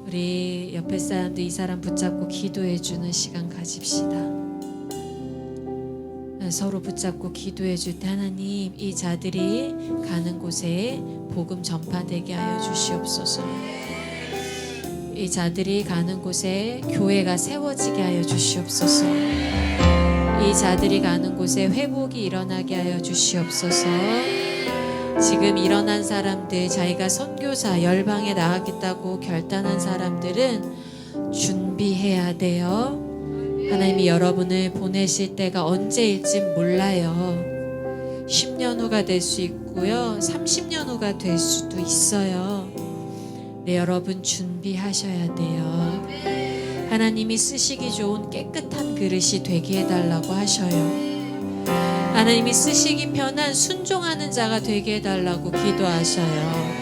우리 옆에 사람도 이 사람 붙잡고 기도해주는 시간 가집시다. 서로 붙잡고 기도해 줄 때 하나님 이 자들이 가는 곳에 복음 전파되게 하여 주시옵소서. 이 자들이 가는 곳에 교회가 세워지게 하여 주시옵소서. 이 자들이 가는 곳에 회복이 일어나게 하여 주시옵소서. 지금 일어난 사람들 자기가 선교사 열방에 나가겠다고 결단한 사람들은 준비해야 돼요. 하나님이 여러분을 보내실 때가 언제일지 몰라요. 10년 후가 될 수 있고요 30년 후가 될 수도 있어요. 네, 여러분 준비하셔야 돼요. 하나님이 쓰시기 좋은 깨끗한 그릇이 되게 해달라고 하셔요. 하나님이 쓰시기 편한 순종하는 자가 되게 해달라고 기도하셔요.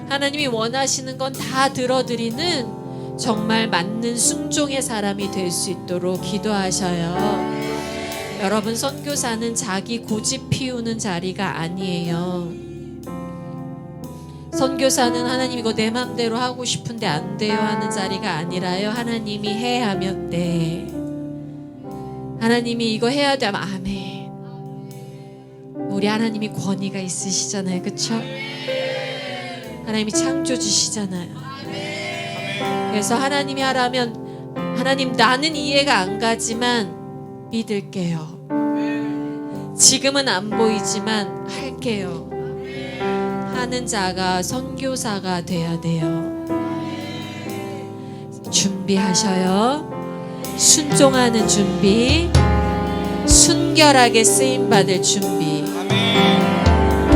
하나님이 원하시는 건 다 들어드리는 정말 맞는 순종의 사람이 될 수 있도록 기도하셔요. 여러분 선교사는 자기 고집 피우는 자리가 아니에요. 선교사는 하나님 이거 내 맘대로 하고 싶은데 안 돼요 하는 자리가 아니라요. 하나님이 해 하면 돼. 하나님이 이거 해야 돼 하면 아멘. 우리 하나님이 권위가 있으시잖아요. 그쵸? 하나님이 창조주시잖아요. 그래서 하나님이 하라면 하나님 나는 이해가 안 가지만 믿을게요. 지금은 안 보이지만 할게요. 하는 자가 선교사가 돼야 돼요. 준비하셔요. 순종하는 준비, 순결하게 쓰임받을 준비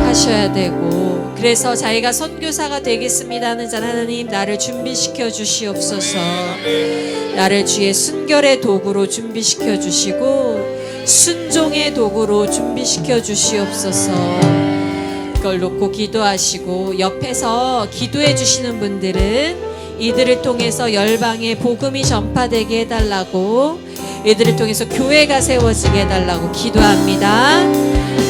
하셔야 되고 그래서 자기가 선교사가 되겠습니다 하는 자는 하나님 나를 준비시켜 주시옵소서. 나를 주의 순결의 도구로 준비시켜 주시고 순종의 도구로 준비시켜 주시옵소서. 그걸 놓고 기도하시고 옆에서 기도해 주시는 분들은 이들을 통해서 열방에 복음이 전파되게 해달라고 이들을 통해서 교회가 세워지게 해달라고 기도합니다.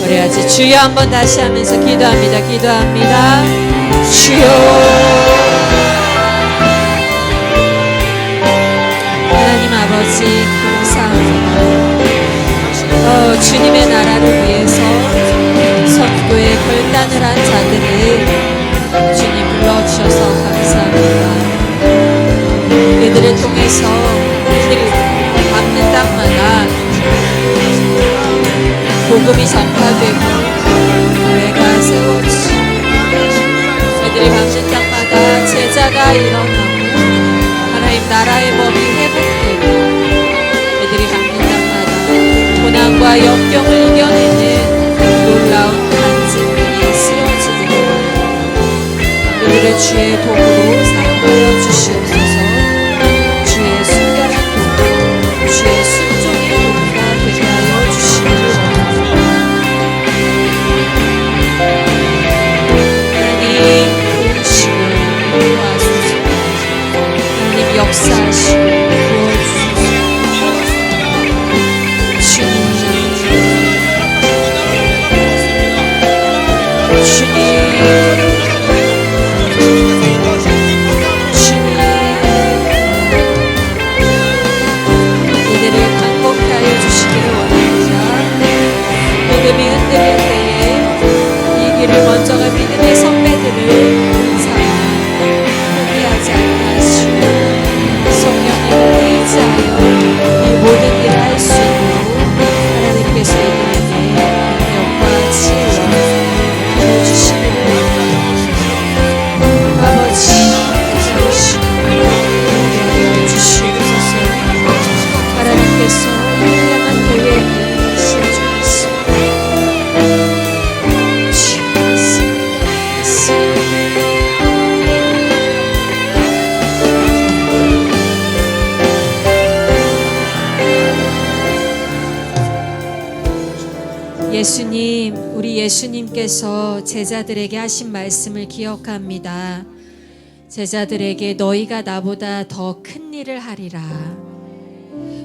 그래야지 주여 한번 다시 하면서 기도합니다. 기도합니다. 주여 하나님 아버지 감사합니다. 주님의 나라를 위해서 선교에 결단을 한 자들을 주님 불러주셔서 감사합니다. 이들을 통해서 이들이 밟는 땅마다 복음이 전파되고 교회가 세워지고 이들이 밟는 땅마다 제자가 일어나고 하나님 나라의 법이 회복되고 이들이 밟는 땅마다 고난과 역경을 이겨내는 놀라운 간증이 쓰여지는 이들을 주의 도구로 사용하여 주시옵소서. 주의 순결한 도구, 주의 순종의 도구가 되게 하여 주시옵소서. 하나님 도우시고 도와주시고 하나님 역사하시고 도와주시고 주님 예수님께서 제자들에게 하신 말씀을 기억합니다. 제자들에게 너희가 나보다 더 큰 일을 하리라.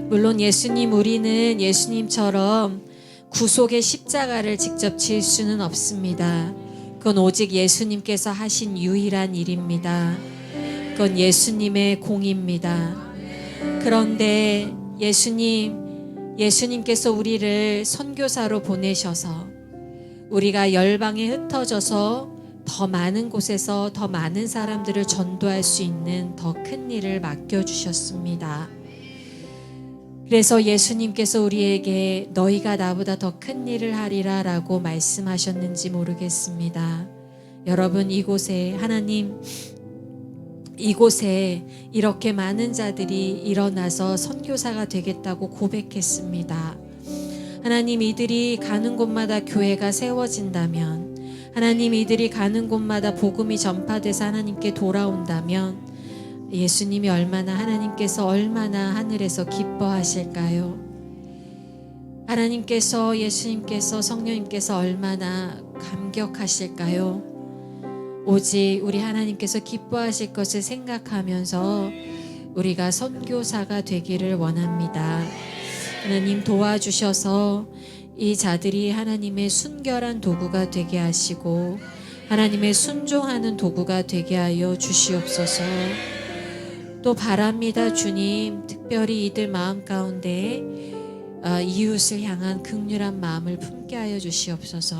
물론 우리는 예수님처럼 구속의 십자가를 직접 질 수는 없습니다. 그건 오직 예수님께서 하신 유일한 일입니다. 그건 예수님의 공입니다. 그런데 예수님께서 우리를 선교사로 보내셔서 우리가 열방에 흩어져서 더 많은 곳에서 더 많은 사람들을 전도할 수 있는 더 큰 일을 맡겨주셨습니다. 그래서 예수님께서 우리에게 너희가 나보다 더 큰 일을 하리라 라고 말씀하셨는지 모르겠습니다. 여러분, 이곳에 이렇게 많은 자들이 일어나서 선교사가 되겠다고 고백했습니다. 하나님, 이들이 가는 곳마다 교회가 세워진다면, 하나님, 이들이 가는 곳마다 복음이 전파돼서 하나님께 돌아온다면 하나님께서 얼마나 하늘에서 기뻐하실까요? 예수님께서 성령님께서 얼마나 감격하실까요? 오직 우리 하나님께서 기뻐하실 것을 생각하면서 우리가 선교사가 되기를 원합니다. 하나님, 도와주셔서 이 자들이 하나님의 순결한 도구가 되게 하시고 하나님의 순종하는 도구가 되게 하여 주시옵소서. 또 바랍니다. 주님, 특별히 이들 마음 가운데 이웃을 향한 긍휼한 마음을 품게 하여 주시옵소서.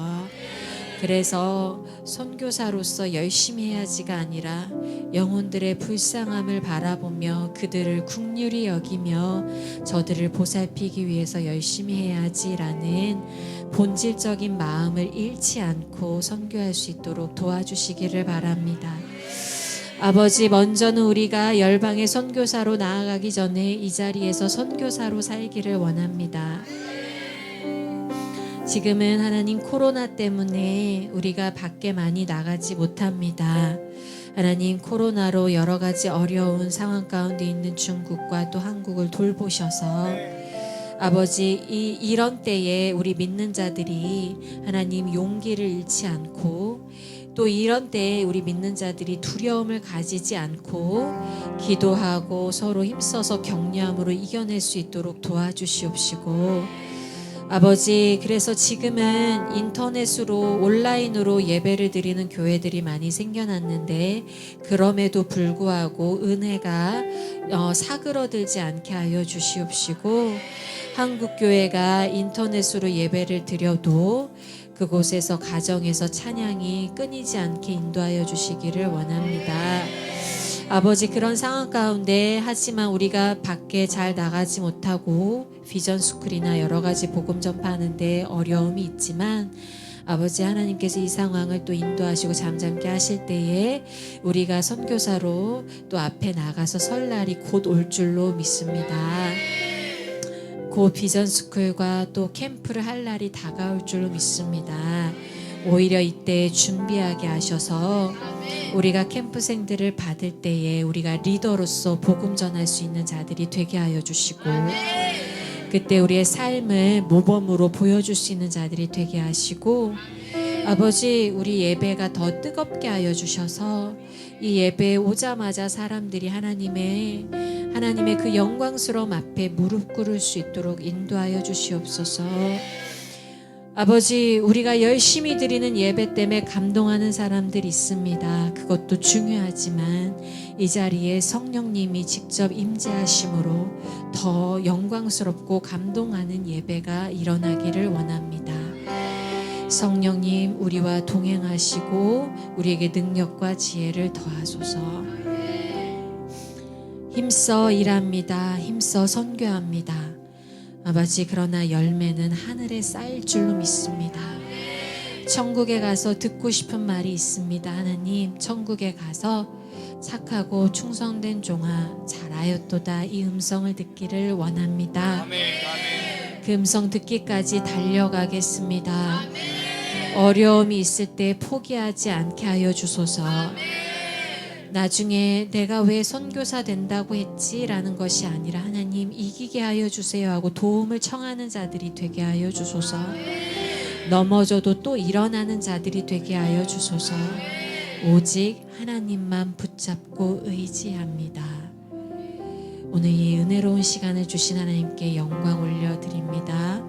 그래서 선교사로서 열심히 해야지가 아니라 영혼들의 불쌍함을 바라보며 그들을 긍휼히 여기며 저들을 보살피기 위해서 열심히 해야지라는 본질적인 마음을 잃지 않고 선교할 수 있도록 도와주시기를 바랍니다. 아버지, 먼저는 우리가 열방의 선교사로 나아가기 전에 이 자리에서 선교사로 살기를 원합니다. 지금은 하나님 코로나 때문에 우리가 밖에 많이 나가지 못합니다. 하나님, 코로나로 여러 가지 어려운 상황 가운데 있는 중국과 또 한국을 돌보셔서 아버지, 이런 때에 우리 믿는 자들이 하나님 용기를 잃지 않고 또 이런 때에 우리 믿는 자들이 두려움을 가지지 않고 기도하고 서로 힘써서 격려함으로 이겨낼 수 있도록 도와주시옵시고, 아버지, 그래서 지금은 인터넷으로 온라인으로 예배를 드리는 교회들이 많이 생겨났는데 그럼에도 불구하고 은혜가 사그러들지 않게 하여 주시옵시고, 한국교회가 인터넷으로 예배를 드려도 그곳에서 가정에서 찬양이 끊이지 않게 인도하여 주시기를 원합니다. 아버지, 그런 상황 가운데 하지만 우리가 밖에 잘 나가지 못하고 비전 스쿨이나 여러 가지 복음 전파하는데 어려움이 있지만 아버지, 하나님께서 이 상황을 또 인도하시고 잠잠케 하실 때에 우리가 선교사로 또 앞에 나가서 설 날이 곧 올 줄로 믿습니다. 곧 비전 스쿨과 또 캠프를 할 날이 다가올 줄로 믿습니다. 오히려 이때 준비하게 하셔서 우리가 캠프생들을 받을 때에 우리가 리더로서 복음 전할 수 있는 자들이 되게 하여 주시고, 그때 우리의 삶을 모범으로 보여줄 수 있는 자들이 되게 하시고, 아버지, 우리 예배가 더 뜨겁게 하여 주셔서 이 예배에 오자마자 사람들이 하나님의 그 영광스러움 앞에 무릎 꿇을 수 있도록 인도하여 주시옵소서. 아버지, 우리가 열심히 드리는 예배 때문에 감동하는 사람들이 있습니다. 그것도 중요하지만 이 자리에 성령님이 직접 임재하심으로 더 영광스럽고 감동하는 예배가 일어나기를 원합니다. 성령님, 우리와 동행하시고 우리에게 능력과 지혜를 더하소서. 힘써 일합니다. 힘써 선교합니다. 아버지, 그러나 열매는 하늘에 쌓일 줄로 믿습니다. 천국에 가서 듣고 싶은 말이 있습니다. 하나님, 천국에 가서 착하고 충성된 종아 잘하였도다, 이 음성을 듣기를 원합니다. 그 음성 듣기까지 달려가겠습니다. 어려움이 있을 때 포기하지 않게 하여 주소서. 나중에 내가 왜 선교사 된다고 했지? 라는 것이 아니라 하나님, 이기게 하여 주세요 하고 도움을 청하는 자들이 되게 하여 주소서. 넘어져도 또 일어나는 자들이 되게 하여 주소서. 오직 하나님만 붙잡고 의지합니다. 오늘 이 은혜로운 시간을 주신 하나님께 영광 올려드립니다.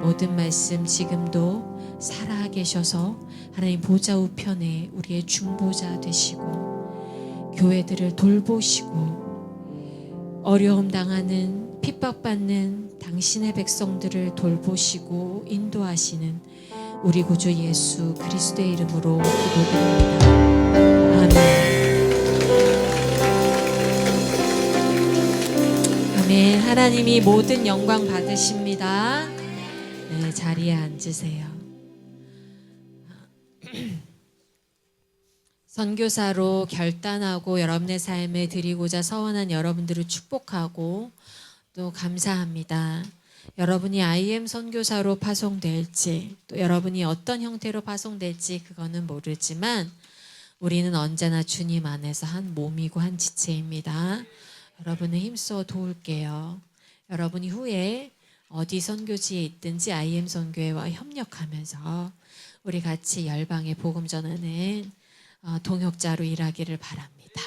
모든 말씀 지금도 살아계셔서 하나님 보좌 우편에 우리의 중보자 되시고 교회들을 돌보시고 어려움 당하는 핍박받는 당신의 백성들을 돌보시고 인도하시는 우리 구주 예수 그리스도의 이름으로 기도드립니다. 아멘. 아멘. 하나님이 모든 영광 받으십니다. 네, 자리에 앉으세요. 선교사로 결단하고 여러분의 삶에 드리고자 서원한 여러분들을 축복하고 또 감사합니다. 여러분이 IM 선교사로 파송될지 또 여러분이 어떤 형태로 파송될지 그거는 모르지만 우리는 언제나 주님 안에서 한 몸이고 한 지체입니다. 여러분을 힘써 도울게요. 여러분이 후에 어디 선교지에 있든지 IM 선교회와 협력하면서 우리 같이 열방의 복음 전하는 동역자로 일하기를 바랍니다.